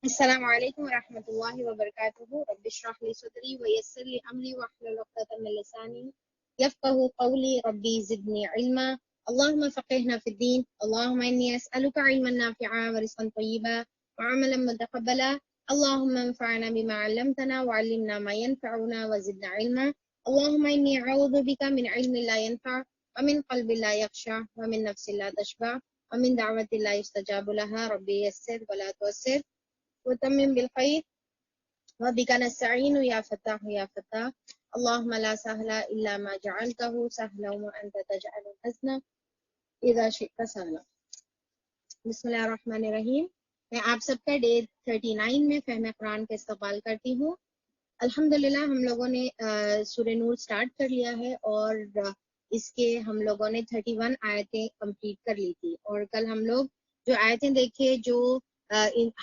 السلام علیکم ورحمۃ اللہ وبرکاتہ رب اشرح لی صدری ویسر لی امری واحلل عقدۃ من لسانی یفقهوا قولی ربی زدنی علما اللهم فقهنا في الدين اللهم إني أسألك علما نافعا ورزقا طيبا وعملا متقبلا اللهم انفعنا بما علمتنا وعلمنا ما ينفعنا وزدنا علما اللهم إني أعوذ بك من علم لا ينفع ومن قلب لا يخشع ومن نفس لا تشبع ومن دعوة لا يستجاب لها ربي يسر ولا تعسر وتمم بالخير وبك نستعين يا فتاح يا فتاح اللهم لا سهل إلا ما جعلته سهلا وأنت تجعل الحزن إذا شئت سهلا. بسم اللہ الرحمن الرحیم. میں آپ سب کا ڈے 39 میں فہم قرآن کا استقبال کرتی ہوں. الحمدللہ ہم لوگوں نے سورہ نور سٹارٹ کر لیا ہے اور اس کے ہم لوگوں نے 31 آیتیں کمپلیٹ کر لی تھی. اور کل ہم لوگ جو آیتیں دیکھے جو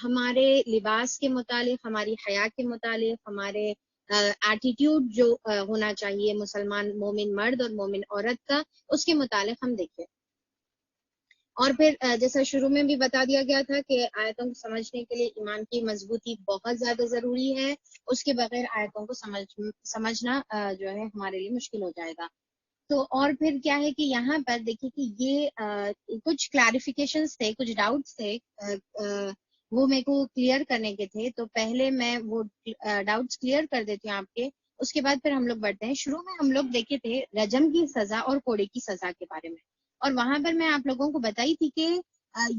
ہمارے لباس کے متعلق، ہماری حیا کے متعلق، ہمارے ایٹیٹیوڈ جو ہونا چاہیے مسلمان مومن مرد اور مومن عورت کا، اس کے متعلق ہم دیکھیں. اور پھر جیسا شروع میں بھی بتا دیا گیا تھا کہ آیتوں کو سمجھنے کے لیے ایمان کی مضبوطی بہت زیادہ ضروری ہے. اس کے بغیر آیتوں کو سمجھنا جو ہے ہمارے لیے مشکل ہو جائے گا. تو اور پھر کیا ہے کہ یہاں پر دیکھیں کہ یہ کچھ کلیریفیکیشنز تھے، کچھ ڈاؤٹس تھے، وہ میرے کو کلیئر کرنے کے تھے. تو پہلے میں وہ ڈاؤٹس کلیئر کر دیتی ہوں آپ کے، اس کے بعد پھر ہم لوگ بڑھتے ہیں. شروع میں ہم لوگ دیکھے تھے رجم کی سزا اور کوڑے کی سزا کے بارے میں، اور وہاں پر میں آپ لوگوں کو بتائی تھی کہ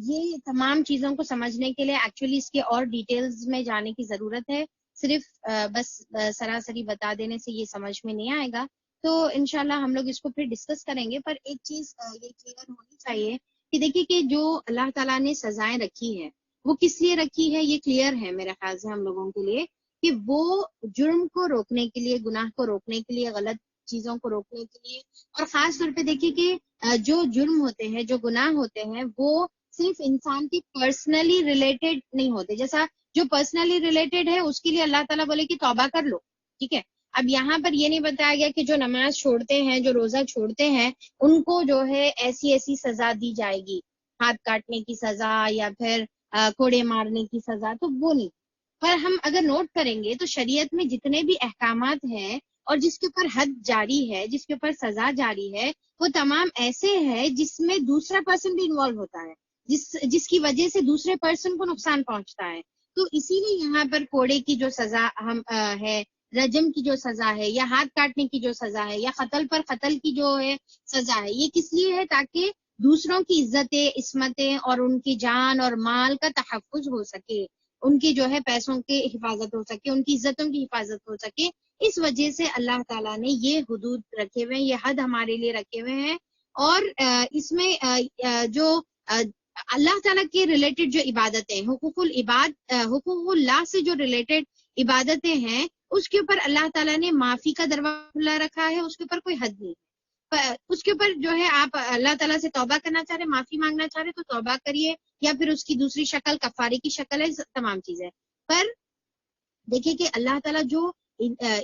یہ تمام چیزوں کو سمجھنے کے لیے ایکچولی اس کے اور ڈیٹیلز میں جانے کی ضرورت ہے. صرف بس سراسری بتا دینے سے یہ سمجھ میں نہیں آئے گا. تو انشاءاللہ ہم لوگ اس کو پھر ڈسکس کریں گے. پر ایک چیز یہ کلیئر ہونی چاہیے کہ دیکھیے کہ جو اللہ تعالیٰ نے سزائیں رکھی ہیں وہ کس لیے رکھی ہے، یہ کلیئر ہے میرے خیال سے ہم لوگوں کے لیے، کہ وہ جرم کو روکنے کے لیے، گناہ کو روکنے کے لیے، غلط چیزوں کو روکنے کے لیے. اور خاص طور پہ دیکھیے کہ جو جرم ہوتے ہیں، جو گناہ ہوتے ہیں، وہ صرف انسان کی پرسنلی ریلیٹڈ نہیں ہوتے. جیسا جو پرسنلی ریلیٹڈ ہے اس کے لیے اللہ تعالیٰ بولے کہ توبہ کر لو، ٹھیک ہے. اب یہاں پر یہ نہیں بتایا گیا کہ جو نماز چھوڑتے ہیں، جو روزہ چھوڑتے ہیں، ان کو جو ہے ایسی ایسی سزا دی جائے گی، ہاتھ کاٹنے کی سزا یا پھر کوڑے مارنے کی سزا، تو وہ نہیں. پر ہم اگر نوٹ کریں گے تو شریعت میں جتنے بھی احکامات ہیں اور جس کے اوپر حد جاری ہے، جس کے اوپر سزا جاری ہے، وہ تمام ایسے ہیں جس میں دوسرا پرسن بھی انوالو ہوتا ہے، جس کی وجہ سے دوسرے پرسن کو نقصان پہنچتا ہے. تو اسی لیے یہاں پر کوڑے کی جو سزا ہم ہے، رجم کی جو سزا ہے، یا ہاتھ کاٹنے کی جو سزا ہے، یا قتل پر قتل کی جو ہے سزا ہے، یہ کس لیے ہے؟ تاکہ دوسروں کی عزتیں، عصمتیں اور ان کی جان اور مال کا تحفظ ہو سکے، ان کی جو ہے پیسوں کی حفاظت ہو سکے، ان کی عزتوں کی حفاظت ہو سکے. اس وجہ سے اللہ تعالیٰ نے یہ حدود رکھے ہوئے ہیں، یہ حد ہمارے لیے رکھے ہوئے ہیں. اور اس میں جو اللہ تعالیٰ کے ریلیٹڈ جو عبادتیں، حقوق اللہ سے جو ریلیٹڈ عبادتیں ہیں، اس کے اوپر اللہ تعالیٰ نے معافی کا دروازہ کھلا رکھا ہے. اس کے اوپر کوئی حد نہیں. اس کے اوپر جو ہے آپ اللہ تعالیٰ سے توبہ کرنا چاہ رہے، معافی مانگنا چاہ رہے تو توبہ کریے، یا پھر اس کی دوسری شکل کفارے کی شکل ہے، تمام چیزیں. پر دیکھیے کہ اللہ تعالیٰ جو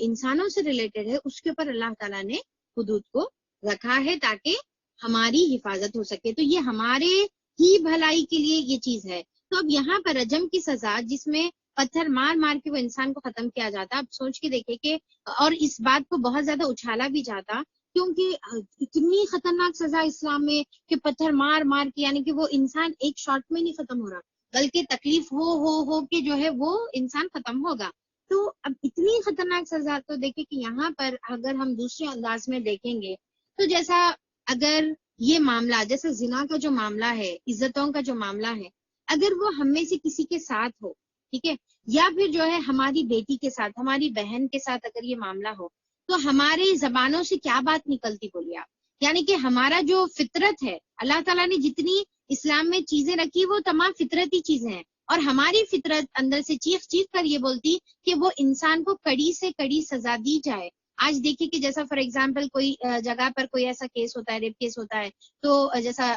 انسانوں سے ریلیٹڈ ہے اس کے اوپر اللہ تعالیٰ نے حدود کو رکھا ہے تاکہ ہماری حفاظت ہو سکے. تو یہ ہمارے ہی بھلائی کے لیے یہ چیز ہے. تو اب یہاں پر رجم کی سزا، جس میں پتھر مار مار کے وہ انسان کو ختم کیا جاتا. اب سوچ کے دیکھیں کہ، اور اس بات کو بہت زیادہ اچھالا بھی جاتا، کیونکہ اتنی خطرناک سزا اسلام میں کہ پتھر مار مار کے، یعنی کہ وہ انسان ایک شاٹ میں نہیں ختم ہو رہا، بلکہ تکلیف ہو کے جو ہے وہ انسان ختم ہوگا. تو اب اتنی خطرناک سزا، تو دیکھیں کہ یہاں پر اگر ہم دوسرے انداز میں دیکھیں گے تو جیسا اگر یہ معاملہ، جیسا زنا کا جو معاملہ ہے، عزتوں کا جو معاملہ ہے، اگر وہ ہم میں سے کسی کے ساتھ ہو، ٹھیک ہے، یا پھر جو ہے ہماری بیٹی کے ساتھ، ہماری بہن کے ساتھ اگر یہ معاملہ ہو، تو ہماری زبانوں سے کیا بات نکلتی بولیے آپ؟ یعنی کہ ہمارا جو فطرت ہے، اللہ تعالیٰ نے جتنی اسلام میں چیزیں رکھی وہ تمام فطرتی چیزیں ہیں، اور ہماری فطرت اندر سے چیخ چیخ کر یہ بولتی کہ وہ انسان کو کڑی سے کڑی سزا دی جائے. آج دیکھیے کہ جیسا فار ایگزامپل کوئی جگہ پر کوئی ایسا کیس ہوتا ہے، ریپ کیس ہوتا ہے، تو جیسا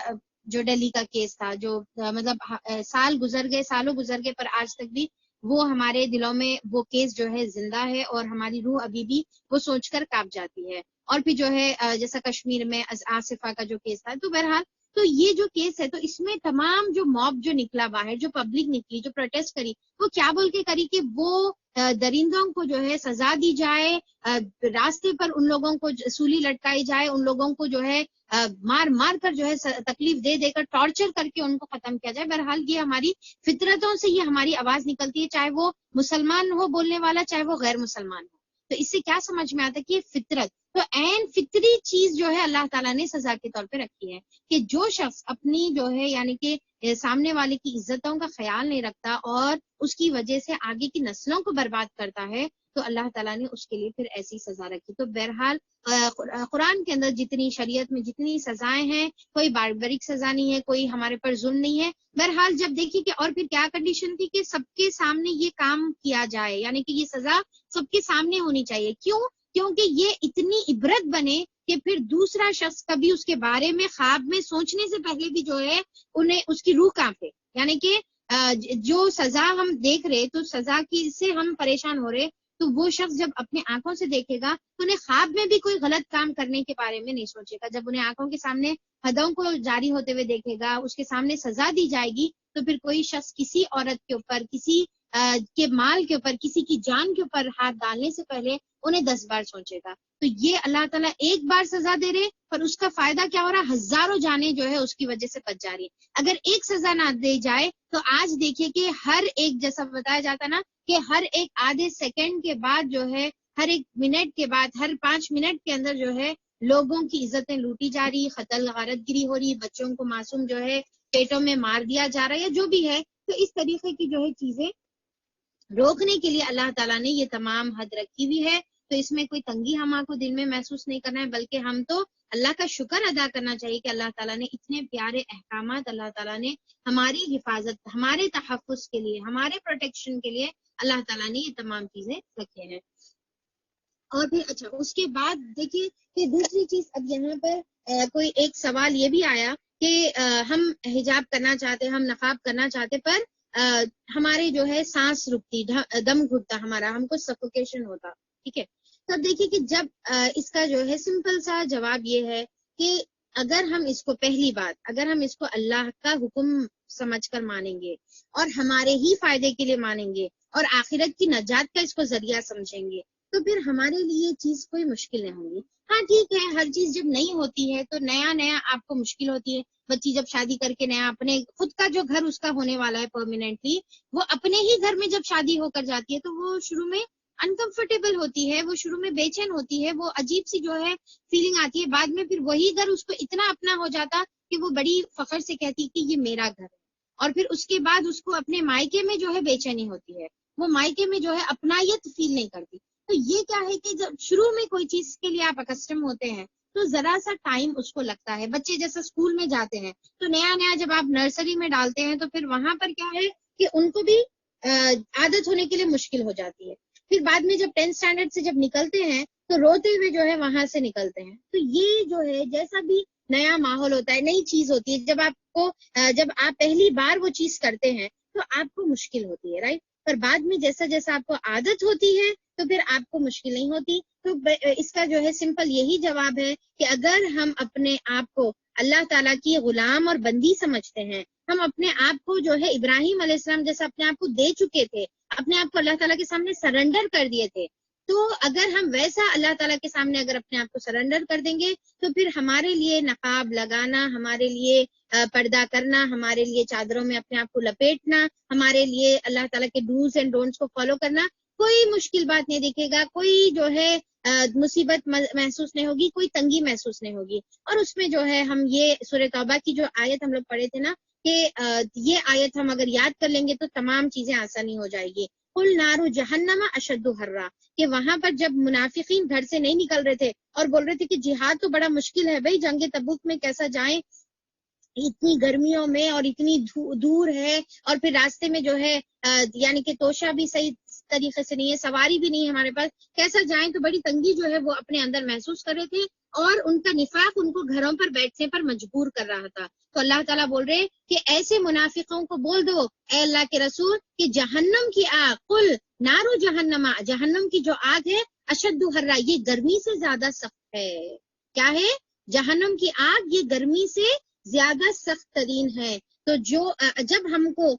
جو دہلی کا کیس تھا، جو مطلب سالوں گزر گئے، پر آج تک بھی وہ ہمارے دلوں میں وہ کیس جو ہے زندہ ہے، اور ہماری روح ابھی بھی وہ سوچ کر کانپ جاتی ہے. اور پھر جو ہے جیسا کشمیر میں آصفہ کا جو کیس تھا. تو بہرحال تو یہ جو کیس ہے تو اس میں تمام جو موب جو نکلا باہر، جو پبلک نکلی، جو پروٹیسٹ کری، وہ کیا بول کے کری کہ وہ درندوں کو جو ہے سزا دی جائے، راستے پر ان لوگوں کو سولی لٹکائی جائے، ان لوگوں کو جو ہے مار مار کر جو ہے تکلیف دے دے کر ٹارچر کر کے ان کو ختم کیا جائے۔ بہرحال یہ ہماری فطرتوں سے یہ ہماری آواز نکلتی ہے، چاہے وہ مسلمان ہو بولنے والا، چاہے وہ غیر مسلمان ہو۔ تو اس سے کیا سمجھ میں آتا ہے کہ یہ فطرت تو عین فطری چیز جو ہے اللہ تعالیٰ نے سزا کے طور پہ رکھی ہے کہ جو شخص اپنی جو ہے یعنی کہ سامنے والے کی عزتوں کا خیال نہیں رکھتا اور اس کی وجہ سے آگے کی نسلوں کو برباد کرتا ہے تو اللہ تعالیٰ نے اس کے لیے پھر ایسی سزا رکھی۔ تو بہرحال قرآن کے اندر جتنی شریعت میں جتنی سزائیں ہیں، کوئی باربرک سزا نہیں ہے، کوئی ہمارے پر ظلم نہیں ہے۔ بہرحال جب دیکھیے کہ اور پھر کیا کنڈیشن تھی کہ سب کے سامنے یہ کام کیا جائے، یعنی کہ یہ سزا سب کے سامنے ہونی چاہیے۔ کیوں؟ کیونکہ یہ اتنی عبرت بنے کہ پھر دوسرا شخص کبھی اس کے بارے میں خواب میں سوچنے سے پہلے بھی جو ہے انہیں اس کی روح کانپے، یعنی کہ جو سزا ہم دیکھ رہے تو سزا کی سے ہم پریشان ہو رہے، تو وہ شخص جب اپنے آنکھوں سے دیکھے گا تو انہیں خواب میں بھی کوئی غلط کام کرنے کے بارے میں نہیں سوچے گا۔ جب انہیں آنکھوں کے سامنے حدوں کو جاری ہوتے ہوئے دیکھے گا، اس کے سامنے سزا دی جائے گی، تو پھر کوئی شخص کسی عورت کے اوپر، کسی کے مال کے اوپر، کسی کی جان کے اوپر ہاتھ ڈالنے سے پہلے انہیں 10 بار سوچے گا۔ تو یہ اللہ تعالیٰ ایک بار سزا دے رہے پر اس کا فائدہ کیا ہو رہا؟ ہزاروں جانیں جو ہے اس کی وجہ سے بچ جا رہی ہے۔ اگر ایک سزا نہ دی جائے تو آج دیکھیے کہ ہر ایک، جیسا بتایا جاتا نا کہ ہر ایک آدھے سیکنڈ کے بعد جو ہے، ہر ایک منٹ کے بعد، ہر 5 منٹ کے اندر جو ہے لوگوں کی عزتیں لوٹی جا رہی، قتل غارت گری ہو رہی، بچوں کو معصوم جو ہے پیٹوں میں مار دیا جا رہا ہے یا جو بھی ہے۔ تو اس طریقے کی جو ہے چیزیں روکنے کے لیے اللہ تعالیٰ نے یہ تمام حد رکھی ہوئی ہے۔ تو اس میں کوئی تنگی ہم کو دل میں محسوس نہیں کرنا ہے، بلکہ ہم تو اللہ کا شکر ادا کرنا چاہیے کہ اللہ تعالیٰ نے اتنے پیارے احکامات، اللہ تعالیٰ نے ہماری حفاظت، ہمارے تحفظ کے لیے، ہمارے پروٹیکشن کے لیے اللہ تعالیٰ نے یہ تمام چیزیں رکھے ہیں۔ اور پھر اچھا اس کے بعد دیکھیے کہ دوسری چیز اب یہاں پر کوئی ایک سوال یہ بھی آیا کہ ہم حجاب کرنا چاہتے، ہم نقاب کرنا چاہتے، پر ہمارے جو ہے سانس رکتی، دم گھٹتا ہمارا، ہم کو سفوکیشن ہوتا، ٹھیک ہے۔ تو دیکھیے کہ جب اس کا جو ہے سمپل سا جواب یہ ہے کہ اگر ہم اس کو پہلی بات، اگر ہم اس کو اللہ کا حکم سمجھ کر مانیں گے اور ہمارے ہی فائدے کے لیے مانیں گے اور آخرت کی نجات کا اس کو ذریعہ سمجھیں گے تو پھر ہمارے لیے چیز کوئی مشکل نہیں ہوگی۔ ہاں ٹھیک ہے، ہر چیز جب نئی ہوتی ہے تو نیا آپ کو مشکل ہوتی ہے۔ بچی جب شادی کر کے نیا اپنے خود کا جو گھر اس کا ہونے والا ہے پرماننٹلی، وہ اپنے ہی گھر میں جب شادی ہو کر جاتی ہے تو وہ شروع میں انکمفرٹیبل ہوتی ہے، وہ شروع میں بے چین ہوتی ہے، وہ عجیب سی جو ہے فیلنگ آتی ہے۔ بعد میں پھر وہی گھر اس کو اتنا اپنا ہو جاتا کہ وہ بڑی فخر سے کہتی کہ یہ میرا گھر ہے، اور پھر اس کے بعد اس کو اپنے مائکے میں جو ہے بے چینی ہوتی ہے، وہ مائکے میں جو ہے اپنائیت فیل نہیں کرتی۔ تو یہ کیا ہے کہ جب شروع میں کوئی چیز کے لیے آپ اکسٹم ہوتے ہیں تو ذرا سا ٹائم اس کو لگتا ہے۔ بچے جیسے اسکول میں جاتے ہیں تو نیا جب آپ نرسری میں ڈالتے ہیں تو پھر وہاں پر کیا ہے کہ ان کو بھی عادت ہونے کے لیے مشکل ہو جاتی ہے۔ پھر بعد میں جب 10th اسٹینڈرڈ سے جب نکلتے ہیں تو روتے ہوئے جو ہے وہاں سے نکلتے ہیں۔ تو یہ جو ہے جیسا بھی نیا ماحول ہوتا ہے، نئی چیز ہوتی ہے، جب آپ پہلی بار وہ چیز کرتے ہیں تو آپ کو مشکل ہوتی ہے، رائٹ؟ پر بعد میں جیسا جیسا آپ کو عادت ہوتی ہے تو پھر آپ کو مشکل نہیں ہوتی۔ تو اس کا جو ہے سمپل یہی جواب ہے کہ اگر ہم اپنے آپ کو اللہ تعالیٰ کی غلام اور بندی سمجھتے ہیں، ہم اپنے آپ کو جو ہے ابراہیم علیہ السلام جیسا اپنے آپ کو دے چکے تھے، اپنے آپ کو اللہ تعالیٰ کے سامنے سرنڈر کر دیے تھے، تو اگر ہم ویسا اللہ تعالیٰ کے سامنے اگر اپنے آپ کو سرنڈر کر دیں گے تو پھر ہمارے لیے نقاب لگانا، ہمارے لیے پردہ کرنا، ہمارے لیے چادروں میں اپنے آپ کو لپیٹنا، ہمارے لیے اللہ تعالیٰ کے ڈوز اینڈ ڈونٹس کو فالو کرنا کوئی مشکل بات نہیں دکھے گا، کوئی جو ہے مصیبت محسوس نہیں ہوگی، کوئی تنگی محسوس نہیں ہوگی۔ اور اس میں جو ہے ہم یہ سورہ توبہ کی جو آیت ہم لوگ پڑھے تھے نا کہ یہ آیت ہم اگر یاد کر لیں گے تو تمام چیزیں آسانی ہو جائے گی۔ قل نار جہنم اشد حرا، کہ وہاں پر جب منافقین گھر سے نہیں نکل رہے تھے اور بول رہے تھے کہ جہاد تو بڑا مشکل ہے بھائی، جنگ تبوک میں کیسا جائیں، اتنی گرمیوں میں اور اتنی دور ہے، اور پھر راستے میں جو ہے یعنی کہ توشہ بھی صحیح طریقے سے نہیں ہے، سواری بھی نہیں ہے ہمارے پاس، کیسا جائیں، تو بڑی تنگی جو ہے وہ اپنے اندر محسوس کر رہے تھے، اور ان کا نفاق ان کو گھروں پر بیٹھنے پر مجبور کر رہا تھا۔ تو اللہ تعالیٰ بول رہے کہ ایسے منافقوں کو بول دو اے اللہ کے رسول کہ جہنم کی آگ، قل نارو جہنم، جہنم کی جو آگ ہے اشد حرا، یہ گرمی سے زیادہ سخت ہے۔ کیا ہے؟ جہنم کی آگ یہ گرمی سے زیادہ سخت ترین ہے۔ تو جب ہم کو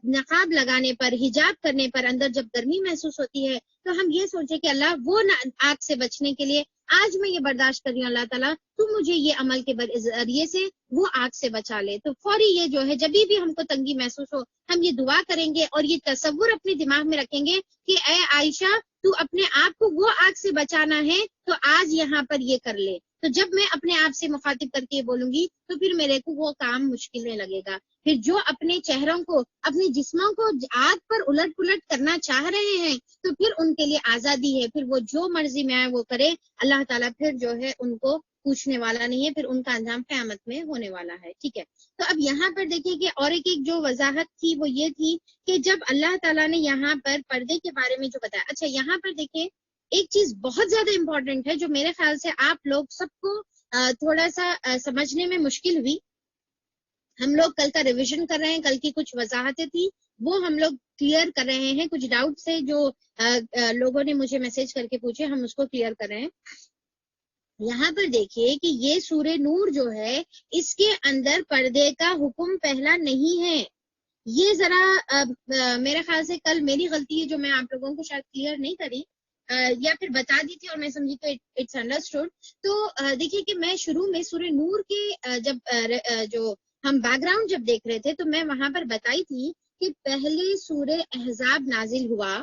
نقاب لگانے پر، حجاب کرنے پر اندر جب گرمی محسوس ہوتی ہے تو ہم یہ سوچیں کہ اللہ وہ آگ سے بچنے کے لیے آج میں یہ برداشت کر رہی ہوں، اللہ تعالیٰ تو مجھے یہ عمل کے ذریعے سے وہ آگ سے بچا لے۔ تو فوری یہ جو ہے جب بھی ہم کو تنگی محسوس ہو ہم یہ دعا کریں گے اور یہ تصور اپنے دماغ میں رکھیں گے کہ اے عائشہ تو اپنے آپ کو وہ آگ سے بچانا ہے تو آج یہاں پر یہ کر لے۔ تو جب میں اپنے آپ سے مخاطب کر کے بولوں گی تو پھر میرے کو وہ کام مشکل لگے گا۔ پھر جو اپنے چہروں کو، اپنے جسموں کو آگ پر الٹ پلٹ کرنا چاہ رہے ہیں تو پھر ان کے لیے آزادی ہے، پھر وہ جو مرضی میں آئے وہ کرے، اللہ تعالیٰ پھر جو ہے ان کو پوچھنے والا نہیں ہے، پھر ان کا انجام قیامت میں ہونے والا ہے۔ ٹھیک ہے، تو اب یہاں پر دیکھیے کہ اور ایک جو وضاحت تھی وہ یہ تھی کہ جب اللہ تعالیٰ نے یہاں پر پردے کے بارے میں جو بتایا، اچھا یہاں پر دیکھیں ایک چیز بہت زیادہ امپورٹنٹ ہے جو میرے خیال سے آپ لوگ سب کو تھوڑا سا سمجھنے میں مشکل ہوئی۔ ہم لوگ کل کا ریویژن کر رہے ہیں، کل کی کچھ وضاحتیں تھی وہ ہم لوگ کلیئر کر رہے ہیں، کچھ ڈاؤٹ سے جو لوگوں نے مجھے میسج کر کے پوچھے ہم اس کو کلیئر کر رہے ہیں۔ یہاں پر دیکھیے کہ یہ سورہ نور جو ہے اس کے اندر پردے کا حکم پہلا نہیں ہے۔ یہ ذرا میرے خیال سے کل میری غلطی ہے جو میں آپ لوگوں کو شاید کلیئر نہیں کری یا پھر بتا دی تھی اور میں سمجھی تو اٹس انڈرسٹوڈ۔ تو دیکھیے کہ میں شروع میں سورہ نور کے جب جو ہم بیک گراؤنڈ جب دیکھ رہے تھے تو میں وہاں پر بتائی تھی کہ پہلے سورہ احزاب نازل ہوا،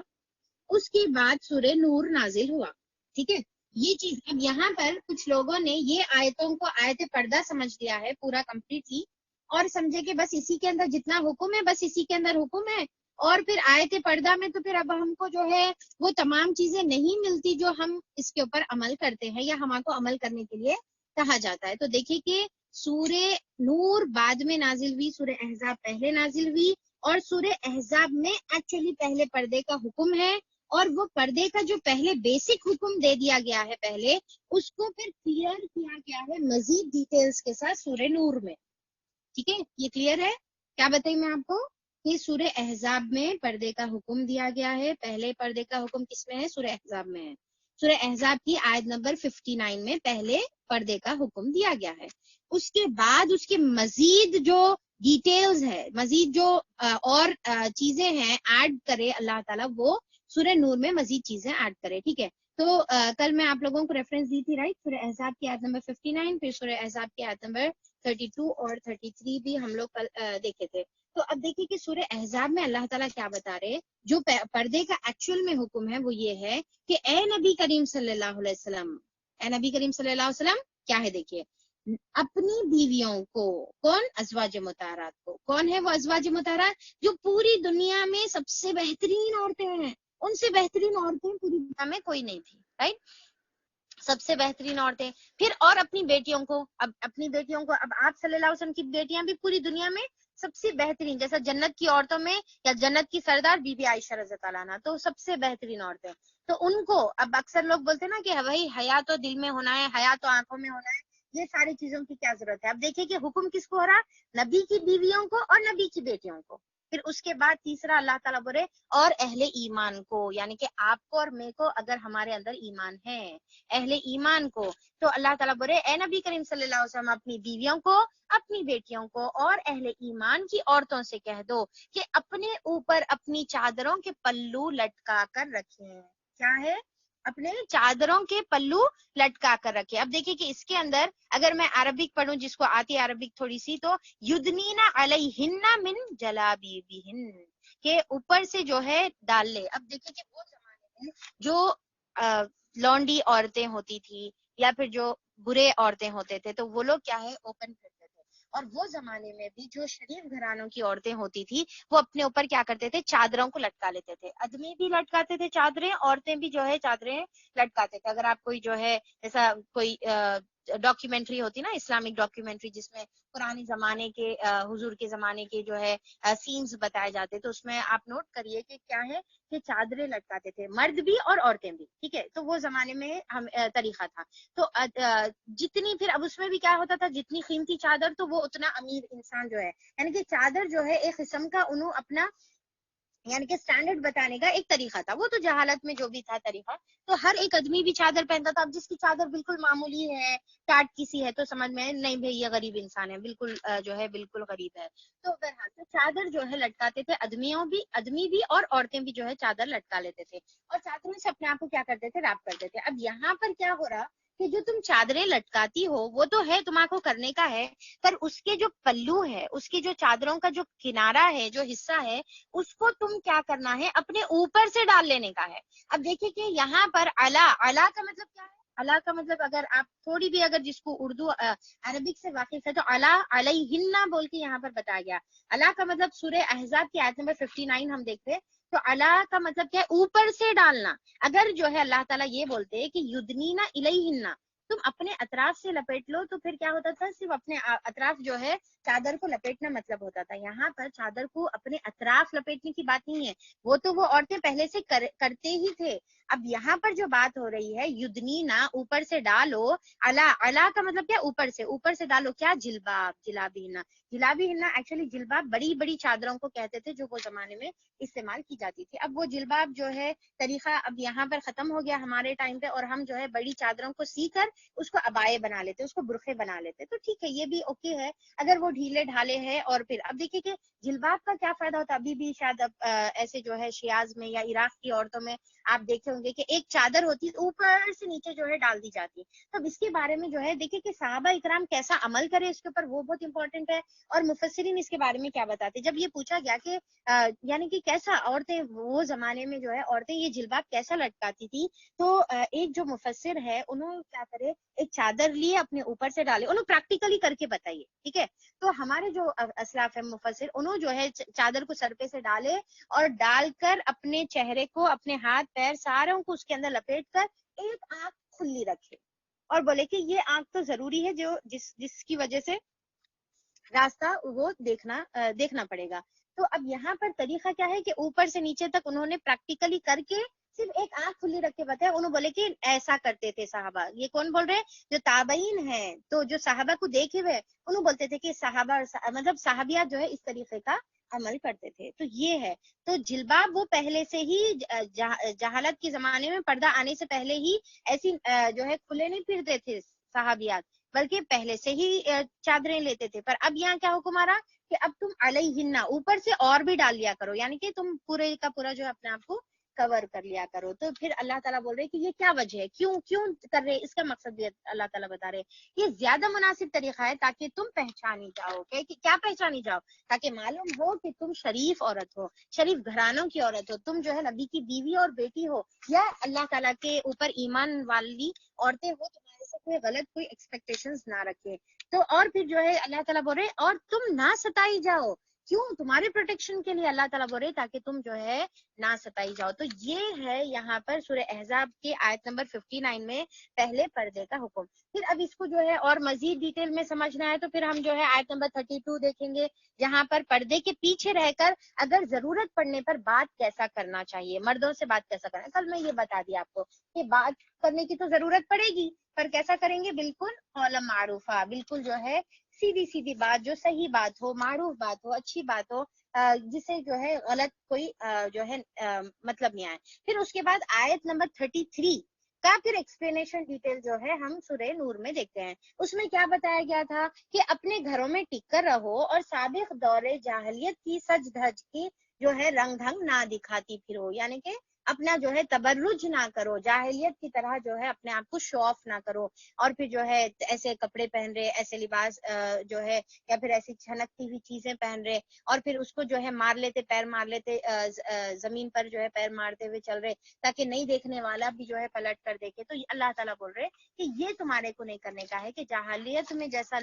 اس کے بعد سورہ نور نازل ہوا۔ ٹھیک ہے، یہ چیز اب یہاں پر کچھ لوگوں نے یہ آیتوں کو آیت پردہ سمجھ لیا ہے پورا کمپلیٹلی، اور سمجھے کہ بس اسی کے اندر جتنا حکم ہے بس اسی کے اندر حکم ہے، اور پھر آیت پردہ میں تو پھر اب ہم کو جو ہے وہ تمام چیزیں نہیں ملتی جو ہم اس کے اوپر عمل کرتے ہیں یا ہم کو عمل کرنے کے لیے کہا جاتا ہے۔ تو دیکھیے کہ سورہ نور بعد میں نازل ہوئی، سورہ احزاب پہلے نازل ہوئی، اور سورہ احزاب میں ایکچولی پہلے پردے کا حکم ہے، اور وہ پردے کا جو پہلے بیسک حکم دے دیا گیا ہے پہلے، اس کو پھر کلیئر کیا گیا ہے مزید ڈیٹیلز کے ساتھ سورہ نور میں۔ ٹھیک ہے، یہ کلیئر ہے؟ کیا بتائیں میں آپ کو کہ سورہ احزاب میں پردے کا حکم دیا گیا ہے، پہلے پردے کا حکم کس میں ہے؟ سورہ احزاب میں ہے۔ سورہ احزاب کی آیت نمبر 59 میں پہلے پردے کا حکم دیا گیا ہے، اس کے بعد اس کے مزید جو ڈیٹیلز ہے، مزید جو اور چیزیں ہیں ایڈ کرے اللہ تعالیٰ، وہ سورہ نور میں مزید چیزیں ایڈ کرے۔ ٹھیک ہے، تو کل میں آپ لوگوں کو ریفرنس دی تھی، رائٹ، سورہ احزاب کی آیت نمبر 59، پھر سورہ احزاب کی آیت نمبر 32 اور 33 بھی ہم لوگ کل دیکھے تھے۔ تو اب دیکھیے کہ سورہ احزاب میں اللہ تعالیٰ کیا بتا رہے، جو پردے کا ایکچوئل میں حکم ہے وہ یہ ہے کہ اے نبی کریم صلی اللہ علیہ وسلم، اے نبی کریم صلی اللہ علیہ وسلم کیا ہے، دیکھیے اپنی بیویوں کو، کون؟ ازواج مطہرات کو۔ کون ہے وہ ازواج مطہرات؟ جو پوری دنیا میں سب سے بہترین عورتیں ہیں، ان سے بہترین عورتیں پوری دنیا میں کوئی نہیں تھی، رائٹ، سب سے بہترین عورتیں۔ پھر اور اپنی بیٹیوں کو، اب اپنی بیٹیوں کو، اب آپ صلی اللہ علیہ وسلم کی بیٹیاں بھی پوری دنیا میں سب سے بہترین، جیسا جنت کی عورتوں میں یا جنت کی سردار بی بی عائشہ رضی اللہ عنہا، تو سب سے بہترین عورتیں، تو ان کو اب اکثر لوگ بولتے ہیں نا کہ بھائی حیا تو دل میں ہونا ہے، حیا تو آنکھوں میں ہونا ہے، یہ ساری چیزوں کی کیا ضرورت ہے؟ اب دیکھیے کہ حکم کس کو ہو رہا؟ نبی کی بیویوں کو اور نبی کی بیٹیوں کو۔ پھر اس کے بعد تیسرا اللہ تعالیٰ بولے اور اہل ایمان کو، یعنی کہ آپ کو اور میں کو، اگر ہمارے اندر ایمان ہے، اہل ایمان کو، تو اللہ تعالیٰ بولے اے نبی کریم صلی اللہ علیہ وسلم اپنی بیویوں کو، اپنی بیٹیوں کو اور اہل ایمان کی عورتوں سے کہہ دو کہ اپنے اوپر اپنی چادروں کے پلو لٹکا کر رکھیں۔ کیا ہے؟ اپنے چادروں کے پلو لٹکا کر رکھے۔ اب دیکھیں کہ اس کے اندر اگر میں عربک پڑھوں، جس کو آتی ہے عربک تھوڑی سی، تو یدنین علیہن من جلابیبہن، کہ اوپر سے جو ہے ڈال لے۔ اب دیکھیں کہ وہ زمانے میں جو لونڈی عورتیں ہوتی تھی یا پھر جو برے عورتیں ہوتے تھے تو وہ لوگ کیا ہے اوپن کرتے تھے، اور وہ زمانے میں بھی جو شریف گھرانوں کی عورتیں ہوتی تھی وہ اپنے اوپر کیا کرتے تھے؟ چادروں کو لٹکا لیتے تھے۔ آدمی بھی لٹکاتے تھے چادریں، عورتیں بھی جو ہے چادریں لٹکاتے تھے۔ اگر آپ کوئی جو ہے جیسا کوئی ڈاکیومنٹری ہوتی نا، اسلامک ڈاکیومنٹری، جس میں پرانے زمانے کے حضور کے زمانے کے جو ہے سینز بتائے جاتے، تو اس میں آپ نوٹ کریے کہ کیا ہے کہ چادریں لٹکاتے تھے مرد بھی اور عورتیں بھی۔ ٹھیک ہے، تو وہ زمانے میں طریقہ تھا۔ تو جتنی پھر اب اس میں بھی کیا ہوتا تھا، جتنی قیمتی چادر تو وہ اتنا امیر انسان جو ہے، یعنی کہ چادر جو ہے ایک قسم کا انہوں اپنا یعنی کہ اسٹینڈرڈ بتانے کا ایک طریقہ تھا، وہ تو جہالت میں جو بھی تھا طریقہ، تو ہر ایک آدمی بھی چادر پہنتا تھا. اب جس کی چادر بالکل معمولی ہے، ٹاٹ کسی ہے، تو سمجھ میں نہیں بھائی یہ غریب انسان ہے، بالکل جو ہے بالکل غریب ہے. تو بہرحال تو چادر جو ہے لٹکاتے تھے آدمی بھی اور عورتیں بھی جو ہے چادر لٹکا لیتے تھے، اور چادروں سے اپنے آپ کو کیا کرتے تھے، ریپ کرتے تھے. اب یہاں پر کیا ہو رہا کہ جو تم چادریں لٹکاتی ہو وہ تو ہے تمہارے کو کرنے کا ہے، پر اس کے جو پلو ہے، اس کی جو چادروں کا جو کنارہ ہے، جو حصہ ہے، اس کو تم کیا کرنا ہے، اپنے اوپر سے ڈال لینے کا ہے. اب دیکھیں کہ یہاں پر علا کا مطلب کیا ہے، علا کا مطلب اگر آپ تھوڑی بھی اگر جس کو اردو عربک سے واقف ہے تو علا علیہن بول کے یہاں پر بتایا گیا. علا کا مطلب سورہ احزاب کی آیت نمبر 59 ہم دیکھتے ہیں تو علا کا مطلب کیا ہے، اوپر سے ڈالنا. اگر جو ہے اللہ تعالیٰ یہ بولتے ہیں کہ یدنینا الیہن، تم اپنے اطراف سے لپیٹ لو، تو پھر کیا ہوتا تھا، صرف اپنے اطراف جو ہے چادر کو لپیٹنا مطلب ہوتا تھا. یہاں پر چادر کو اپنے اطراف لپیٹنے کی بات نہیں ہے، وہ تو وہ عورتیں پہلے سے کرتے ہی تھے. اب یہاں پر جو بات ہو رہی ہے یدنینا، اوپر سے ڈالو. علا کا مطلب کیا، اوپر سے ڈالو کیا، جلابی ہننا ایکچولی جلباب بڑی بڑی چادروں کو کہتے تھے جو وہ زمانے میں استعمال کی جاتی تھی. اب وہ جلباب جو ہے طریقہ اب یہاں پر ختم ہو گیا ہمارے ٹائم پہ، اور ہم جو ہے بڑی چادروں کو سی کر اس کو ابائے بنا لیتے، اس کو برقعے بنا لیتے. تو ٹھیک ہے، یہ بھی اوکے ہے اگر وہ ڈھیلے ڈھالے ہیں. اور پھر اب دیکھیے کہ جلباب کا کیا فائدہ ہوتا ہے، ابھی بھی شاید اب ایسے جو ہے شیاز میں یا عراق کی عورتوں میں آپ دیکھے ہوں گے کہ ایک چادر ہوتی ہے اوپر سے نیچے جو ہے ڈال دی جاتی ہے. تو اب اس کے بارے میں جو ہے دیکھیے کہ صحابہ اکرام کیسا عمل کرے اس کے اوپر، وہ بہت امپورٹنٹ ہے. اور مفسرین اس کے بارے میں کیا بتاتے، جب یہ پوچھا گیا کہ یعنی کہ کیسا عورتیں وہ زمانے میں جو ہے عورتیں یہ جلباب کیسا لٹکاتی تھی، تو ایک جو مفسر ہے انہوں کیا کرے، ایک چادر لیے اپنے اوپر سے ڈالے، انہوں پریکٹیکلی کر کے بتائیے. ٹھیک ہے، تو ہمارے جو اسلاف ہے مفسر، انہوں جو ہے چادر کو سر پہ سے ڈالے اور ڈال کر اپنے چہرے کو، اپنے ہاتھ پیر ساروں کو اس کے اندر لپیٹ کر ایک آنکھ کھلی رکھے، اور بولے کہ یہ آنکھ تو ضروری ہے جو جس کی وجہ سے راستہ وہ دیکھنا پڑے گا. تو اب یہاں پر طریقہ کیا ہے کہ اوپر سے نیچے تک انہوں نے پریکٹیکلی کر کے صرف ایک آنکھ کھلی رکھ کے بتایا. انہوں بولے کہ ایسا کرتے تھے صحابہ. یہ کون بول رہے ہیں، جو تابعین ہیں، تو جو صحابہ کو دیکھے ہوئے انہوں بولتے تھے کہ صحابہ مطلب صحابیات جو ہے اس طریقے کا عمل کرتے تھے. تو یہ ہے، تو جلباب وہ پہلے سے ہی جہالت کے زمانے میں، پردہ آنے سے پہلے ہی ایسی جو ہے کھلے نہیں پھرتے تھے صحابیات، بلکہ پہلے سے ہی چادریں لیتے تھے. پر اب یہاں کیا حکم آ رہا کہ اب تم علیہن اوپر سے اور بھی ڈال لیا کرو، یعنی کہ تم پورے کا پورا جو اپنے آپ کو کور کر لیا کرو. تو پھر اللہ تعالیٰ بول رہے کہ یہ کیا وجہ ہے، کیوں کر رہے، اس کا مقصد بھی اللہ تعالیٰ بتا رہے یہ زیادہ مناسب طریقہ ہے تاکہ تم پہچانی جاؤ. کہ کیا پہچانی جاؤ، تاکہ معلوم ہو کہ تم شریف عورت ہو، شریف گھرانوں کی عورت ہو، تم جو ہے نبی کی بیوی اور بیٹی ہو، یا اللہ تعالیٰ کے اوپر ایمان والی عورتیں ہو، تمہارے سے کوئی غلط کوئی ایکسپیکٹیشنز نہ رکھے. تو اور پھر جو ہے اللہ تعالیٰ بول رہے اور تم نہ ستائی جاؤ، کیوں، تمہارے پروٹیکشن کے لیے اللہ تعالیٰ بول رہے تاکہ تم جو ہے نہ ستائی جاؤ. تو یہ ہے یہاں پر سورہ احزاب کے آیت نمبر 59 میں پہلے پردے کا حکم. پھر اب اس کو جو ہے اور مزید ڈیٹیل میں سمجھنا ہے تو پھر ہم جو ہے آیت نمبر 32 دیکھیں گے، جہاں پر پردے کے پیچھے رہ کر اگر ضرورت پڑنے پر بات کیسا کرنا چاہیے، مردوں سے بات کیسا کرنا ہے. کل میں یہ بتا دیا آپ کو کہ بات کرنے کی تو ضرورت پڑے گی، پر کیسا کریں گے، بالکل قولا معروفہ، بالکل جو ہے سیدھی بات، جو صحیح بات ہو، معروف بات ہو، اچھی بات ہو، جسے جو ہے غلط کوئی جو ہے مطلب نہیں آئے. پھر اس کے بعد آیت نمبر 33 کا پھر ایکسپلینیشن ڈیٹیل جو ہے ہم سورہ نور میں دیکھتے ہیں. اس میں کیا بتایا گیا تھا کہ اپنے گھروں میں ٹک کر رہو اور سابق دور جاہلیت کی سج دھج کی جو ہے رنگ ڈھنگ نہ دکھاتی پھرو، یعنی کہ اپنا جو ہے تبرج نہ کرو، جاہلیت کی طرح جو ہے اپنے آپ کو شو آف نہ کرو، اور پھر جو ہے ایسے کپڑے پہن رہے، ایسے لباس جو ہے، یا پھر ایسی چھنکتی ہوئی چیزیں پہن رہے، اور پھر اس کو جو ہے مار لیتے، پیر مار لیتے، زمین پر جو ہے پیر مارتے ہوئے چل رہے تاکہ نہیں دیکھنے والا بھی جو ہے پلٹ کر دیکھے. تو اللہ تعالیٰ بول رہے کہ یہ تمہارے کو نہیں کرنے کا ہے، کہ جاہلیت میں جیسا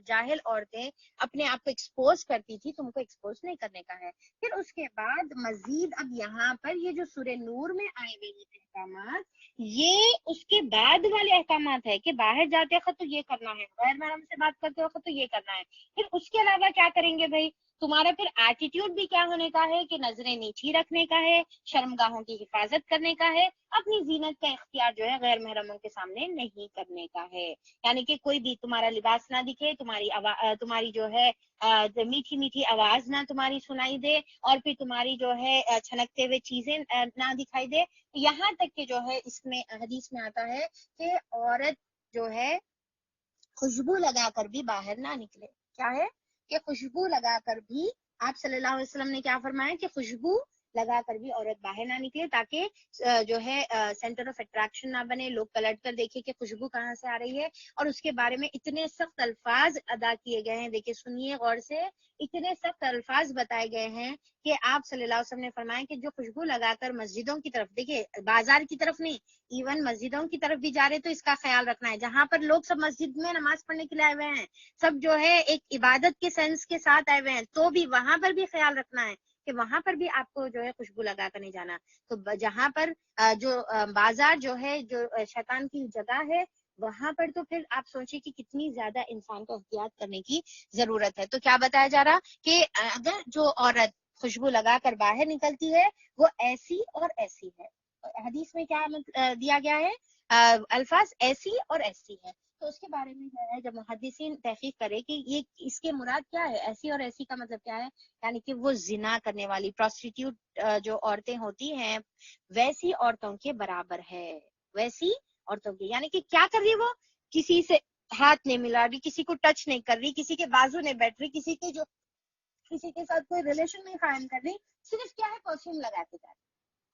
جاہل عورتیں اپنے آپ کو ایکسپوز کرتی تھی، تم کو ایکسپوز نہیں کرنے کا ہے. پھر اس کے بعد مزید اب یہاں پر یہ جو سورہ نور میں آئے ہوئے یہ احکامات، یہ اس کے بعد والے احکامات ہے کہ باہر جاتے وقت تو یہ کرنا ہے، غیر محرم سے بات کرتے وقت تو یہ کرنا ہے. پھر اس کے علاوہ کیا کریں گے بھائی، تمہارا پھر ایٹیٹیوڈ بھی کیا ہونے کا ہے کہ نظریں نیچی رکھنے کا ہے، شرمگاہوں کی حفاظت کرنے کا ہے، اپنی زینت کا اختیار جو ہے غیر محرموں کے سامنے نہیں کرنے کا ہے. یعنی کہ کوئی بھی تمہارا لباس نہ دکھے، تمہاری جو ہے میٹھی میٹھی آواز نہ تمہاری سنائی دے، اور پھر تمہاری جو ہے چھنکتے ہوئے چیزیں نہ دکھائی دے. یہاں تک کہ جو ہے اس میں حدیث میں آتا ہے کہ عورت جو ہے خوشبو لگا کر بھی باہر نہ نکلے. کیا ہے کہ خوشبو لگا کر بھی آپ صلی اللہ علیہ وسلم نے کیا فرمایا کہ خوشبو لگا کر بھی عورت باہر نہ نکلے، تاکہ جو ہے سینٹر آف اٹریکشن نہ بنے، لوگ پلٹ کر دیکھیں کہ خوشبو کہاں سے آ رہی ہے. اور اس کے بارے میں اتنے سخت الفاظ ادا کیے گئے ہیں، دیکھیں سنیے غور سے، اتنے سخت الفاظ بتائے گئے ہیں کہ آپ صلی اللہ علیہ وسلم نے فرمایا کہ جو خوشبو لگا کر مسجدوں کی طرف، دیکھیں بازار کی طرف نہیں، ایون مسجدوں کی طرف بھی جا رہے تو اس کا خیال رکھنا ہے. جہاں پر لوگ سب مسجد میں نماز پڑھنے کے لیے آئے ہوئے ہیں، سب جو ہے ایک عبادت کے سینس کے ساتھ آئے ہوئے ہیں، تو بھی وہاں پر بھی خیال رکھنا ہے کہ وہاں پر بھی آپ کو جو ہے خوشبو لگا کر نہیں جانا. تو جہاں پر جو بازار جو ہے جو شیطان کی جگہ ہے، وہاں پر تو پھر آپ سوچیں کہ کتنی زیادہ انسان کو احتیاط کرنے کی ضرورت ہے. تو کیا بتایا جا رہا کہ اگر جو عورت خوشبو لگا کر باہر نکلتی ہے وہ ایسی اور ایسی ہے. حدیث میں کیا دیا گیا ہے؟ الفاظ ایسی اور ایسی ہے. تو اس کے بارے میں جو ہے جب محدثین تحقیق کرے کہ یہ اس کے مراد کیا ہے، ایسی اور ایسی کا مطلب کیا ہے، یعنی کہ وہ زنا کرنے والی پروسٹیٹیوٹ جو عورتیں ہوتی ہیں ویسی عورتوں کے برابر ہے، ویسی عورتوں کی. یعنی کہ کیا کر رہی وہ، کسی سے ہاتھ نہیں ملا رہی، کسی کو ٹچ نہیں کر رہی، کسی کے بازو نہیں بیٹھ رہی، کسی کے ساتھ کوئی ریلیشن نہیں قائم کر رہی، صرف کیا ہے پرفیوم لگا کے جا رہی،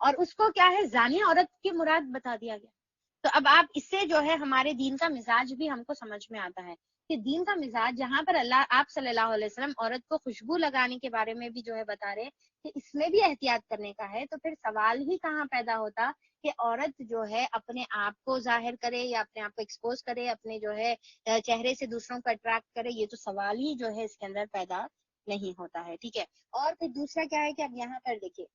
اور اس کو کیا ہے زانی عورت کی مراد بتا دیا گیا. تو اب آپ اس سے جو ہے ہمارے دین کا مزاج بھی ہم کو سمجھ میں آتا ہے کہ دین کا مزاج جہاں پر آپ صلی اللہ علیہ وسلم عورت کو خوشبو لگانے کے بارے میں بھی جو ہے بتا رہے کہ اس میں بھی احتیاط کرنے کا ہے، تو پھر سوال ہی کہاں پیدا ہوتا کہ عورت جو ہے اپنے آپ کو ظاہر کرے یا اپنے آپ کو ایکسپوز کرے، اپنے جو ہے چہرے سے دوسروں کو اٹریکٹ کرے. یہ تو سوال ہی جو ہے اس کے اندر پیدا نہیں ہوتا ہے. ٹھیک ہے. اور پھر دوسرا کیا ہے کہ اب یہاں پر دیکھیے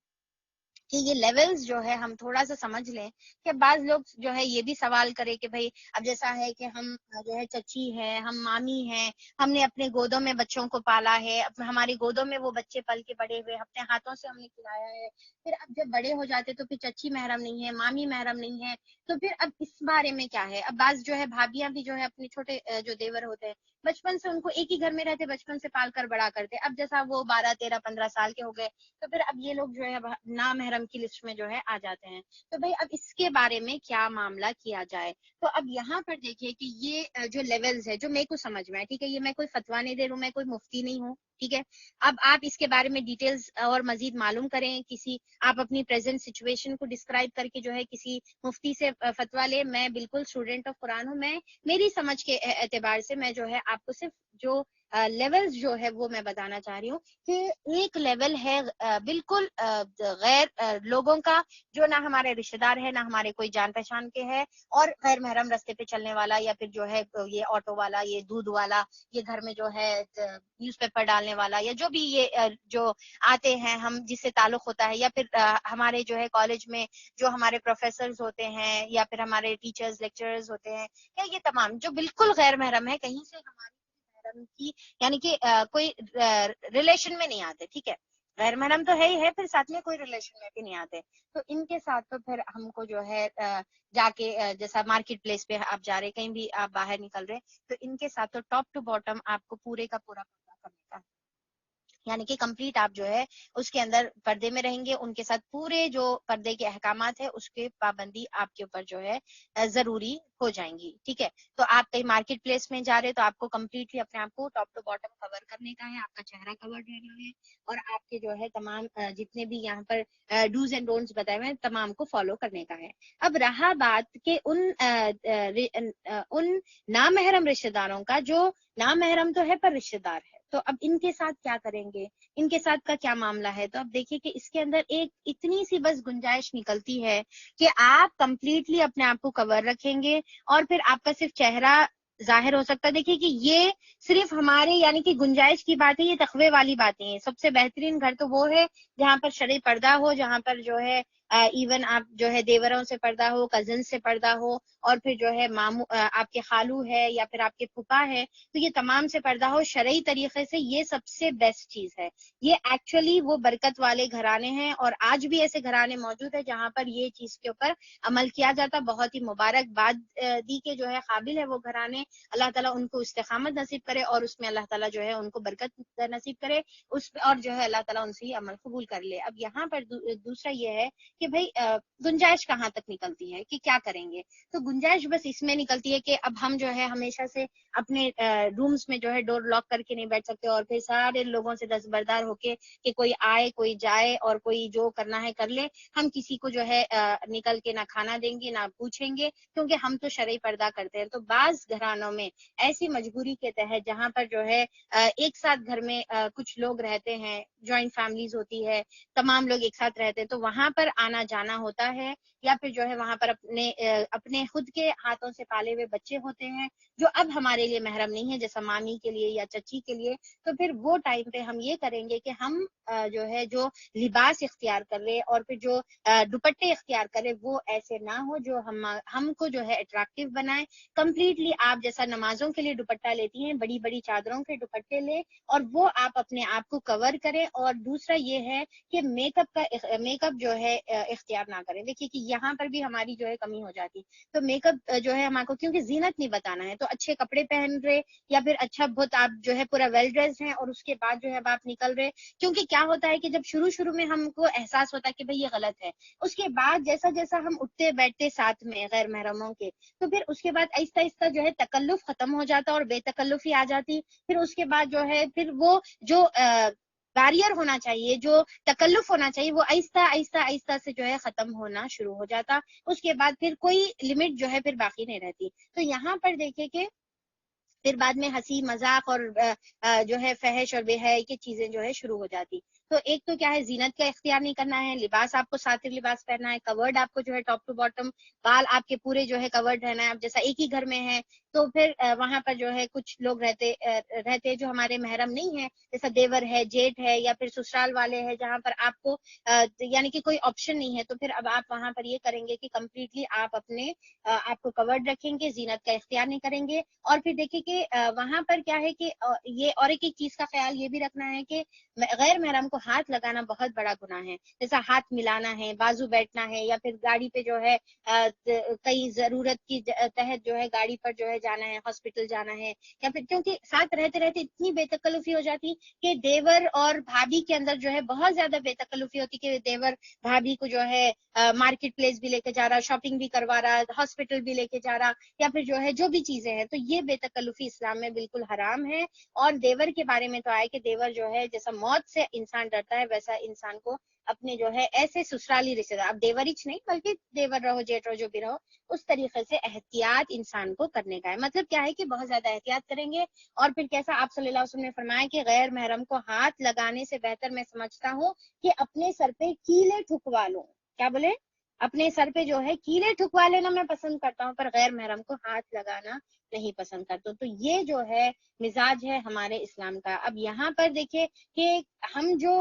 کہ یہ لیولز جو ہے ہم تھوڑا سا سمجھ لیں کہ بعض لوگ جو ہے یہ بھی سوال کرے کہ بھئی اب جیسا ہے کہ ہم جو ہے چچی ہے، ہم مامی ہیں، ہم نے اپنے گودوں میں بچوں کو پالا ہے، ہماری گودوں میں وہ بچے پل کے بڑے ہوئے، اپنے ہاتھوں سے ہم نے کھلایا ہے، پھر اب جب بڑے ہو جاتے تو پھر چچی محرم نہیں ہے، مامی محرم نہیں ہے، تو پھر اب اس بارے میں کیا ہے. اب بعض جو ہے بھابیاں بھی جو ہے اپنے چھوٹے جو دیور ہوتے ہیں بچپن سے ان کو ایک ہی گھر میں رہتے، بچپن سے پال کر بڑا کرتے، اب جیسا وہ 12 13 15 سال کے ہو گئے تو پھر اب یہ لوگ جو ہے نامحرم کی لسٹ میں جو ہے آ جاتے ہیں. تو بھئی اب اس کے بارے میں کیا معاملہ کیا جائے. تو اب یہاں پر دیکھیے کہ یہ جو لیولز ہے جو میرے کو سمجھ میں ہے، ٹھیک ہے، یہ میں کوئی فتویٰ نہیں دے رہا ہوں، میں کوئی مفتی نہیں ہوں، ٹھیک ہے. اب آپ اس کے بارے میں ڈیٹیلز اور مزید معلوم کریں، آپ اپنی پریزنٹ سچویشن کو ڈسکرائب کر کے جو ہے کسی مفتی سے فتویٰ لے. میں بالکل اسٹوڈنٹ آف قرآن ہوں، میں میری سمجھ کے اعتبار سے میں جو ہے آپ کو صرف جو لیولز جو ہے وہ میں بتانا چاہ رہی ہوں کہ ایک لیول ہے بالکل غیر لوگوں کا جو نہ ہمارے رشتہ دار ہے، نہ ہمارے کوئی جان پہچان کے ہے، اور غیر محرم رستے پہ چلنے والا، یا پھر جو ہے یہ آٹو والا، یہ دودھ والا، یہ گھر میں جو ہے نیوز پیپر ڈالنے والا، یا جو بھی یہ جو آتے ہیں ہم جس سے تعلق ہوتا ہے، یا پھر ہمارے جو ہے کالج میں جو ہمارے پروفیسرز ہوتے ہیں، یا پھر ہمارے ٹیچرز لیکچررز ہوتے ہیں، یا یہ تمام جو بالکل غیر محرم ہے، کہیں سے ہماری محرم کی یعنی کہ کوئی ریلیشن میں نہیں آتے. ٹھیک ہے، غیر محرم تو ہے ہی ہے، پھر ساتھ میں کوئی ریلیشن میں بھی نہیں آتے. تو ان کے ساتھ تو پھر ہم کو جو ہے جا کے جیسا مارکیٹ پلیس پہ آپ جا رہے، کہیں بھی آپ باہر نکل رہے، تو ان کے ساتھ تو ٹاپ ٹو باٹم آپ کو پورے کا پورا پردہ کرنے کا، یعنی کہ کمپلیٹ آپ جو ہے اس کے اندر پردے میں رہیں گے. ان کے ساتھ پورے جو پردے کے احکامات ہے اس کے پابندی آپ کے اوپر جو ہے ضروری ہو جائیں گی. ٹھیک ہے. تو آپ کہیں مارکیٹ پلیس میں جا رہے تو آپ کو کمپلیٹلی اپنے آپ کو ٹاپ ٹو باٹم کور کرنے کا ہے، آپ کا چہرہ کور رہنا ہے، اور آپ کے جو ہے تمام جتنے بھی یہاں پر ڈوز اینڈ ڈونٹس بتائے ہوئے ہیں تمام کو فالو کرنے کا ہے. اب رہا بات کہ ان نامحرم رشتہ داروں کا، جو نامحرم تو ہے پر رشتہ دار ہے، تو اب ان کے ساتھ کیا کریں گے، ان کے ساتھ کا کیا معاملہ ہے. تو اب دیکھیے کہ اس کے اندر ایک اتنی سی بس گنجائش نکلتی ہے کہ آپ کمپلیٹلی اپنے آپ کو کور رکھیں گے، اور پھر آپ کا صرف چہرہ ظاہر ہو سکتا ہے. دیکھیے کہ یہ صرف ہمارے یعنی کہ گنجائش کی بات ہے، یہ تقوی والی باتیں ہیں. سب سے بہترین گھر تو وہ ہے جہاں پر شرعی پردہ ہو، جہاں پر جو ہے ایون آپ جو ہے دیوروں سے پردہ ہو، کزن سے پردہ ہو، اور پھر جو ہے ماموں آپ کے خالو ہے یا پھر آپ کے پھپھا ہے، تو یہ تمام سے پردہ ہو شرعی طریقے سے، یہ سب سے بیسٹ چیز ہے۔ یہ ایکچولی وہ برکت والے گھرانے ہیں، اور آج بھی ایسے گھرانے موجود ہیں جہاں پر یہ چیز کے اوپر عمل کیا جاتا۔ بہت ہی مبارک باد دی کے جو ہے قابل ہے وہ گھرانے۔ اللہ تعالیٰ ان کو استقامت نصیب کرے، اور اس میں اللہ تعالیٰ جو ہے ان کو برکت نصیب کرے اس پہ، اور جو ہے اللہ تعالیٰ ان سے یہ عمل قبول کر لے۔ اب یہاں پر دوسرا یہ ہے کہ بھائی گنجائش کہاں تک نکلتی ہے کہ کیا کریں گے؟ تو گنجائش بس اس میں نکلتی ہے کہ اب ہم جو ہے ہمیشہ سے اپنے رومز میں جو ہے ڈور لاک کر کے نہیں بیٹھ سکتے، اور پھر سارے لوگوں سے دستبردار ہو کے کہ کوئی آئے کوئی جائے اور کوئی جو کرنا ہے کر لے، ہم کسی کو جو ہے نکل کے نہ کھانا دیں گے نہ پوچھیں گے، کیونکہ ہم تو شرعی پردہ کرتے ہیں۔ تو بعض گھرانوں میں ایسی مجبوری کے تحت جہاں پر جو ہے ایک ساتھ گھر میں کچھ لوگ رہتے ہیں، جوائنٹ فیملیز ہوتی ہے، تمام لوگ ایک ساتھ رہتے ہیں، تو وہاں پر آنا جانا ہوتا ہے، یا پھر جو ہے وہاں پر اپنے خود کے ہاتھوں سے پالے ہوئے بچے ہوتے ہیں جو اب ہمارے لیے محرم نہیں ہے، جیسا مامی کے لیے یا چچی کے لیے۔ تو پھر وہ ٹائم پہ ہم یہ کریں گے کہ ہم جو ہے جو لباس اختیار کر رہے اور پھر جو دوپٹے اختیار کرے وہ ایسے نہ ہو جو ہم کو جو ہے اٹریکٹیو بنائے۔ کمپلیٹلی آپ جیسا نمازوں کے لیے دوپٹہ لیتی ہیں، بڑی بڑی چادروں کے دوپٹے لے اور وہ آپ اپنے آپ کو کور کریں۔ اور دوسرا یہ ہے کہ میک اپ جو ہے اختیار نہ کریں۔ دیکھیے کہ یہاں پر بھی ہماری جو ہے کمی ہو جاتی، تو میک اپ جو ہے ہمارے کو کیونکہ زینت نہیں بتانا ہے، تو اچھے کپڑے پہن رہے یا پھر اچھا بہت آپ جو ہے پورا ویل ڈریسڈ ہیں، اور اس کے بعد جو ہے اب آپ نکل رہے، کیونکہ کیا ہوتا ہے کہ جب شروع میں ہم کو احساس ہوتا ہے کہ بھئی یہ غلط ہے، اس کے بعد جیسا جیسا ہم اٹھتے بیٹھتے ساتھ میں غیر محرموں کے، تو پھر اس کے بعد آہستہ آہستہ جو ہے تکلف ختم ہو جاتا اور بے تکلفی آ جاتی۔ پھر اس کے بعد جو ہے پھر وہ جو بیریئر ہونا چاہیے، جو تکلف ہونا چاہیے، وہ آہستہ آہستہ آہستہ سے جو ہے ختم ہونا شروع ہو جاتا۔ اس کے بعد پھر کوئی لمٹ جو ہے پھر باقی نہیں رہتی۔ تو یہاں پر دیکھیں کہ پھر بعد میں ہنسی مذاق اور جو ہے فحش اور بے حیائی کی چیزیں جو ہے شروع ہو جاتی۔ تو ایک تو کیا ہے، زینت کا اختیار نہیں کرنا ہے، لباس آپ کو ساتر لباس پہننا ہے، کورڈ آپ کو جو ہے ٹاپ ٹو باٹم، بال آپ کے پورے جو ہے کورڈ رہنا ہے۔ آپ جیسا ایک ہی گھر میں ہے تو پھر وہاں پر جو ہے کچھ لوگ رہتے جو ہمارے محرم نہیں ہیں، جیسا دیور ہے، جیٹ ہے، یا پھر سسرال والے ہیں، جہاں پر آپ کو یعنی کہ کوئی آپشن نہیں ہے، تو پھر اب آپ وہاں پر یہ کریں گے کہ کمپلیٹلی آپ اپنے آپ کو کورڈ رکھیں گے، زینت کا اختیار نہیں کریں گے۔ اور پھر دیکھیں کہ وہاں پر کیا ہے کہ یہ اور ایک چیز کا خیال یہ بھی رکھنا ہے کہ غیر محرم کو ہاتھ لگانا بہت بڑا گناہ ہے، جیسا ہاتھ ملانا ہے، بازو بیٹھنا ہے، یا پھر گاڑی پہ جو ہے کئی ضرورت کی تحت جو ہے گاڑی پر جو ہے جانا ہے، ہاسپٹل جانا ہے، یا پھر کیونکہ ساتھ رہتے رہتے اتنی بے تکلفی ہو جاتی کہ دیور اور بھابھی کے اندر جو ہے بہت زیادہ بے تکلفی ہوتی کہ دیور بھابھی کو جو ہے مارکیٹ پلیس بھی لے کے جا رہا، شاپنگ بھی کروا رہا، ہاسپٹل بھی لے کے جا رہا، یا پھر جو ہے جو بھی چیزیں ہیں، تو یہ بے تکلفی اسلام میں بالکل حرام ہے۔ اور دیور کے بارے میں تو آئے کہ دیور جو ہے جیسا موت سے انسان ڈرتا ہے ویسا انسان کو اپنے جو ہے ایسے سسرالی رشتے دار، اب دیورچ نہیں بلکہ دیور رہو جیٹ رہو جو بھی رہو، اس طریقے سے احتیاط انسان کو کرنے کا ہے۔ مطلب کیا ہے کہ بہت زیادہ احتیاط کریں گے۔ اور پھر کیسا آپ صلی اللہ علیہ وسلم نے فرمایا کہ غیر محرم کو ہاتھ لگانے سے بہتر میں سمجھتا ہوں کہ اپنے سر پہ کیلے ٹھکوا لوں۔ کیا بولے؟ اپنے سر پہ جو ہے کیلے ٹھکوا لینا میں پسند کرتا ہوں، پر غیر محرم کو ہاتھ لگانا نہیں پسند کرتا۔ تو یہ جو ہے مزاج ہے ہمارے اسلام کا۔ اب یہاں پر دیکھیں کہ ہم جو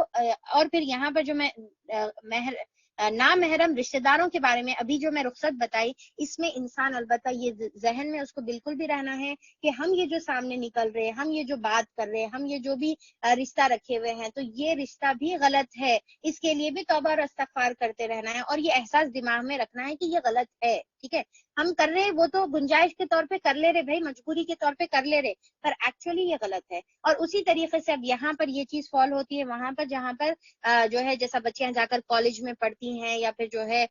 اور پھر یہاں پر جو میں نامحرم رشتہ داروں کے بارے میں ابھی جو میں رخصت بتائی، اس میں انسان البتہ یہ ذہن میں اس کو بالکل بھی رہنا ہے کہ ہم یہ جو سامنے نکل رہے، ہم یہ جو بات کر رہے، ہم یہ جو بھی رشتہ رکھے ہوئے ہیں، تو یہ رشتہ بھی غلط ہے، اس کے لیے بھی توبہ اور استغفار کرتے رہنا ہے، اور یہ احساس دماغ میں رکھنا ہے کہ یہ غلط ہے۔ ٹھیک ہے، ہم کر رہے وہ تو گنجائش کے طور پہ کر لے رہے بھائی، مجبوری کے طور پہ کر لے رہے، پر ایکچولی یہ غلط ہے۔ اور اسی طریقے سے اب یہاں پر یہ چیز فالو ہوتی ہے وہاں پر جہاں پر جو ہے جیسا بچیاں جا کر کالج میں پڑھتی ہیں، یا پھر جو ہے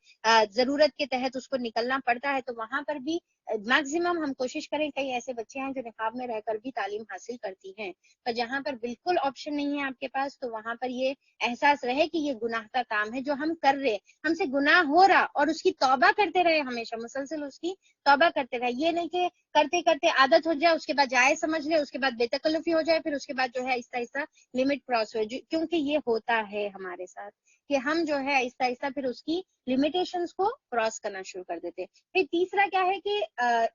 ضرورت کے تحت اس کو نکلنا پڑتا ہے، تو وہاں پر بھی میکسیمم ہم کوشش کریں، کئی ایسے بچے ہیں جو نقاب میں رہ کر بھی تعلیم حاصل کرتی ہیں، پر جہاں پر بالکل آپشن نہیں ہے آپ کے پاس، تو وہاں پر یہ احساس رہے کہ یہ گناہ کا کام ہے جو ہم کر رہے، ہم سے گناہ ہو رہا، اور اس کی توبہ کرتے رہے، ہمیشہ مسلسل اس کی توبہ کرتے رہے۔ یہ نہیں کہ کرتے کرتے عادت ہو جائے، اس کے بعد جائز سمجھ لے، اس کے بعد بے تکلفی ہو جائے، پھر اس کے بعد جو ہے آہستہ آہستہ لمٹ کراس ہو، کیونکہ یہ ہوتا ہے ہمارے ساتھ۔ کہ ہم جو ہے آہستہ آہستہ پھر اس کی لمیٹیشنز کو کراس کرنا شروع کر دیتے. پھر تیسرا کیا ہے کہ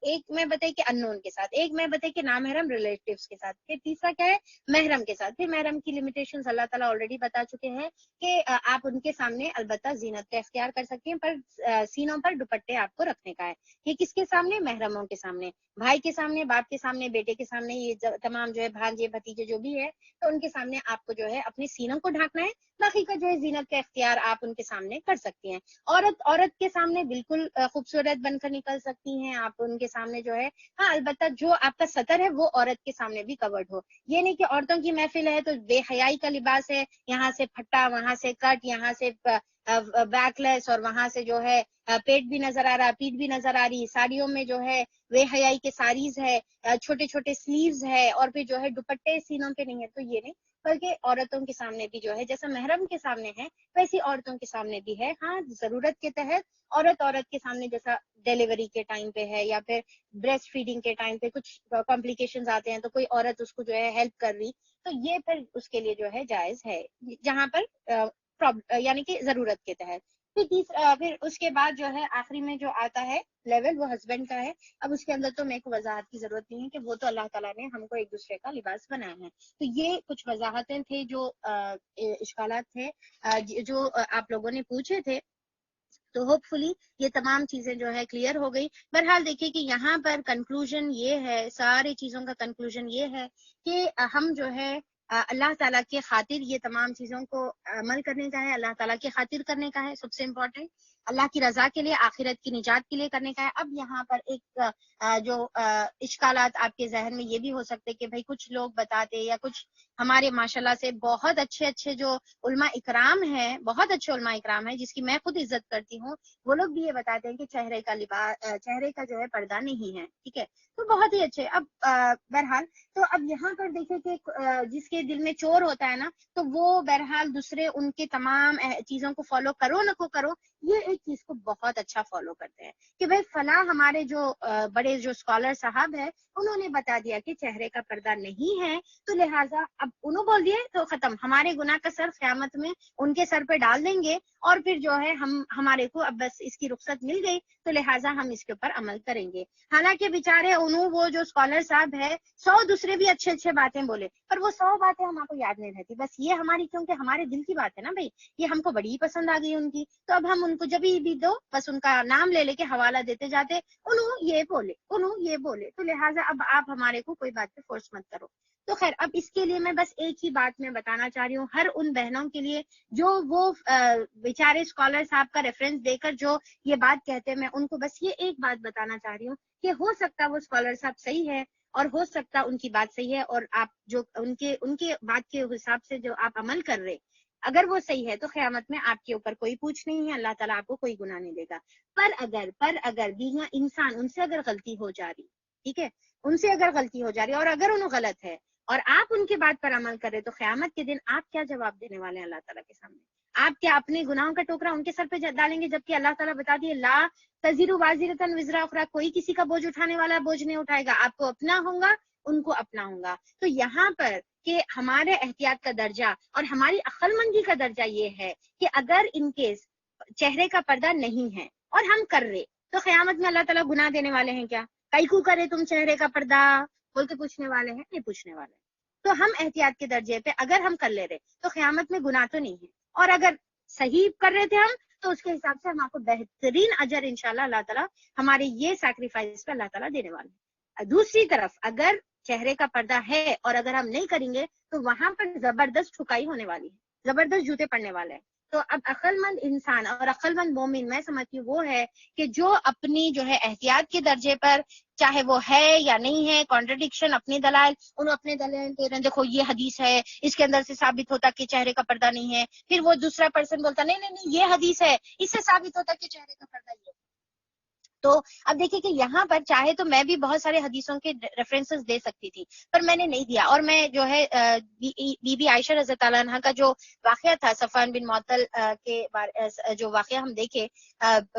ایک میں بتائی کہ ان نون کے ساتھ، ایک میں بتائی کہ نامحرم ریلیٹیوز کے ساتھ، پھر تیسرا کیا ہے محرم کے ساتھ. پھر محرم کی لمیٹیشنز اللہ تعالیٰ آلریڈی بتا چکے ہیں کہ آپ ان کے سامنے البتہ زینت کا اختیار کر سکتے ہیں، پر سینوں پر دوپٹے آپ کو رکھنے کا ہے. یہ کس کے سامنے؟ محرموں کے سامنے، بھائی کے سامنے، باپ کے سامنے، بیٹے کے سامنے، یہ تمام جو ہے بھانجے بھتیجے جو بھی ہے تو ان کے سامنے آپ کو جو ہے اپنے سینوں کو ڈھانکنا ہے. باقی کا جو ہے زینت کا اختیار آپ ان کے سامنے کر سکتی ہیں. عورت کے سامنے بالکل خوبصورت بن کر نکل سکتی ہیں آپ ان کے سامنے جو ہے، ہاں البتہ جو آپ کا سطر ہے وہ عورت کے سامنے بھی کورڈ ہو. یہ نہیں کہ عورتوں کی محفل ہے تو بے حیائی کا لباس ہے، یہاں سے پھٹا، وہاں سے کٹ، یہاں سے بیک لیس، اور وہاں سے جو ہے پیٹ بھی نظر آ رہا، پیٹ بھی نظر آ رہی. ساڑیوں میں جو ہے بے حیائی کے ساریز ہے، چھوٹے چھوٹے سلیوز ہے، اور پھر جو ہے دوپٹے سینوں کے نہیں ہے. تو یہ نہیں، بلکہ عورتوں کے سامنے بھی جو ہے جیسا محرم کے سامنے ہے ویسی عورتوں کے سامنے بھی ہے. ہاں ضرورت کے تحت عورت کے سامنے، جیسا ڈیلیوری کے ٹائم پہ ہے یا پھر بریسٹ فیڈنگ کے ٹائم پہ کچھ کمپلیکیشنز آتے ہیں تو کوئی عورت اس کو جو ہے ہیلپ کر رہی، تو یہ پھر اس کے لیے جو ہے جائز ہے جہاں پر یعنی کہ ضرورت کے تحت. پھر اس کے بعد جو ہے آخری میں جو آتا ہے لیول وہ ہسبینڈ کا ہے. اب اس کے اندر تو میرے کو وضاحت کی ضرورت نہیں ہے کہ وہ تو اللہ تعالیٰ نے ہم کو ایک دوسرے کا لباس بنایا ہے. تو یہ کچھ وضاحتیں تھے جو اشکالات تھے جو آپ لوگوں نے پوچھے تھے. تو ہوپ فلی یہ تمام چیزیں جو ہے کلیئر ہو گئی. بہرحال دیکھیے کہ یہاں پر کنکلوژن یہ ہے، ساری چیزوں کا کنکلوژن یہ ہے کہ ہم جو ہے اللہ تعالیٰ کی خاطر یہ تمام چیزوں کو عمل کرنے کا ہے، اللہ تعالیٰ کی خاطر کرنے کا ہے. سب سے امپورٹنٹ اللہ کی رضا کے لیے، آخرت کی نجات کے لیے کرنے کا ہے. اب یہاں پر ایک جو اشکالات آپ کے ذہن میں یہ بھی ہو سکتے کہ بھئی کچھ لوگ بتاتے یا کچھ ہمارے ماشاءاللہ سے بہت اچھے جو علماء اکرام ہیں، بہت اچھے علماء اکرام ہیں جس کی میں خود عزت کرتی ہوں، وہ لوگ بھی یہ بتاتے ہیں کہ چہرے کا لباس، چہرے کا جو ہے پردہ نہیں ہے. ٹھیک ہے، تو بہت ہی اچھے. اب بہرحال تو اب یہاں پر دیکھیں کہ جس کے دل میں چور ہوتا ہے نا، تو وہ بہرحال دوسرے ان کے تمام چیزوں کو فالو کرو نہ کرو، یہ ایک چیز کو بہت اچھا فالو کرتے ہیں کہ بھئی فلاں ہمارے جو بڑے جو اسکالر صاحب ہیں انہوں نے بتا دیا کہ چہرے کا پردہ نہیں ہے، تو لہٰذا اب انہوں بول دیے تو ختم، ہمارے گناہ کا سر قیامت میں ان کے سر پہ ڈال دیں گے، اور پھر جو ہے ہمارے کو اب بس اس کی رخصت مل گئی تو لہٰذا ہم اس کے اوپر عمل کریں گے. حالانکہ بیچارے انہوں وہ جو اسکالر صاحب ہے 100 دوسرے بھی اچھے باتیں بولے، پر وہ 100 باتیں ہم کو یاد نہیں رہتی. بس یہ ہماری کیونکہ ہمارے دل کی بات ہے نا بھائی، یہ ہم کو بڑی ہی پسند آ گئی ان کی، تو اب ہم ان کو جب بھی دو بس ان کا نام لے کے حوالہ دیتے جاتے، انہوں یہ بولے تو لہٰذا اب آپ ہمارے کو کوئی بات پہ فورس مت کرو. تو خیر اب اس کے لیے میں بس ایک ہی بات میں بتانا چاہ رہی ہوں ہر ان بہنوں کے لیے جو وہ بیچارے اسکالر صاحب کا ریفرنس دے کر جو یہ بات کہتے ہیں، میں ان کو بس یہ ایک بات بتانا چاہ رہی ہوں کہ ہو سکتا وہ اسکالر صاحب صحیح ہے اور ہو سکتا ان کی بات صحیح ہے، اور آپ جو ان کے بات کے حساب سے جو آپ عمل کر رہے اگر وہ صحیح ہے تو قیامت میں آپ کے اوپر کوئی پوچھ نہیں ہے، اللہ تعالیٰ آپ کو کوئی گناہ نہیں دے گا. پر اگر دینا انسان ان سے اگر غلطی ہو جا رہی، ٹھیک ہے، ان سے اگر غلطی ہو جا رہی اور اگر انہوں غلط ہے اور آپ ان کے بات پر عمل کر رہے تو قیامت کے دن آپ کیا جواب دینے والے ہیں اللہ تعالیٰ کے سامنے؟ آپ کیا اپنے گناہوں کا ٹوکرا ان کے سر پہ ڈالیں گے جبکہ اللہ تعالیٰ بتا دیے لا تزر وازرۃ وزر اخری، کوئی کسی کا بوجھ اٹھانے والا بوجھ نہیں اٹھائے گا، آپ کو اپنا ہوگا ان کو اپنا ہوگا. تو یہاں پر کہ ہمارے احتیاط کا درجہ اور ہماری عقل مندی کا درجہ یہ ہے کہ اگر ان کیس چہرے کا پردہ نہیں ہے اور ہم کر رہے تو قیامت میں اللہ تعالیٰ گناہ دینے والے ہیں کیا؟ کئی کو کرے تم چہرے کا پردہ بول کے پوچھنے والے ہیں؟ نہیں پوچھنے والے. تو ہم احتیاط کے درجے پہ اگر ہم کر لے رہے تو قیامت میں گناہ تو نہیں ہے، اور اگر صحیح کر رہے تھے ہم تو اس کے حساب سے ہم آپ کو بہترین اجر انشاءاللہ اللہ تعالیٰ ہمارے یہ سیکریفائس پہ اللہ تعالیٰ دینے والے ہیں. دوسری طرف اگر چہرے کا پردہ ہے اور اگر ہم نہیں کریں گے تو وہاں پر زبردست ٹھکائی ہونے والی ہے، زبردست جوتے پڑنے والے ہیں. تو اب عقل مند انسان اور عقل مند مومن میں سمجھتی ہوں وہ ہے کہ جو اپنی جو ہے احتیاط کے درجے پر چاہے وہ ہے یا نہیں ہے، کانٹرڈکشن اپنے دلائل انہوں اپنے دلائل دے رہے ہیں، دیکھو یہ حدیث ہے اس کے اندر سے ثابت ہوتا کہ چہرے کا پردہ نہیں ہے، پھر وہ دوسرا پرسن بولتا نہیں یہ حدیث ہے اس سے ثابت ہوتا کہ چہرے کا پردہ یہ ہے. تو اب دیکھیں کہ یہاں پر چاہے تو میں بھی بہت سارے حدیثوں کے ریفرنسز دے سکتی تھی پر میں نے نہیں دیا، اور میں جو ہے بی بی عائشہ رضی اللہ عنہا کا جو واقعہ تھا صفوان بن معطل کے جو واقعہ ہم دیکھے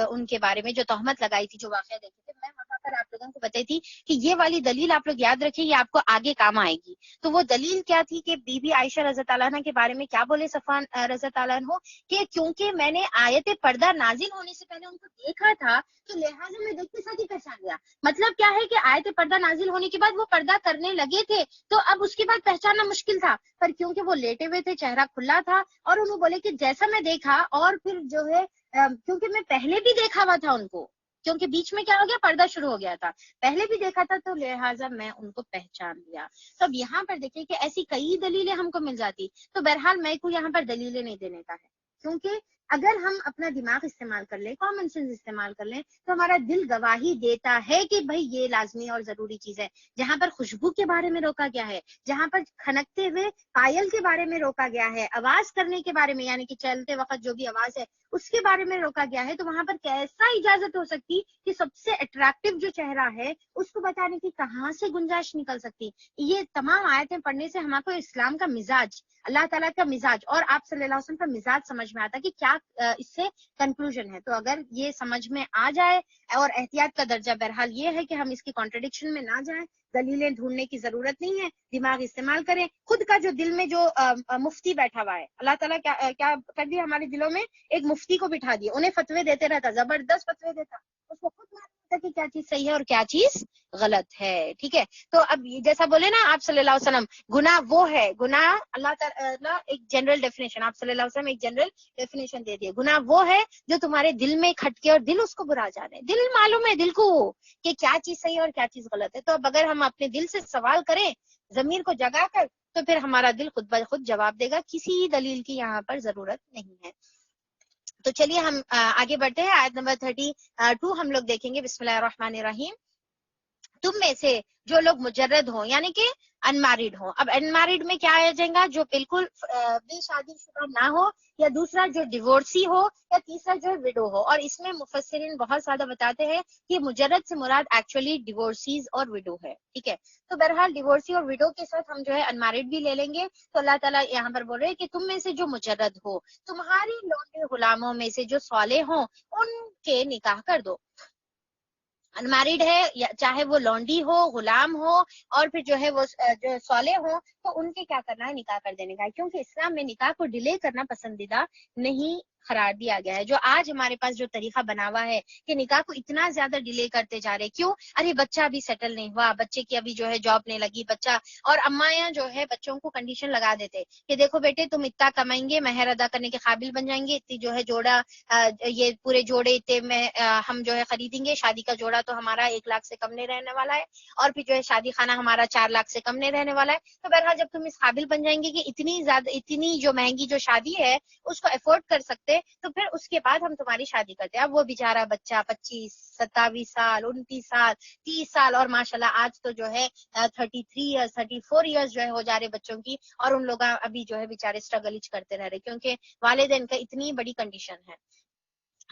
ان کے بارے میں جو تہمت لگائی تھی، جو واقعہ دیکھے تھے، میں وہاں پر پر آپ لوگوں کو بتائی تھی کہ یہ والی دلیل آپ لوگ یاد رکھیں، یہ آپ کو آگے کام آئے گی. تو وہ دلیل کیا تھی کہ بی بی عائشہ رضی اللہ عنہ کے بارے میں کیا بولے صفوان رضی اللہ عنہ کہ کیونکہ میں نے آیت پردہ نازل ہونے سے پہلے ان کو دیکھا تھا تو لہٰذا میں دیکھتے ساتھ ہی پہچان گیا. مطلب کیا ہے کہ آیت پردہ نازل ہونے کے بعد وہ پردہ کرنے لگے تھے تو اب اس کے بعد پہچاننا مشکل تھا، پر کیونکہ وہ لیٹے ہوئے تھے، چہرہ کھلا تھا، اور انہوں بولے کہ جیسا میں دیکھا، اور پھر جو ہے کیونکہ میں پہلے بھی دیکھا ہوا تھا ان کو، کیونکہ بیچ میں کیا ہو گیا، پردہ شروع ہو گیا تھا، پہلے بھی دیکھا تھا تو لہٰذا میں ان کو پہچان لیا. تو اب یہاں پر دیکھیں کہ ایسی کئی دلیلیں ہم کو مل جاتی. تو بہرحال میں کو یہاں پر دلیلیں نہیں دینے کا ہے، کیونکہ اگر ہم اپنا دماغ استعمال کر لیں، کامن سینس استعمال کر لیں، تو ہمارا دل گواہی دیتا ہے کہ بھائی یہ لازمی اور ضروری چیز ہے. جہاں پر خوشبو کے بارے میں روکا گیا ہے، جہاں پر کھنکتے ہوئے پائل کے بارے میں روکا گیا ہے، آواز کرنے کے بارے میں یعنی کہ چلتے وقت جو بھی آواز ہے اس کے بارے میں روکا گیا ہے، تو وہاں پر کیسا اجازت ہو سکتی کہ سب سے اٹریکٹیو جو چہرہ ہے اس کو بتانے کی کہاں سے گنجائش نکل سکتی. یہ تمام آیتیں پڑھنے سے ہمارے کو اسلام کا مزاج، اللہ تعالیٰ کا مزاج اور آپ صلی اللہ علیہ وسلم کا مزاج سمجھ میں آتا کہ کیا اس سے کنکلوژن ہے. تو اگر یہ سمجھ میں آ جائے، اور احتیاط کا درجہ بہرحال یہ ہے کہ ہم اس کی کانٹرڈکشن میں نہ جائیں، دلیلیں ڈھونڈنے کی ضرورت نہیں ہے، دماغ استعمال کریں. خود کا جو دل میں جو مفتی بیٹھا ہوا ہے، اللہ تعالیٰ کیا کر دیا ہمارے دلوں میں، ایک مفتی کو بٹھا دیا، انہیں فتوے دیتے رہتا، زبردست فتوے دیتا، اس کو خود معلوم ہوتا کہ کیا چیز صحیح ہے اور کیا چیز غلط ہے. ٹھیک ہے، تو اب جیسا بولے نا آپ صلی اللہ علیہ وسلم، گناہ وہ ہے، گناہ اللہ تعالیٰ ایک جنرل ڈیفینیشن، آپ صلی اللہ علیہ وسلم ایک جنرل ڈیفینیشن دے دیے، گناہ وہ ہے جو تمہارے دل میں کھٹکے اور دل اس کو برا جانے، دل معلوم ہے دل کو کہ کیا چیز صحیح ہے اور کیا چیز غلط ہے. تو اب اگر ہم اپنے دل سے سوال کریں ضمیر کو جگا کر، تو پھر ہمارا دل خود بخود جواب دے گا، کسی دلیل کی یہاں پر ضرورت نہیں ہے. تو چلیے ہم آگے بڑھتے ہیں. آیت نمبر 32 ہم لوگ دیکھیں گے. بسم اللہ الرحمن الرحیم. تم میں سے جو لوگ مجرد ہوں یعنی کہ انمیرڈ ہوں. اب انمیرڈ میں کیا آ جائے گا؟ جو بالکل بے شادی شدہ نہ ہو، یا دوسرا جو ڈیورسی ہو، یا تیسرا جو وڈو ہو. اور اس میں مفسرین بہت زیادہ بتاتے ہیں کہ مجرد سے مراد ایکچولی ڈیورسیز اور وڈو ہے. ٹھیک ہے، تو بہرحال ڈیورسی اور وڈو کے ساتھ ہم جو ہے انمیرڈ بھی لے لیں گے. تو اللہ تعالیٰ یہاں پر بول رہے ہیں کہ تم میں سے جو مجرد ہو، تمہاری لونڈے غلاموں میں سے جو صالح ہوں ان کے نکاح کر دو. انمیرڈ ہے چاہے وہ لونڈی ہو، غلام ہو، اور پھر جو ہے وہ جو صالح ہو، تو ان کے کیا کرنا ہے؟ نکاح کر دینے کا ہے. کیونکہ اسلام میں نکاح کو ڈیلے کرنا پسندیدہ نہیں قرار دیا گیا ہے. جو آج ہمارے پاس جو طریقہ بنا ہوا ہے کہ نکاح کو اتنا زیادہ ڈیلے کرتے جا رہے، کیوں؟ ارے بچہ ابھی سیٹل نہیں ہوا، بچے کی ابھی جو ہے جاب نہیں لگی، بچہ، اور امایاں جو ہے بچوں کو کنڈیشن لگا دیتے کہ دیکھو بیٹے تم اتنا کمائیں گے، مہر ادا کرنے کے قابل بن جائیں گے، اتنی جو ہے جوڑا یہ پورے جوڑے اتنے میں ہم جو ہے خریدیں گے، شادی کا جوڑا تو ہمارا 1 لاکھ سے کم نہیں رہنے والا ہے، اور پھر جو ہے شادی خانہ ہمارا 4 لاکھ سے کم نہیں رہنے والا ہے. تو بہرحال جب تم اس قابل بن جائیں گے کہ اتنی جو مہنگی جو شادی ہے اس کو افورڈ کر سکتے، تو پھر اس کے بعد ہم تمہاری شادی کرتے ہیں. اب وہ بیچارہ بچہ 25 27 سال 29 سال 30 سال، اور ماشاءاللہ آج تو جو ہے 33 ایئرس 34 ایئرس جو ہے ہو جا رہے بچوں کی، اور ان لوگ ابھی جو ہے بیچارے اسٹرگل کرتے رہ رہے کیونکہ والدین کا اتنی بڑی کنڈیشن ہے.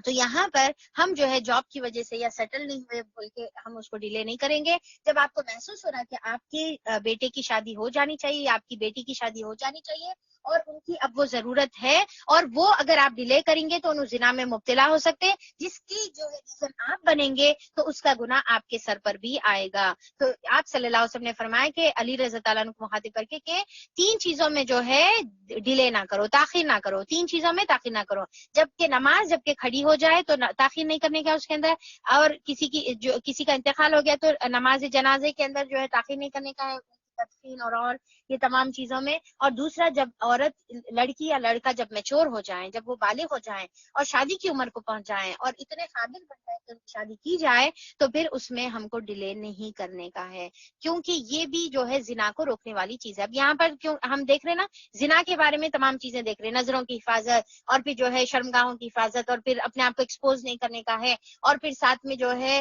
تو یہاں پر ہم جو ہے جاب کی وجہ سے یا سیٹل نہیں ہوئے بول کے ہم اس کو ڈیلے نہیں کریں گے. جب آپ کو محسوس ہو رہا ہے کہ آپ کے بیٹے کی شادی ہو جانی چاہیے یا آپ کی بیٹی کی شادی ہو جانی چاہیے اور ان کی اب وہ ضرورت ہے، اور وہ اگر آپ ڈیلے کریں گے تو انہوں زنا میں مبتلا ہو سکتے، جس کی جو ہے ریزن آپ بنیں گے تو اس کا گناہ آپ کے سر پر بھی آئے گا. تو آپ صلی اللہ علیہ وسلم نے فرمایا کہ علی رضی اللہ عنہ کو مخاطب کر کے کہ 3 چیزوں میں جو ہے ڈیلے نہ کرو، تاخیر نہ کرو. 3 چیزوں میں تاخیر نہ کرو. جبکہ نماز جب کہ کھڑی ہو جائے تو تاخیر نہیں کرنے کا اس کے اندر، اور کسی کا انتقال ہو گیا تو نماز جنازے کے اندر جو ہے تاخیر نہیں کرنے کا ہے، تدفین اور یہ تمام چیزوں میں. اور دوسرا، جب عورت لڑکی یا لڑکا جب میچور ہو جائیں، جب وہ بالغ ہو جائیں اور شادی کی عمر کو پہنچ جائیں اور اتنے قابل بن جائیں کہ شادی کی جائے، تو پھر اس میں ہم کو ڈیلے نہیں کرنے کا ہے، کیونکہ یہ بھی جو ہے زنا کو روکنے والی چیز ہے. اب یہاں پر کیوں ہم دیکھ رہے ہیں نا، زنا کے بارے میں تمام چیزیں دیکھ رہے ہیں، نظروں کی حفاظت، اور پھر جو ہے شرمگاہوں کی حفاظت، اور پھر اپنے آپ کو ایکسپوز نہیں کرنے کا ہے، اور پھر ساتھ میں جو ہے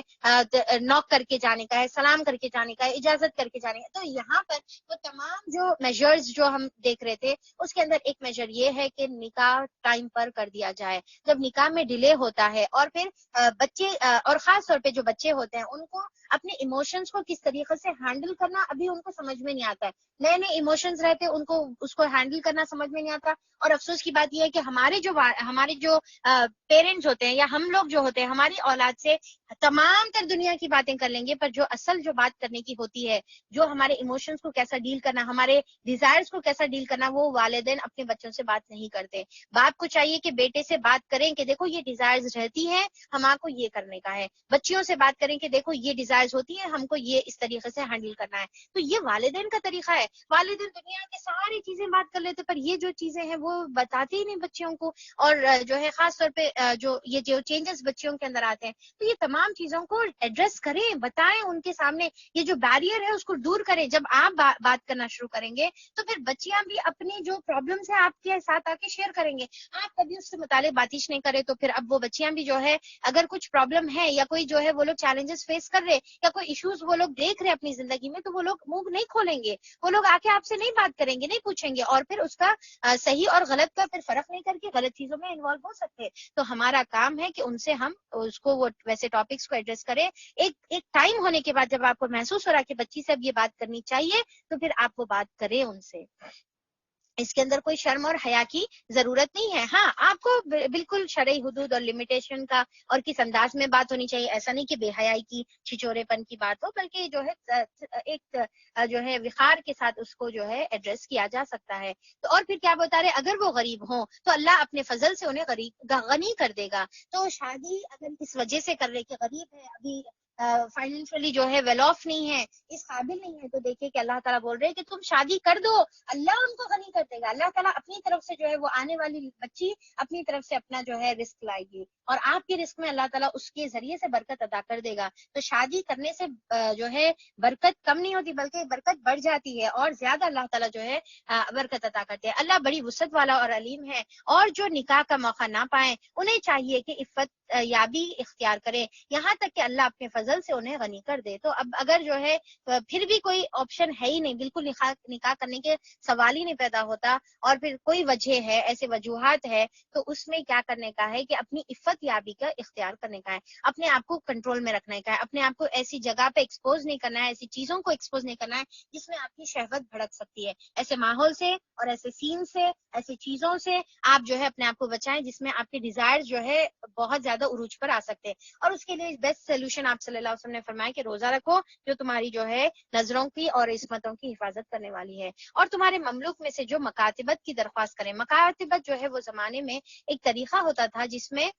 نوک کر کے جانے کا ہے، سلام کر کے جانے کا ہے، اجازت کر کے جانے کا. تو یہاں پر وہ تمام جو میجرز جو ہم دیکھ رہے تھے اس کے اندر ایک میجر یہ ہے کہ نکاح ٹائم پر کر دیا جائے. جب نکاح میں ڈیلے ہوتا ہے اور پھر بچے، اور خاص طور پہ جو بچے ہوتے ہیں ان کو اپنے ایموشنز کو کس طریقے سے ہینڈل کرنا ابھی ان کو سمجھ میں نہیں آتا ہے. نئے نئے ایموشنز رہتے ان کو اس کو ہینڈل کرنا سمجھ میں نہیں آتا. اور افسوس کی بات یہ ہے کہ ہمارے جو پیرنٹس ہوتے ہیں یا ہم لوگ جو ہوتے ہیں ہماری اولاد سے تمام تر دنیا کی باتیں کر لیں گے, پر جو بات کرنے کی ہوتی ہے, جو ہمارے ایموشنز کو کیسا ڈیل کرنا, ہمارے ڈیزائرز کو کیسا ڈیل کرنا, وہ والدین اپنے بچوں سے بات نہیں کرتے. باپ کو چاہیے کہ بیٹے سے بات کریں کہ دیکھو یہ ڈیزائرز رہتی ہیں, ہم آپ کو یہ کرنے کا ہے. بچیوں سے بات کریں کہ دیکھو یہ ڈیزائرز ہوتی ہیں, ہم کو یہ اس طریقے سے ہینڈل کرنا ہے. تو یہ والدین کا طریقہ ہے. والدین دنیا کی ساری چیزیں بات کر لیتے, پر یہ جو چیزیں ہیں وہ بتاتے ہی نہیں بچوں کو. اور جو ہے خاص طور پہ یہ جو چینجز بچوں کے اندر آتے ہیں, تو یہ تمام چیزوں کو ایڈریس کریں, بتائیں ان کے سامنے. یہ جو بیریئر ہے اس کو دور کریں. جب آپ بات کرنا شروع کریں گے تو پھر بچیاں بھی اپنی جو پرابلمس ہیں آپ کے ساتھ آ کے شیئر کریں گے. آپ کبھی اس سے متعلق باتش نہیں کرے تو پھر اب وہ بچیاں بھی جو ہے اگر کچھ پرابلم ہے یا کوئی جو ہے وہ لوگ چیلنجز فیس کر رہے یا کوئی ایشوز وہ لوگ دیکھ رہے اپنی زندگی میں, تو وہ لوگ منہ نہیں کھولیں گے, وہ لوگ آ کے آپ سے نہیں بات کریں گے, نہیں پوچھیں گے, اور پھر اس کا صحیح اور غلط کا پھر فرق نہیں کر کے غلط چیزوں میں انوالو ہو سکتے. تو ہمارا کام ہے کہ ان سے ہم اس کو وہ ویسے ٹاپکس کو ایڈریس کریں. ایک ٹائم ہونے کے بعد جب آپ کو محسوس ہو رہا ہے کہ بچی سے اب یہ بات کرنی چاہیے, تو پھر آپ وہ بات کریں ان سے. اس کے اندر کوئی شرم اور حیا کی ضرورت نہیں ہے. ہاں, آپ کو بالکل شرعی حدود اور لمیٹیشن کا اور کس انداز میں بات ہونی چاہیے. ایسا نہیں کہ بے حیائی کی, چھچورے پن کی بات ہو, بلکہ جو ہے ایک جو ہے وقار کے ساتھ اس کو جو ہے ایڈریس کیا جا سکتا ہے. تو اور پھر کیا بتا رہے, اگر وہ غریب ہوں تو اللہ اپنے فضل سے انہیں غنی کر دے گا. تو شادی اگر اس وجہ سے کر رہے کہ غریب ہے, ابھی فائنینشلی جو ہے ویل آف نہیں ہے, اس قابل نہیں ہے, تو دیکھیے کہ اللہ تعالیٰ بول رہے ہیں کہ تم شادی کر دو, اللہ ان کو غنی کر دے گا. اللہ تعالیٰ اپنی طرف سے جو ہے وہ آنے والی بچی اپنی طرف سے اپنا جو ہے رزق لائے گی, اور آپ کے رزق میں اللہ تعالیٰ اس کے ذریعے سے برکت ادا کر دے گا. تو شادی کرنے سے جو ہے برکت کم نہیں ہوتی, بلکہ برکت بڑھ جاتی ہے, اور زیادہ اللہ تعالیٰ جو ہے برکت عطا کرتے ہیں. اللہ بڑی وسعت والا اور علیم ہے. اور جو نکاح کا موقع نہ پائیں انہیں چاہیے کہ عفت یابی اختیار کرے, یہاں تک کہ اللہ اپنے فضل سے انہیں غنی کر دے. تو اب اگر جو ہے پھر بھی کوئی آپشن ہے ہی نہیں, بالکل نکاح کرنے کے سوال ہی نہیں پیدا ہوتا, اور پھر کوئی وجہ ہے, ایسے وجوہات ہے, تو اس میں کیا کرنے کا ہے کہ اپنی عفت یابی کا اختیار کرنے کا ہے, اپنے آپ کو کنٹرول میں رکھنے کا ہے, اپنے آپ کو ایسی جگہ پہ ایکسپوز نہیں کرنا ہے, ایسی چیزوں کو ایکسپوز نہیں کرنا ہے جس میں آپ کی شہوت بھڑک سکتی ہے. ایسے ماحول سے اور ایسے سین سے, ایسی چیزوں سے آپ جو ہے اپنے آپ کو بچائیں جس میں آپ کے ڈیزائر جو ہے بہت زیادہ عروج پر آ سکتے ہیں. اور اس کے لیے بیسٹ سولوشن آپ صلی اللہ علیہ وسلم نے فرمایا کہ روزہ رکھو, جو تمہاری جو ہے نظروں کی اور عصمتوں کی حفاظت کرنے والی ہے. اور تمہارے مملوک میں سے جو مکاتبت کی درخواست کریں, مکاتبت جو ہے وہ زمانے میں ایک طریقہ ہوتا تھا جس میں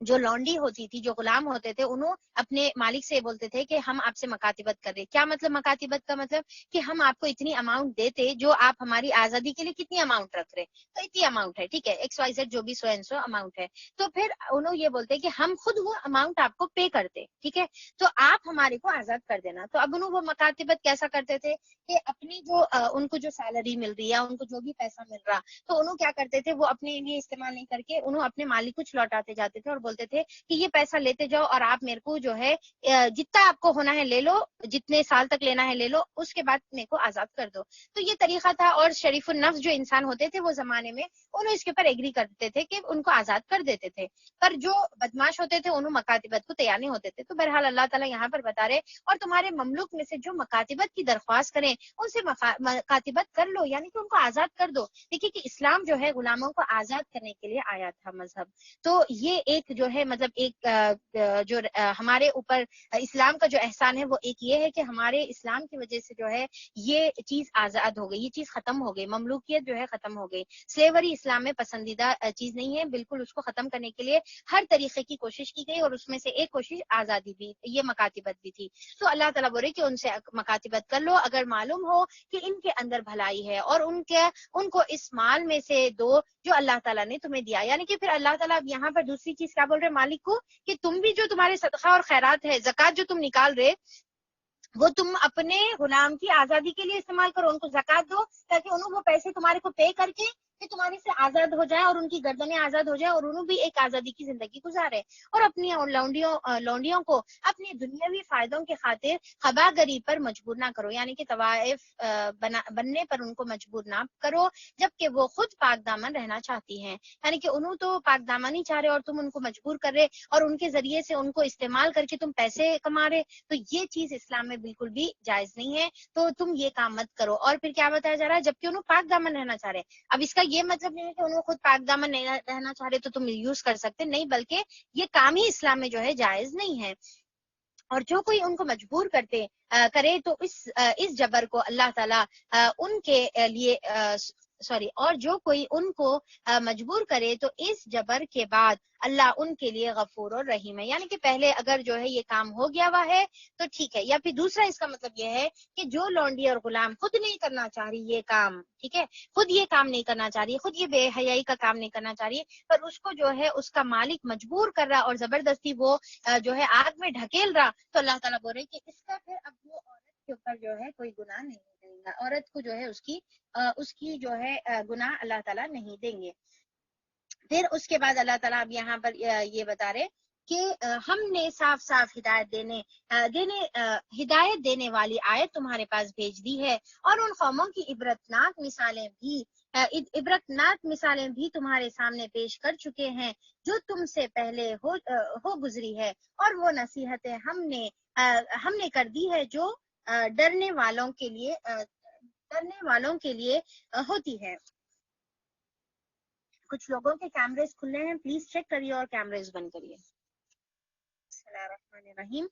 جو لانڈی ہوتی تھی, جو غلام ہوتے تھے, انہوں اپنے مالک سے بولتے تھے کہ ہم آپ سے مکاتبت کر رہے. کیا مطلب مکاتبت کا مطلب کہ ہم آپ کو اتنی اماؤنٹ دیتے جو آپ ہماری آزادی کے لیے کتنی اماؤنٹ رکھ رہے, تو اتنی اماؤنٹ ہے, ٹھیک ہے, XYZ جو بھی 100 اماؤنٹ ہے, تو پھر انہوں یہ بولتے کہ ہم خود وہ اماؤنٹ آپ کو پے کرتے, ٹھیک ہے, تو آپ ہمارے کو آزاد کر دینا. تو اب انہوں وہ مکاتبت کیسا کرتے تھے کہ اپنی جو ان کو جو سیلری مل رہی ہے, ان کو جو بھی پیسہ مل رہا, تو انہوں کیا کرتے تھے, وہ اپنے لیے استعمال نہیں کر کے انہوں اپنے مالک کو لوٹاتے جاتے تھے اور بولتے تھے کہ یہ پیسہ لیتے جاؤ, اور آپ میرے کو جو ہے جتنا آپ کو ہونا ہے لے لو, جتنے سال تک لینا ہے لے لو, اس کے بعد میرے کو آزاد کر دو. تو یہ طریقہ تھا. اور شریف النفس جو انسان ہوتے تھے وہ زمانے میں, انہوں اس کے اوپر ایگری کرتے تھے کہ ان کو آزاد کر دیتے تھے. پر جو بدماش ہوتے تھے انہوں مکاتبت کو تیار نہیں ہوتے تھے. تو بہرحال اللہ تعالیٰ یہاں پر بتا رہے, اور تمہارے مملوک میں سے جو مکاتبت کی درخواست کریں ان سے مکاتبت کر لو, یعنی کہ ان کو آزاد کر دو. دیکھیے کہ اسلام جو ہے غلاموں کو آزاد کرنے کے لیے آیا تھا مذہب. تو یہ ایک جو ہے مطلب ایک جو ہمارے اوپر اسلام کا جو احسان ہے وہ ایک یہ ہے کہ ہمارے اسلام کی وجہ سے جو ہے یہ چیز آزاد ہو گئی, یہ چیز ختم ہو گئی, مملوکیت جو ہے ختم ہو گئی. سلیوری اسلام میں پسندیدہ چیز نہیں ہے, بالکل اس کو ختم کرنے کے لیے ہر طریقے کی کوشش کی گئی, اور اس میں سے ایک کوشش آزادی بھی, یہ مکاتبت بھی تھی. تو اللہ تعالیٰ بول رہے کہ ان سے مکاتبت کر لو اگر معلوم ہو کہ ان کے اندر بھلائی ہے, اور ان کو اس مال میں سے دو جو اللہ تعالیٰ نے تمہیں دیا. یعنی کہ پھر اللہ تعالیٰ یہاں پر دوسری چیز کیا بول رہے مالک کو کہ تم بھی جو تمہارے صدقہ اور خیرات ہے, زکوٰۃ جو تم نکال رہے, وہ تم اپنے غلام کی آزادی کے لیے استعمال کرو, ان کو زکوٰۃ دو تاکہ انہوں وہ پیسے تمہارے کو پے کر کے کہ تمہاری سے آزاد ہو جائے اور ان کی گردنیں آزاد ہو جائے اور انہوں بھی ایک آزادی کی زندگی گزارے، اور اپنی لونڈیوں کو اپنی دنیاوی فائدوں کے خاطر خباگری پر مجبور نہ کرو، یعنی کہ طوائف بننے پر ان کو مجبور نہ کرو، جبکہ وہ خود پاک دامن رہنا چاہتی ہیں، یعنی کہ انہوں تو پاک دامن ہی چاہ رہے اور تم ان کو مجبور کر رہے اور ان کے ذریعے سے ان کو استعمال کر کے تم پیسے کما رہے، تو یہ چیز اسلام میں بالکل بھی جائز نہیں ہے، تو تم یہ کام مت کرو۔ اور پھر کیا بتایا جا رہا ہے، جبکہ انہوں پاک دامن رہنا چاہ رہے، اب اس کا یہ مطلب نہیں ہے کہ انہوں خود پاک دامن نہیں رہنا چاہ رہے تو تم یوز کر سکتے، نہیں، بلکہ یہ کام ہی اسلام میں جو ہے جائز نہیں ہے، اور جو کوئی ان کو مجبور کرے تو اس جبر کو اللہ تعالیٰ ان کے لیے اور جو کوئی ان کو مجبور کرے تو اس جبر کے بعد اللہ ان کے لیے غفور اور رحیم ہے، یعنی کہ پہلے اگر جو ہے یہ کام ہو گیا ہوا ہے تو ٹھیک ہے، یا پھر دوسرا اس کا مطلب یہ ہے کہ جو لونڈی اور غلام خود نہیں کرنا چاہ رہی یہ کام، ٹھیک ہے، خود یہ کام نہیں کرنا چاہ رہی، خود یہ بے حیائی کا کام نہیں کرنا چاہ رہی، پر اس کو جو ہے اس کا مالک مجبور کر رہا اور زبردستی وہ جو ہے آگ میں ڈھکیل رہا، تو اللہ تعالیٰ بول رہے کہ اس کا پھر اب وہ عورت کے اوپر جو ہے کوئی گناہ نہیں دیں گا، عورت کو جو ہے اس کی جو ہے گناہ اللہ تعالیٰ نہیں دیں گے۔ پھر اس کے بعد اللہ تعالیٰ اب یہاں پر یہ بتا رہے کہ ہم نے صاف صاف ہدایت دینے والی آیت تمہارے پاس بھیج دی ہے، اور ان قوموں کی عبرتناک مثالیں بھی تمہارے سامنے پیش کر چکے ہیں جو تم سے پہلے ہو گزری ہے، اور وہ نصیحتیں ہم نے کر دی ہے جو ڈرنے والوں کے لیے ہوتی ہے۔ کچھ لوگوں کے کیمریز کھلے ہیں، پلیز چیک کریے اور کیمریز بند کریے۔ بسم اللہ الرحمن الرحیم۔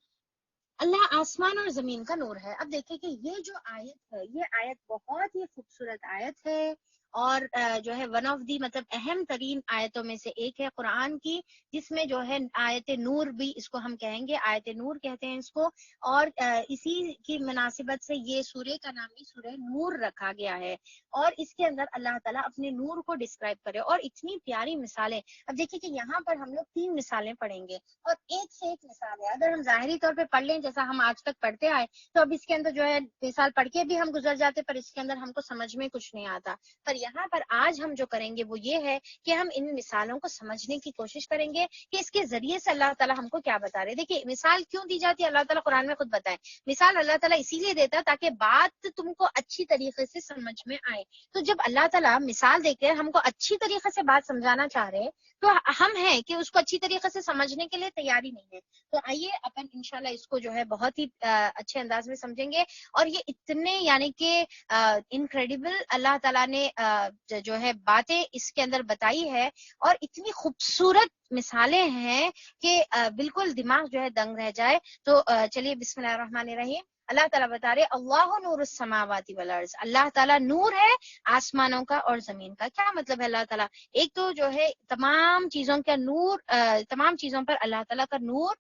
اللہ آسمان اور زمین کا نور ہے۔ اب دیکھیں کہ یہ جو آیت ہے، یہ آیت بہت ہی خوبصورت آیت ہے، اور جو ہے ون آف دی مطلب اہم ترین آیتوں میں سے ایک ہے قرآن کی، جس میں جو ہے آیت نور بھی اس کو ہم کہیں گے، آیت نور کہتے ہیں اس کو، اور اسی کی مناسبت سے یہ سورہ کا نام بھی سورہ نور رکھا گیا ہے، اور اس کے اندر اللہ تعالیٰ اپنے نور کو ڈسکرائب کرے، اور اتنی پیاری مثالیں۔ اب دیکھیں کہ یہاں پر ہم لوگ 3 مثالیں پڑھیں گے، اور ایک سے ایک مثال ہے، اگر ہم ظاہری طور پہ پڑھ لیں جیسا ہم آج تک پڑھتے آئے تو اب اس کے اندر جو ہے مثال پڑھ کے بھی ہم گزر جاتے، پر اس کے اندر ہم کو سمجھ میں کچھ نہیں آتا، پر یہاں پر آج ہم جو کریں گے وہ یہ ہے کہ ہم ان مثالوں کو سمجھنے کی کوشش کریں گے کہ اس کے ذریعے سے اللہ تعالیٰ ہم کو کیا بتا رہے۔ دیکھیے مثال کیوں دی جاتی ہے، اللہ تعالیٰ قرآن میں خود بتائے، مثال اللہ تعالیٰ اسی لیے دیتا تاکہ بات تم کو اچھی طریقے سے سمجھ میں آئے، تو جب اللہ تعالیٰ مثال دے کے ہم کو اچھی طریقے سے بات سمجھانا چاہ رہے تو ہم ہیں کہ اس کو اچھی طریقے سے سمجھنے کے لیے تیاری نہیں ہے، تو آئیے اپن انشاءاللہ اس کو جو ہے بہت ہی اچھے انداز میں سمجھیں گے، اور یہ اتنے یعنی کہ انکریڈیبل اللہ تعالیٰ نے جو ہے باتیں اس کے اندر بتائی ہے، اور اتنی خوبصورت مثالیں ہیں کہ بالکل دماغ جو ہے دنگ رہ جائے۔ تو چلیے بسم اللہ الرحمن الرحیم۔ اللہ تعالیٰ بتا رہے اللہ نور السماوات والارض، اللہ تعالیٰ نور ہے آسمانوں کا اور زمین کا۔ کیا مطلب ہے اللہ تعالیٰ؟ ایک تو جو ہے تمام چیزوں کا نور، تمام چیزوں پر اللہ تعالیٰ کا نور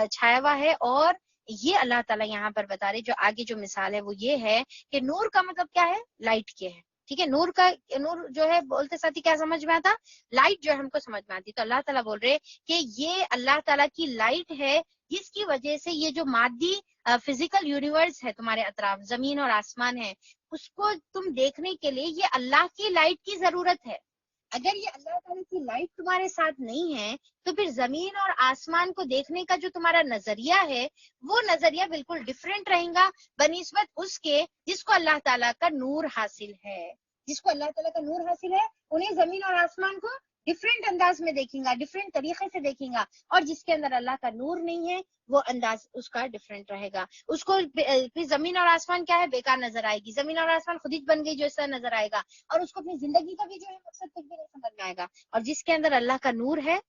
چھایا ہوا ہے، اور یہ اللہ تعالیٰ یہاں پر بتا رہے جو آگے جو مثال ہے وہ یہ ہے کہ نور کا مطلب کیا ہے، لائٹ کے ہے، ٹھیک ہے، نور جو ہے بولتے ساتھی کیا سمجھ میں آتا، لائٹ جو ہے ہم کو سمجھ میں آتی، تو اللہ تعالیٰ بول رہے کہ یہ اللہ تعالیٰ کی لائٹ ہے، جس کی وجہ سے یہ جو مادی فزیکل یونیورس ہے تمہارے اطراف، زمین اور آسمان ہے، اس کو تم دیکھنے کے لیے یہ اللہ کی لائٹ کی ضرورت ہے۔ اگر یہ اللہ تعالیٰ کی لائٹ تمہارے ساتھ نہیں ہے تو پھر زمین اور آسمان کو دیکھنے کا جو تمہارا نظریہ ہے وہ نظریہ بالکل ڈیفرنٹ رہے گا بنسبت اس کے جس کو اللہ تعالیٰ کا نور حاصل ہے۔ جس کو اللہ تعالیٰ کا نور حاصل ہے انہیں زمین اور آسمان کو ڈیفرنٹ انداز میں دیکھیں گا، ڈیفرنٹ طریقے سے دیکھیں گا، اور جس کے اندر اللہ کا نور نہیں ہے وہ انداز اس کا ڈیفرنٹ رہے گا، اس کو پھر زمین اور آسمان کیا ہے، بیکار نظر آئے گی، زمین اور آسمان خود ہی بن گئی جو اس طرح نظر آئے گا، اور اس کو اپنی زندگی کا بھی جو ہے مقصد کچھ بھی نہیں سمجھ میں آئے گا، اور جس کے اندر اللہ کا نور ہے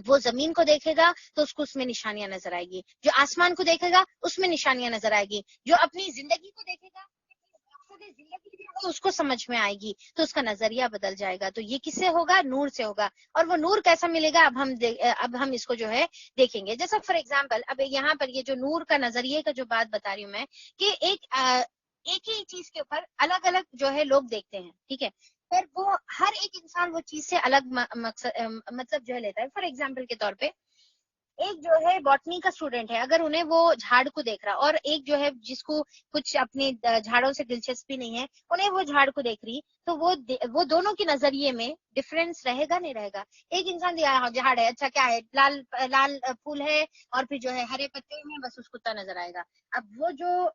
وہ زمین کو دیکھے گا تو اس کو اس میں نشانیاں نظر آئے گی، جو آسمان کو دیکھے گا اس میں نشانیاں نظر آئے گی، جو اپنی زندگی کو دیکھے گا زندگی بھی اس کو سمجھ میں آئے گی تو اس کا نظریہ بدل جائے گا۔ تو یہ کس سے ہوگا، نور سے ہوگا، اور وہ نور کیسا ملے گا اب ہم اس کو جو ہے دیکھیں گے۔ جیسا فار ایگزامپل اب یہاں پر یہ جو نور کا نظریے کا جو بات بتا رہی ہوں میں کہ ایک ہی چیز کے اوپر الگ الگ جو ہے لوگ دیکھتے ہیں، ٹھیک ہے، پر وہ ہر ایک انسان وہ چیز سے الگ مطلب جو ہے لیتا ہے۔ فار ایگزامپل کے طور پہ ایک جو ہے بوٹنی کا اسٹوڈنٹ ہے، اگر انہیں وہ جھاڑ کو دیکھ رہا، اور ایک جو ہے جس کو کچھ اپنے جھاڑوں سے دلچسپی نہیں ہے، انہیں وہ جھاڑ کو دیکھ رہی، تو وہ دونوں کے نظریے میں ڈفرینس رہے گا نہیں رہے گا؟ ایک انسان جھاڑ ہے، اچھا کیا ہے، لال لال پھول ہے اور پھر جو ہے ہرے پتے ہیں، بس اس کتا نظر آئے گا۔ اب وہ جو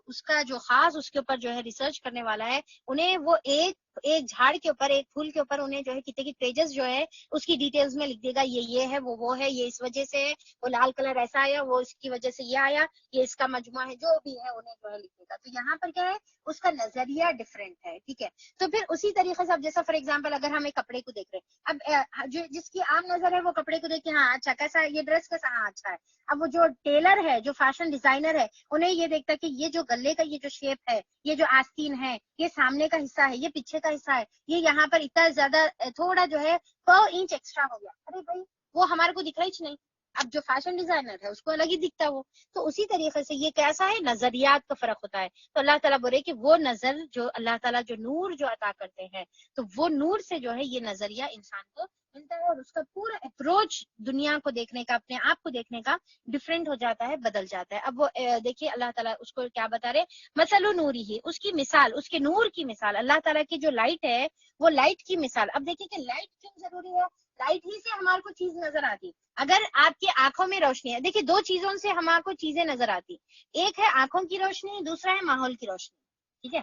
اس کا جو خاص اس کے اوپر جو ہے ریسرچ کرنے والا ہے، انہیں وہ ایک جھاڑ کے اوپر، ایک پھول کے اوپر انہیں جو ہے کتنے کی پیجز جو ہے اس کی ڈیٹیلز میں لکھ دے گا، یہ ہے، وہ ہے، یہ اس وجہ سے ہے، وہ لال کلر ایسا آیا، وہ اس کی وجہ سے یہ آیا، یہ اس کا مجموعہ ہے، جو بھی ہے انہیں جو ہے لکھ دے گا۔ تو یہاں پر کیا ہے، اس کا نظریہ ڈفرینٹ ہے، ٹھیک ہے۔ تو پھر اسی طریقے سے اب جیسا فار ایگزامپل اگر ہم ایک کپڑے کو دیکھ رہے ہیں، اب جس کی عام نظر ہے وہ کپڑے کو دیکھ کے ہاں اچھا کیسا ہے، یہ ڈریس کیسا، ہاں اچھا ہے۔ اب وہ جو ٹیلر ہے، جو فیشن ڈیزائنر ہے، انہیں یہ دیکھتا ہے کہ یہ جو گلے کا یہ جو شیپ ہے، یہ جو آستین ہے، یہ سامنے کا حصہ ہے، یہ پیچھے کا حصہ ہے، یہ یہاں پر اتنا زیادہ تھوڑا جو ہے 100 انچ ایکسٹرا ہو گیا، ارے بھائی وہ ہمارے کو دکھ رہا ہی نہیں۔ اب جو فیشن ڈیزائنر ہے اس کو الگ ہی دکھتا ہے وہ۔ تو اسی طریقے سے یہ کیسا ہے، نظریات کا فرق ہوتا ہے۔ تو اللہ تعالیٰ بولے کہ وہ نظر جو اللہ تعالیٰ جو نور جو عطا کرتے ہیں، تو وہ نور سے جو ہے یہ نظریہ انسان کو ملتا ہے، اور اس کا پورا اپروچ دنیا کو دیکھنے کا، اپنے آپ کو دیکھنے کا ڈفرینٹ ہو جاتا ہے، بدل جاتا ہے۔ اب وہ دیکھیے اللہ تعالیٰ اس کو کیا بتا رہے، مثل نوری ہی، اس کی مثال، اس کے نور کی مثال، اللہ تعالیٰ کی جو لائٹ ہے وہ لائٹ کی مثال۔ اب دیکھیے کہ لائٹ کیوں ضروری ہے، لائٹ ہی سے ہمارے کو چیز نظر آتی۔ اگر آپ کی آنکھوں میں روشنی ہے، دیکھیے دو چیزوں سے ہمارے کو چیزیں نظر آتی، ایک ہے آنکھوں کی روشنی، دوسرا ہے ماحول کی روشنی، ٹھیک ہے۔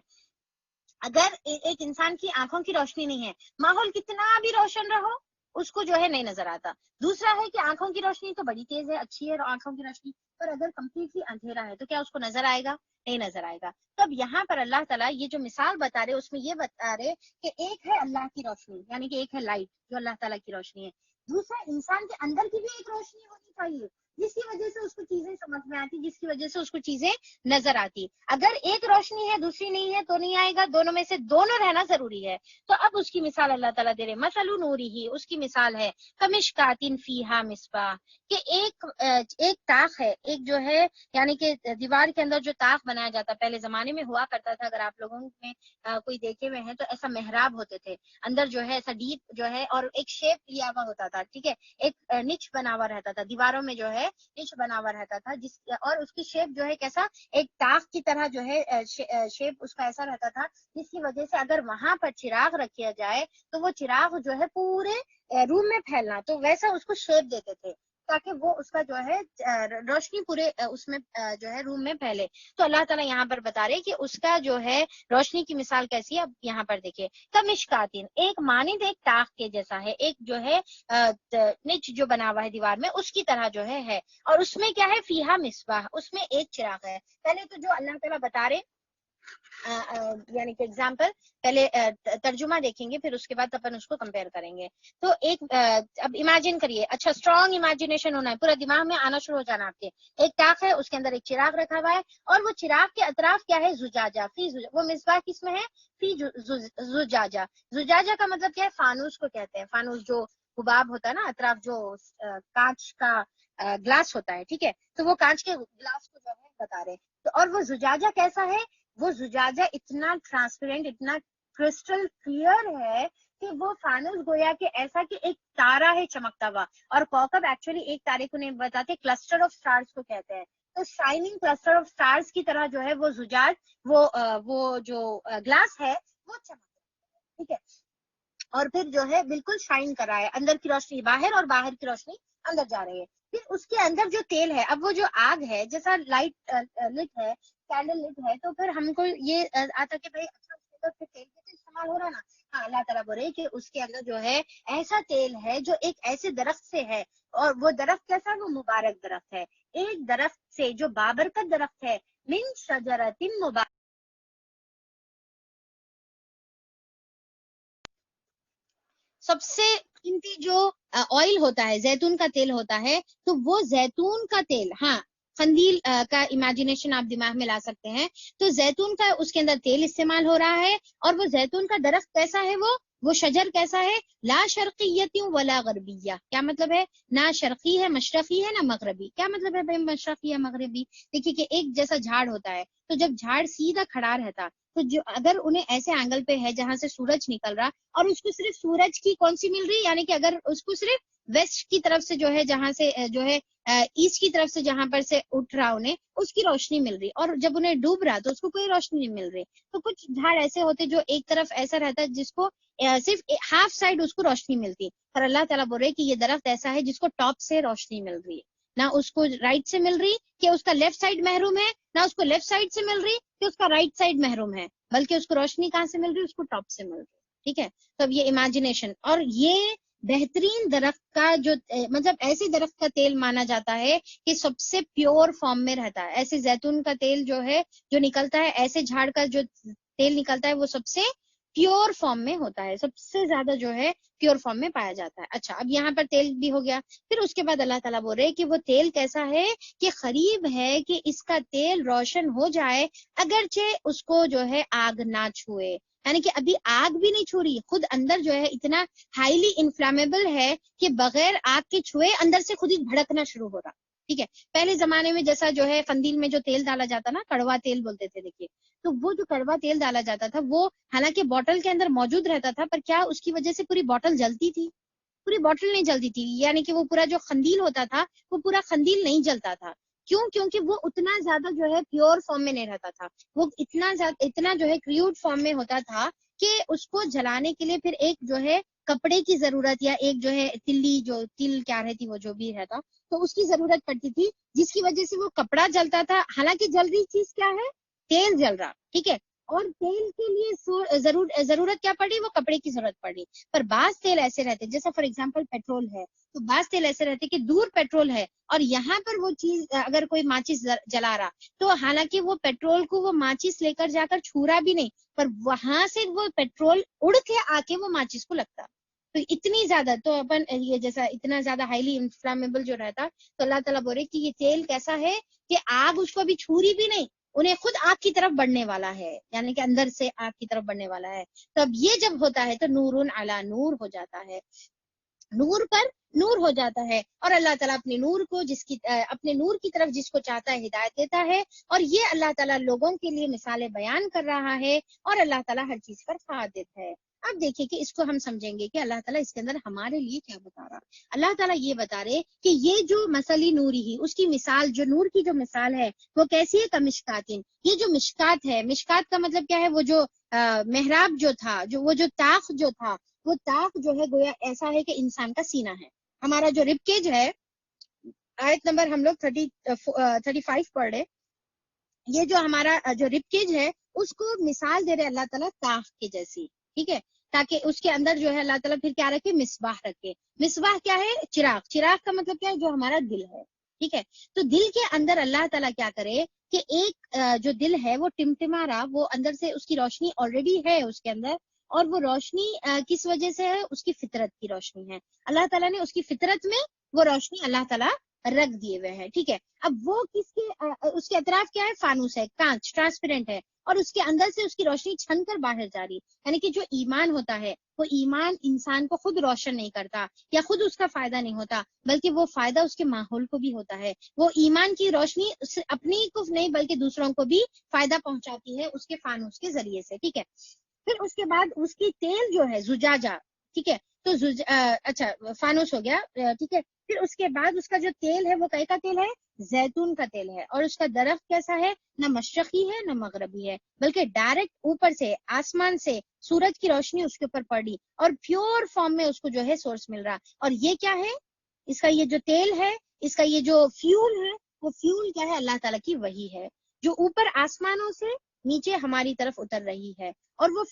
اگر ایک انسان کی آنکھوں کی روشنی نہیں ہے، ماحول کتنا بھی روشن رہو اس کو جو ہے نہیں نظر آتا۔ دوسرا ہے کہ آنکھوں کی روشنی تو بڑی تیز ہے، اچھی ہے آنکھوں کی روشنی، پر اگر کمپلیٹلی اندھیرا ہے تو کیا اس کو نظر آئے گا؟ نہیں نظر آئے گا۔ تو اب یہاں پر اللہ تعالیٰ یہ جو مثال بتا رہے اس میں یہ بتا رہے کہ ایک ہے اللہ کی روشنی، یعنی کہ ایک ہے لائٹ جو اللہ تعالیٰ کی روشنی ہے، دوسرا انسان کے اندر کی بھی ایک روشنی ہونی چاہیے جس کی وجہ سے اس کو چیزیں سمجھ میں آتی، جس کی وجہ سے اس کو چیزیں نظر آتی۔ اگر ایک روشنی ہے دوسری نہیں ہے تو نہیں آئے گا، دونوں میں سے دونوں رہنا ضروری ہے۔ تو اب اس کی مثال اللہ تعالیٰ دے رہے، مثل نوری ہی، اس کی مثال ہے کمشکاتن فیہا مصباح، کہ ایک طاق ہے، ایک جو ہے یعنی کہ دیوار کے اندر جو طاق بنایا جاتا پہلے زمانے میں ہوا کرتا تھا، اگر آپ لوگوں میں کوئی دیکھے ہوئے ہیں تو ایسا محراب ہوتے تھے، اندر جو ہے ایسا ڈیپ جو ہے اور ایک شیپ لیا ہوا ہوتا تھا، ٹھیک ہے، ایک نچ بنا ہوا رہتا تھا دیواروں میں، جو ہے نچ بنا ہوا رہتا تھا، اور اس کی شیپ جو ہے کیسا، ایک طاق کی طرح جو ہے شیپ اس کا ایسا رہتا تھا، جس کی وجہ سے اگر وہاں پر چراغ رکھا جائے تو وہ چراغ جو ہے پورے روم میں پھیلنا، تو ویسا اس کو شیپ دیتے تھے تاکہ وہ اس کا جو ہے روشنی پورے اس میں جو ہے روم میں پھیلے۔ تو اللہ تعالیٰ یہاں پر بتا رہے کہ اس کا جو ہے روشنی کی مثال کیسی ہے۔ اب یہاں پر دیکھیے کمشکاتن، ایک مانند ایک طاق کے جیسا ہے، ایک جو ہے نچ جو بنا ہوا ہے دیوار میں اس کی طرح جو ہے، اور اس میں کیا ہے، فیہا مصباح، اس میں ایک چراغ ہے۔ پہلے تو جو اللہ تعالیٰ بتا رہے یعنی کہ اگزامپل، پہلے ترجمہ دیکھیں گے پھر اس کے بعد اپن اس کو کمپیئر کریں گے۔ تو ایک اب امیجن کریے، اچھا اسٹرانگ امیجنیشن ہونا ہے، پورا دماغ میں آنا شروع ہو جانا آپ کے۔ ایک طاق ہے، اس کے اندر ایک چراغ رکھا ہوا ہے، اور وہ چراغ کے اطراف کیا ہے، زجاجہ، وہ مصباح کس میں ہے، فی زجاجہ۔ زجاجہ کا مطلب کیا ہے، فانوس کو کہتے ہیں، فانوس جو حباب ہوتا ہے نا اطراف، جو کانچ کا گلاس ہوتا ہے، ٹھیک ہے، تو وہ کانچ کے گلاس کو جو ہے بتا رہے۔ تو اور وہ زجاجہ کیسا ہے، وہ زجاجہ اتنا ٹرانسپیرنٹ، اتنا کرسٹل کلیئر ہے کہ وہ فانوس گویا کہ ایسا کہ ایک تارا ہے چمکتا ہوا، اور کوکب ایکچولی ایک تارے کو نہیں بتاتے، کلسٹر آف سٹارز کو کہتے ہیں۔ تو شائننگ کلسٹر آف سٹارز کی طرح جو ہے وہ زجاج، وہ جو گلاس ہے وہ چمکتا ہے، ٹھیک ہے، اور پھر جو ہے بالکل شائن کر رہا ہے، اندر کی روشنی باہر اور باہر کی روشنی اندر جا رہی ہے۔ پھر اس کے اندر جو تیل ہے، اب وہ جو آگ ہے، جیسا لائٹ لٹ ہے، کینڈل لٹ ہے، تو پھر ہم کو یہ آتا کہ بھائی اچھا اس کے اندر پھر تیل بھی تو استعمال ہو رہا ہے نا۔ ہاں، اللہ تعالیٰ بول رہے کہ اس کے اندر جو ہے ایسا تیل ہے جو ایک ایسے درخت سے ہے، اور وہ درخت کیسا، وہ مبارک درخت ہے، ایک درخت سے جو بابرکت درخت ہے، من شجرۃ مبارک، سب سے قیمتی جو آئل ہوتا ہے، زیتون کا تیل ہوتا ہے، تو وہ زیتون کا تیل، ہاں قندیل کا امیجنیشن آپ دماغ میں لا سکتے ہیں، تو زیتون کا اس کے اندر تیل استعمال ہو رہا ہے، اور وہ زیتون کا درخت کیسا ہے، وہ شجر کیسا ہے، لا شرقیت ولا غربیہ، کیا مطلب ہے، نہ شرقی ہے مشرقی ہے نہ مغربی۔ کیا مطلب ہے بھائی مشرقی ہے مغربی، دیکھیے کہ ایک جیسا جھاڑ ہوتا ہے، تو جب جھاڑ سیدھا کھڑا رہتا تو جو اگر انہیں ایسے اینگل پہ ہے جہاں سے سورج نکل رہا، اور اس کو صرف سورج کی کون سی مل رہی، یعنی کہ اگر اس کو صرف ویسٹ کی طرف سے جو ہے جہاں سے جو ہے ایسٹ کی طرف سے جہاں پر سے اٹھ رہا انہیں اس کی روشنی مل رہی, اور جب انہیں ڈوب رہا تو اس کو کوئی روشنی نہیں مل رہی. تو کچھ جھاڑ ایسے ہوتے جو ایک طرف ایسا رہتا ہے جس کو صرف ہاف سائڈ اس کو روشنی ملتی, پر اللہ تعالیٰ بول رہے کہ یہ درخت ایسا ہے جس کو ٹاپ سے روشنی مل رہی ہے, نہ اس کو رائٹ سے مل رہی کہ اس کا لیفٹ سائڈ محروم ہے, نہ اس کو لیفٹ سائڈ سے مل رہی کہ اس کا رائٹ سائڈ محروم ہے, بلکہ اس کو روشنی کہاں سے مل رہی, اس کو ٹاپ سے مل رہی. ٹھیک ہے, تو اب یہ امیجنیشن, اور یہ بہترین درخت کا جو مطلب ایسے درخت کا تیل مانا جاتا ہے کہ سب سے پیور فارم میں رہتا ہے. ایسے زیتون کا تیل جو ہے جو نکلتا ہے, ایسے جھاڑ کا جو تیل نکلتا ہے وہ سب سے پیور فارم میں ہوتا ہے, سب سے زیادہ جو ہے پیور فارم میں پایا جاتا ہے. اچھا, اب یہاں پر تیل بھی ہو گیا. پھر اس کے بعد اللہ تعالیٰ بول رہے کہ وہ تیل کیسا ہے کہ قریب ہے کہ اس کا تیل روشن ہو جائے اگرچہ اس کو جو ہے آگ نہ چھوئے. یعنی کہ ابھی آگ بھی نہیں چھو رہی, خود اندر جو ہے اتنا ہائیلی انفلامیبل ہے کہ بغیر آگ کے چھوئے اندر سے خود ہی بھڑکنا شروع ہو رہا. ٹھیک ہے, پہلے زمانے میں جیسا جو ہے قندیل میں جو تیل ڈالا جاتا نا, کڑوا تیل بولتے تھے, دیکھیے تو وہ جو کڑوا تیل ڈالا جاتا تھا وہ حالانکہ بوٹل کے اندر موجود رہتا تھا, پر کیا اس کی وجہ سے پوری بوٹل جلتی تھی؟ پوری بوٹل نہیں جلتی تھی. یعنی کہ وہ پورا جو قندیل ہوتا تھا وہ پورا قندیل نہیں جلتا تھا. کیوں؟ کیونکہ وہ اتنا زیادہ جو ہے پیور فارم میں نہیں رہتا تھا, وہ اتنا جو ہے کریوڈ فارم میں ہوتا تھا کہ اس کو جلانے کے لیے پھر ایک جو ہے کپڑے کی ضرورت, یا ایک جو ہے تل کیا رہتی وہ جو بھی رہتا تو اس کی ضرورت پڑتی تھی, جس کی وجہ سے وہ کپڑا جلتا تھا. حالانکہ جل رہی چیز کیا ہے, تیل جل رہا. ٹھیک ہے, اور تیل کے لیے ضرورت کیا پڑی, وہ کپڑے کی ضرورت پڑی. پر بعض تیل ایسے رہتے, جیسا فار ایگزامپل پیٹرول ہے, تو بعض تیل ایسے رہتے کہ دور پیٹرول ہے اور یہاں پر وہ چیز اگر کوئی ماچس جلا رہا تو حالانکہ وہ پیٹرول کو وہ ماچس لے کر جا کر چھو رہا بھی نہیں, پر وہاں سے وہ پیٹرول اڑ کے آ کے وہ ماچس کو لگتا. تو اتنی زیادہ تو اپن یہ جیسا اتنا زیادہ ہائیلی انفلامبل جو رہتا, تو اللہ تعالیٰ بول رہے کہ یہ تیل کیسا ہے کہ آگ اس کو بھی چھوری بھی نہیں, انہیں خود آگ کی طرف بڑھنے والا ہے, یعنی کہ اندر سے آگ کی طرف بڑھنے والا ہے. تو اب یہ جب ہوتا ہے تو نور علی نور ہو جاتا ہے, نور پر نور ہو جاتا ہے, اور اللہ تعالیٰ اپنے نور کو اپنے نور کی طرف جس کو چاہتا ہے ہدایت دیتا ہے. اور یہ اللہ تعالیٰ لوگوں کے لیے مثالیں بیان کر رہا ہے, اور اللہ تعالیٰ ہر چیز پر قادر ہے. اب دیکھیں کہ اس کو ہم سمجھیں گے کہ اللہ تعالیٰ اس کے اندر ہمارے لیے کیا بتا رہا. اللہ تعالیٰ یہ بتا رہے کہ یہ جو مثلی نوری ہی, اس کی مثال جو نور کی جو مثال ہے وہ کیسی ہے, کمشکاتن. یہ جو مشکات ہے, مشکات کا مطلب کیا ہے, وہ جو محراب جو تھا, وہ جو طاق جو تھا, وہ طاق جو ہے گویا ایسا ہے کہ انسان کا سینہ ہے. ہمارا جو رب کیج ہے, آیت نمبر ہم لوگ 35 پڑھ رہے, یہ جو ہمارا جو رب کیج ہے اس کو مثال دے رہے اللہ تعالیٰ طاق کے جیسی. ٹھیک ہے, تاکہ اس کے اندر جو ہے اللہ تعالیٰ پھر کیا رکھے, مصباح رکھے. مصباح کیا ہے, چراغ. چراغ کا مطلب کیا ہے, جو ہمارا دل ہے. ٹھیک ہے, تو دل کے اندر اللہ تعالیٰ کیا کرے کہ ایک جو دل ہے وہ ٹمٹما رہا, وہ اندر سے اس کی روشنی آلریڈی ہے اس کے اندر, اور وہ روشنی کس وجہ سے ہے, اس کی فطرت کی روشنی ہے. اللہ تعالیٰ نے اس کی فطرت میں وہ روشنی اللہ تعالیٰ رکھ دیے ہوئے ہیں. ٹھیک ہے, اب وہ اس کے اطراف کیا ہے, فانوس ہے, کانچ ٹرانسپیرنٹ ہے, اور اس کے اندر سے اس کی روشنی چھن کر باہر جا رہی. یعنی کہ جو ایمان ہوتا ہے وہ ایمان انسان کو خود روشن نہیں کرتا یا خود اس کا فائدہ نہیں ہوتا, بلکہ وہ فائدہ اس کے ماحول کو بھی ہوتا ہے. وہ ایمان کی روشنی اپنی کو نہیں بلکہ دوسروں کو بھی فائدہ پہنچاتی ہے اس کے فانوس کے ذریعے سے. ٹھیک ہے, پھر اس کے بعد اس کی تیل جو ہے زجاجہ. ٹھیک ہے, تو اچھا فانوس ہو گیا. ٹھیک ہے, پھر اس کے بعد اس کا جو تیل ہے وہ کئی کا تیل ہے, زیتون کا تیل ہے. اور اس کا درخت کیسا ہے, نہ مشرقی ہے نہ مغربی ہے, بلکہ ڈائریکٹ اوپر سے آسمان سے سورج کی روشنی اس کے اوپر پڑی اور پیور فارم میں اس کو جو ہے سورس مل رہا. اور یہ کیا ہے, اس کا یہ جو تیل ہے, اس کا یہ جو فیول ہے, وہ فیول کیا ہے, اللہ تعالیٰ کی وحی ہے جو اوپر آسمانوں سے نیچے ہماری طرف اتر رہی ہے. اور وہ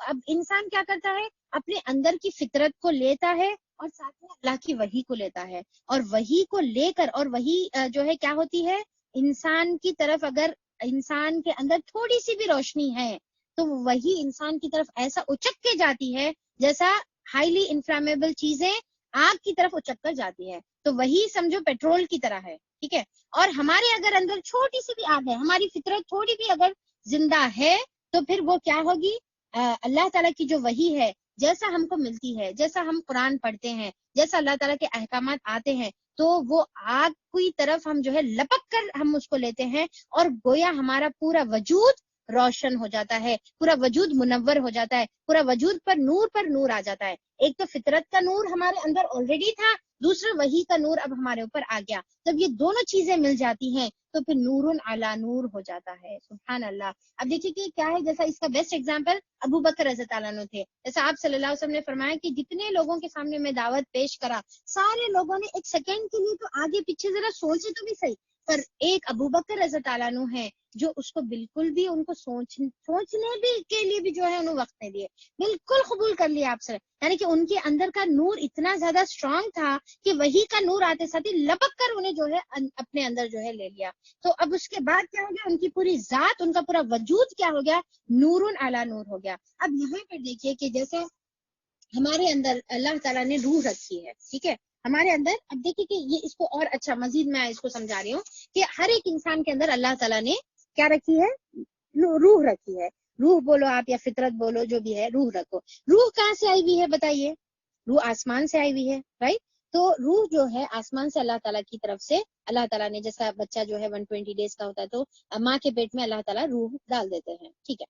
اب انسان کیا کرتا ہے, اپنے اندر کی فطرت کو لیتا ہے اور ساتھ میں اللہ کی وحی کو لیتا ہے, اور وحی کو لے کر, اور وحی جو ہے کیا ہوتی ہے, انسان کی طرف اگر انسان کے اندر تھوڑی سی بھی روشنی ہے تو وہی انسان کی طرف ایسا اچک کے جاتی ہے جیسا ہائیلی انفلامیبل چیزیں آگ کی طرف اچک کر جاتی ہے. تو وہی سمجھو پیٹرول کی طرح ہے. ٹھیک ہے, اور ہمارے اگر اندر چھوٹی سی بھی آگ ہے, ہماری فطرت تھوڑی بھی اگر زندہ ہے, تو پھر وہ کیا ہوگی, اللہ تعالیٰ کی جو وحی ہے جیسا ہم کو ملتی ہے, جیسا ہم قرآن پڑھتے ہیں, جیسا اللہ تعالیٰ کے احکامات آتے ہیں, تو وہ آگ کی طرف ہم جو ہے لپک کر ہم اس کو لیتے ہیں, اور گویا ہمارا پورا وجود روشن ہو جاتا ہے, پورا وجود منور ہو جاتا ہے, پورا وجود پر نور آ جاتا ہے. ایک تو فطرت کا نور ہمارے اندر آلریڈی تھا, دوسرا وحی کا نور اب ہمارے اوپر آ گیا. جب یہ دونوں چیزیں مل جاتی ہیں تو پھر نور علی نور ہو جاتا ہے. سبحان اللہ. اب دیکھیے کہ کیا ہے، جیسا اس کا بیسٹ ایگزامپل ابو بکر رضی اللہ عنہ تھے. جیسا آپ صلی اللہ علیہ وسلم نے فرمایا کہ جتنے لوگوں کے سامنے میں دعوت پیش کرا، سارے لوگوں نے ایک سیکنڈ کے لیے تو آگے پیچھے ذرا سوچے تو بھی صحیح، پر ایک ابو بکر رضی اللہ عنہ ہے جو اس کو بالکل بھی ان کو سوچنے بھی کے لیے بھی جو ہے انہوں وقت نہیں دیے، بالکل قبول کر لیا آپ سے. یعنی کہ ان کے اندر کا نور اتنا زیادہ اسٹرانگ تھا کہ وہی کا نور آتے ساتھ ہی لپک کر انہیں جو ہے اپنے اندر جو ہے لے لیا. تو اب اس کے بعد کیا ہو گیا، ان کی پوری ذات، ان کا پورا وجود کیا ہو گیا، نور علی نور ہو گیا. اب یہاں پر دیکھیے کہ جیسے ہمارے اندر اللہ تعالیٰ نے روح رکھی ہے، ٹھیک ہے، ہمارے اندر. اب دیکھیے کہ یہ اس کو اور اچھا مزید میں اس کو سمجھا رہی ہوں کہ ہر ایک انسان کے اندر اللہ تعالیٰ نے کیا رکھی ہے، روح رکھی ہے. روح بولو آپ یا فطرت بولو، جو بھی ہے، روح رکھو. روح کہاں سے آئی ہوئی ہے بتائیے؟ روح آسمان سے آئی ہوئی ہے، رائٹ. تو روح جو ہے آسمان سے اللہ تعالیٰ کی طرف سے، اللہ تعالیٰ نے، جیسا بچہ جو ہے 120 ڈیز کا ہوتا ہے تو ماں کے پیٹ میں اللہ تعالیٰ روح ڈال دیتے ہیں، ٹھیک ہے.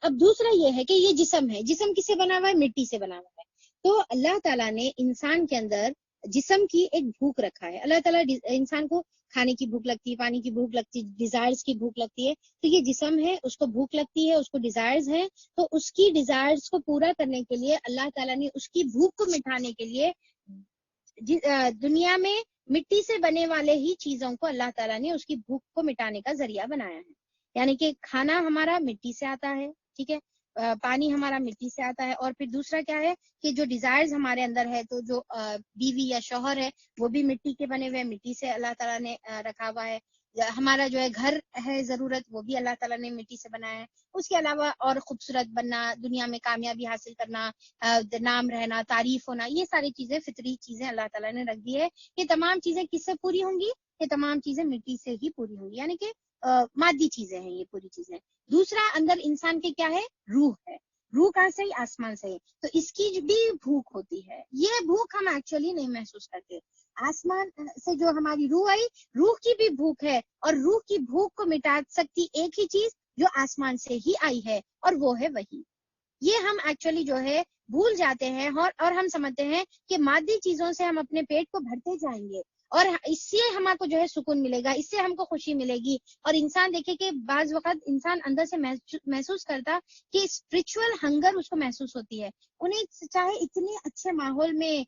اب دوسرا یہ ہے کہ یہ جسم ہے، جسم کس سے بنا ہوا ہے؟ مٹی سے بنا ہوا ہے. تو اللہ تعالیٰ نے انسان کے اندر جسم کی ایک بھوک رکھا ہے. اللہ تعالیٰ انسان کو کھانے کی بھوک لگتی ہے، پانی کی بھوک لگتی ہے، ڈیزائرز کی بھوک لگتی ہے. تو یہ جسم ہے، اس کو بھوک لگتی ہے، اس کو ڈیزائرز ہیں. تو اس کی ڈیزائرز کو پورا کرنے کے لیے اللہ تعالیٰ نے اس کی بھوک کو مٹانے کے لیے دنیا میں مٹی سے بنے والے ہی چیزوں کو اللہ تعالیٰ نے اس کی بھوک کو مٹانے کا ذریعہ بنایا ہے. یعنی کہ کھانا ہمارا مٹی سے آتا ہے، ٹھیک ہے، پانی ہمارا مٹی سے آتا ہے. اور پھر دوسرا کیا ہے کہ جو ڈیزائرز ہمارے اندر ہے، تو جو بیوی یا شوہر ہے وہ بھی مٹی کے بنے ہوئے، مٹی سے اللہ تعالیٰ نے رکھا ہوا ہے. ہمارا جو ہے گھر ہے ضرورت، وہ بھی اللہ تعالیٰ نے مٹی سے بنایا ہے. اس کے علاوہ اور خوبصورت بننا، دنیا میں کامیابی حاصل کرنا، نام رہنا، تعریف ہونا، یہ ساری چیزیں فطری چیزیں اللہ تعالیٰ نے رکھ دی ہے. یہ تمام چیزیں کس سے پوری ہوں گی؟ یہ تمام چیزیں مٹی سے ہی پوری ہوں گی. یعنی کہ مادی چیزیں ہیں یہ پوری چیزیں. دوسرا اندر انسان کے کیا ہے؟ روح ہے. روح کہاں سے؟ آسمان سے. تو اس کی بھی بھوک ہوتی ہے. یہ بھوک ہم ایکچولی نہیں محسوس کرتے. آسمان سے جو ہماری روح آئی، روح کی بھی بھوک ہے، اور روح کی بھوک کو مٹا سکتی ایک ہی چیز جو آسمان سے ہی آئی ہے، اور وہ ہے وحی. یہ ہم ایکچولی جو ہے بھول جاتے ہیں، اور ہم سمجھتے ہیں کہ مادی چیزوں سے ہم اپنے پیٹ کو بھرتے جائیں گے اور اس سے ہمارے کو جو ہے سکون ملے گا، اس سے ہم کو خوشی ملے گی. اور انسان دیکھے کہ بعض وقت انسان اندر سے محسوس کرتا کہ اسپرچول ہنگر اس کو محسوس ہوتی ہے. انہیں چاہے اتنے اچھے ماحول میں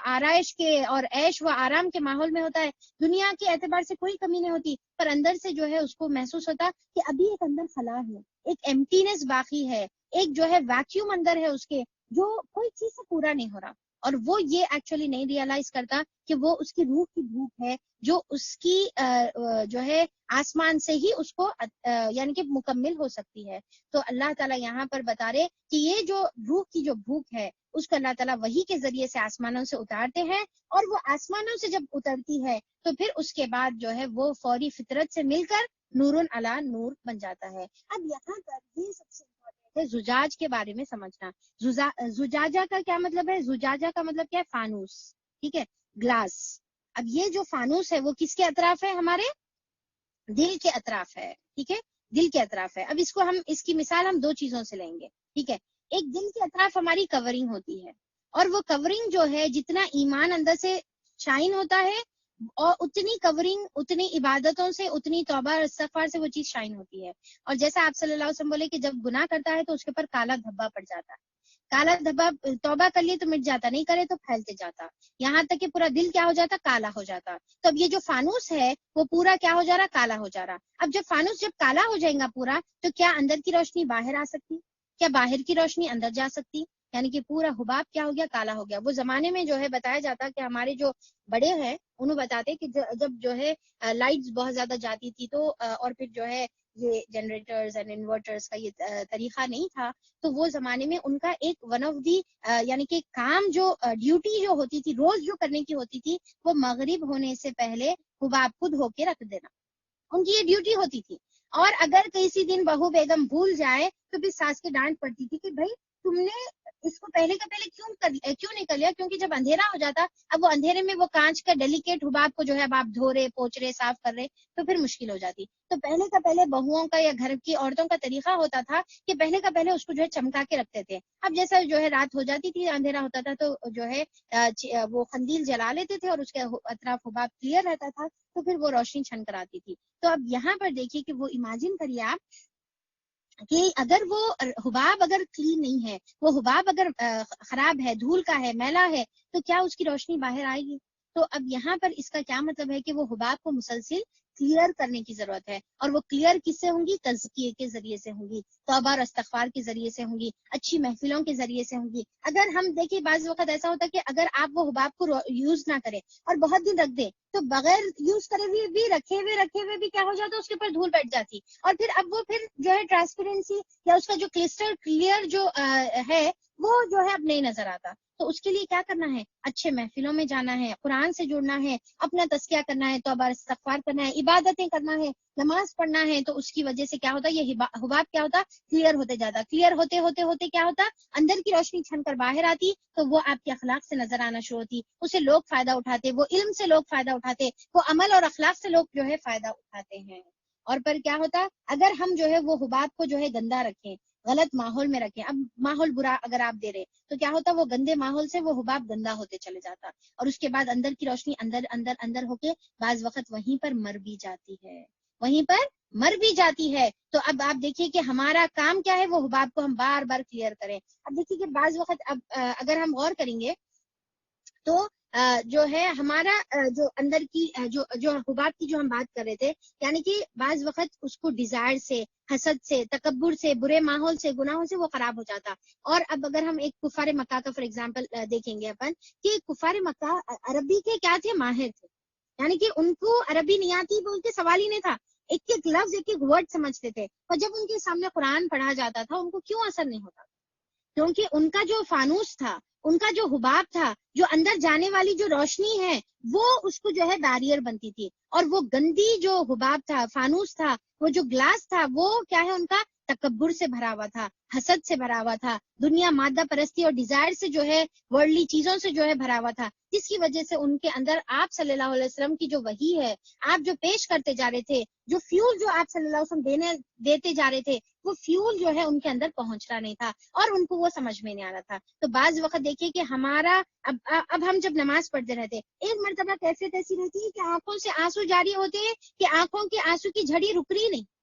آرائش کے اور عیش و آرام کے ماحول میں ہوتا ہے، دنیا کے اعتبار سے کوئی کمی نہیں ہوتی، پر اندر سے جو ہے اس کو محسوس ہوتا کہ ابھی ایک اندر خلا ہے، ایک ایمٹینس باقی ہے، ایک جو ہے ویکیوم اندر ہے اس کے، جو کوئی چیز سے پورا نہیں ہو رہا. اور وہ یہ ایکچولی نہیں ریئلائز کرتا کہ وہ اس کی روح کی بھوک ہے، جو اس کی جو ہے آسمان سے ہی اس کو یعنی کہ مکمل ہو سکتی ہے. تو اللہ تعالیٰ یہاں پر بتا رہے کہ یہ جو روح کی جو بھوک ہے اس کو اللہ تعالیٰ وحی کے ذریعے سے آسمانوں سے اتارتے ہیں، اور وہ آسمانوں سے جب اترتی ہے تو پھر اس کے بعد جو ہے وہ فوری فطرت سے مل کر نور علی نور بن جاتا ہے. اب یہاں پر یہ سب سے زجاج کے بارے میں سمجھنا. زجاجہ کا کیا مطلب ہے؟ زجاجہ کا مطلب کیا ہے؟ فانوس، ٹھیک ہے، گلاس. اب یہ جو فانوس ہے وہ کس کے اطراف ہے؟ ہمارے دل کے اطراف ہے، ٹھیک ہے، دل کے اطراف ہے. اب اس کو ہم، اس کی مثال ہم دو چیزوں سے لیں گے، ٹھیک ہے. ایک دل کے اطراف ہماری کورنگ ہوتی ہے، اور وہ کورنگ جو ہے جتنا ایمان اندر سے شائن ہوتا ہے، اور اتنی کورنگ، اتنی عبادتوں سے، اتنی توبہ اور استغفار سے وہ چیز شائن ہوتی ہے. اور جیسا آپ صلی اللہ علیہ وسلم بولے کہ جب گناہ کرتا ہے تو اس کے اوپر کالا دھبا پڑ جاتا ہے. کالا دھبا توبہ کر لیے تو مٹ جاتا، نہیں کرے تو پھیلتے جاتا، یہاں تک کہ پورا دل کیا ہو جاتا؟ کالا ہو جاتا. تو اب یہ جو فانوس ہے وہ پورا کیا ہو جا رہا؟ کالا ہو جا رہا. اب جب فانوس جب کالا ہو جائے گا پورا، تو کیا اندر کی روشنی باہر آ سکتی؟ کیا باہر کی روشنی اندر جا سکتی؟ یعنی کہ پورا حباب کیا ہو گیا؟ کالا ہو گیا. وہ زمانے میں جو ہے بتایا جاتا کہ ہمارے جو بڑے ہیں انہوں بتاتے کہ جب جو ہے لائٹس بہت زیادہ جاتی تھی تو اور پھر جو ہے یہ جنریٹرز اینڈ انورٹرز کا یہ طریقہ نہیں تھا، تو وہ زمانے میں ان کا ایک ون آف دی یعنی کہ کام، جو ڈیوٹی جو ہوتی تھی روز جو کرنے کی ہوتی تھی، وہ مغرب ہونے سے پہلے حباب خود ہو کے رکھ دینا. ان کی یہ ڈیوٹی ہوتی تھی. اور اگر کسی دن بہو بیگم بھول جائے تو پھر ساس کی ڈانٹ پڑتی تھی کہ بھائی تم نے اس کو پہلے کا پہلے کیوں نہیں کر لیا؟ کیونکہ جب اندھیرا ہو جاتا، اب وہ اندھیرے میں وہ کانچ کا ڈیلیکیٹ حباب کو جو ہے اب آپ دھو رہے، پوچھ رہے، صاف کر رہے، تو پھر مشکل ہو جاتی۔ تو پہلے کا پہلے بہوؤں کا یا گھر کی عورتوں کا طریقہ ہوتا تھا کہ پہلے کا پہلے اس کو جو ہے چمکا کے رکھتے تھے۔ اب جیسا جو ہے رات ہو جاتی تھی، اندھیرا ہوتا تھا، تو جو ہے وہ قندیل جلا لیتے تھے اور اس کے اطراف حباب کلیئر رہتا تھا، تو پھر وہ روشنی چھن کر آتی تھی۔ تو اب یہاں پر دیکھیے کہ وہ امیجن کریے آپ کہ اگر وہ حباب اگر کلین نہیں ہے، وہ حباب اگر خراب ہے، دھول کا ہے، میلا ہے، تو کیا اس کی روشنی باہر آئے گی؟ تو اب یہاں پر اس کا کیا مطلب ہے کہ وہ حباب کو مسلسل کلیئر کرنے کی ضرورت ہے، اور وہ کلیئر کس سے ہوں گی؟ تزکیے کے ذریعے سے ہوں گی، توبہ اور استغفار کے ذریعے سے ہوں گی، اچھی محفلوں کے ذریعے سے ہوں گی۔ اگر ہم دیکھیں بعض وقت ایسا ہوتا ہے کہ اگر آپ وہ حباب کو یوز نہ کریں اور بہت دن رکھ دیں، تو بغیر یوز کرے ہوئے بھی رکھے ہوئے بھی کیا ہو جاتا ہے، اس کے اوپر دھول بیٹھ جاتی، اور پھر اب وہ پھر جو ہے ٹرانسپیرنسی یا اس کا جو کرسٹل کلیئر جو ہے وہ جو ہے اب نہیں نظر آتا۔ تو اس کے لیے کیا کرنا ہے؟ اچھے محفلوں میں جانا ہے، قرآن سے جڑنا ہے، اپنا تزکیہ کرنا ہے، توبہ استغفار کرنا ہے، عبادتیں کرنا ہے، نماز پڑھنا ہے۔ تو اس کی وجہ سے کیا ہوتا ہے، یہ حباب کیا ہوتا، کلیئر ہوتے جاتا، کلیئر ہوتے ہوتے ہوتے کیا ہوتا، اندر کی روشنی چھن کر باہر آتی، تو وہ آپ کے اخلاق سے نظر آنا شروع ہوتی، اسے لوگ فائدہ اٹھاتے، وہ علم سے لوگ فائدہ اٹھاتے، وہ عمل اور اخلاق سے لوگ جو ہے فائدہ اٹھاتے ہیں۔ اور پر کیا ہوتا، اگر ہم جو ہے وہ حباب کو جو ہے گندا رکھیں، غلط ماحول میں رکھیں، اب ماحول برا اگر آپ دے رہے تو کیا ہوتا، وہ گندے ماحول سے وہ حباب گندا ہوتے چلے جاتا، اور اس کے بعد اندر کی روشنی اندر اندر اندر ہو کے بعض وقت وہیں پر مر بھی جاتی ہے، وہیں پر مر بھی جاتی ہے۔ تو اب آپ دیکھیے کہ ہمارا کام کیا ہے، وہ حباب کو ہم بار بار کلیئر کریں۔ اب دیکھیے کہ بعض وقت اب اگر ہم غور کریں گے تو جو ہے ہمارا جو اندر کی جو حباب کی جو ہم بات کر رہے تھے، یعنی کہ بعض وقت اس کو ڈیزائر سے، حسد سے، تکبر سے، برے ماحول سے، گناہوں سے وہ خراب ہو جاتا۔ اور اب اگر ہم ایک کفار مکہ کا فار ایگزامپل دیکھیں گے اپن، کہ کفار مکہ عربی کے کیا تھے، ماہر تھے، یعنی کہ ان کو عربی نہیں آتی بول کے سوال ہی نہیں تھا، ایک ایک لفظ ایک ایک ورڈ سمجھتے تھے، اور جب ان کے سامنے قرآن پڑھا جاتا تھا ان کو کیوں اثر نہیں ہوتا؟ کیونکہ ان کا جو فانوس تھا، ان کا جو حباب تھا، جو اندر جانے والی جو روشنی ہے، وہ اس کو جو ہے بیریئر بنتی تھی، اور وہ گندی جو حباب تھا، فانوس تھا، وہ جو گلاس تھا، وہ کیا ہے، ان کا تکبر سے بھرا ہوا تھا، حسد سے بھرا ہوا تھا، دنیا مادہ پرستی اور ڈیزائر سے جو ہے، ورلڈلی چیزوں سے جو ہے بھرا ہوا تھا، جس کی وجہ سے ان کے اندر آپ صلی اللہ علیہ وسلم کی جو وحی ہے، آپ جو پیش کرتے جا رہے تھے، جو فیول جو آپ صلی اللہ علیہ وسلم دیتے جا رہے تھے، وہ فیول جو ہے ان کے اندر پہنچ رہا نہیں تھا، اور ان کو وہ سمجھ میں نہیں آ رہا تھا۔ تو بعض وقت دیکھیے کہ ہمارا اب ہم جب نماز پڑھتے رہتے، ایک مرتبہ کیفیت ایسی رہتی ہے کہ آنکھوں سے آنسو جاری ہوتے ہیں، کہ آنکھوں کے آنسو کی جھڑی رک رہی نہیں،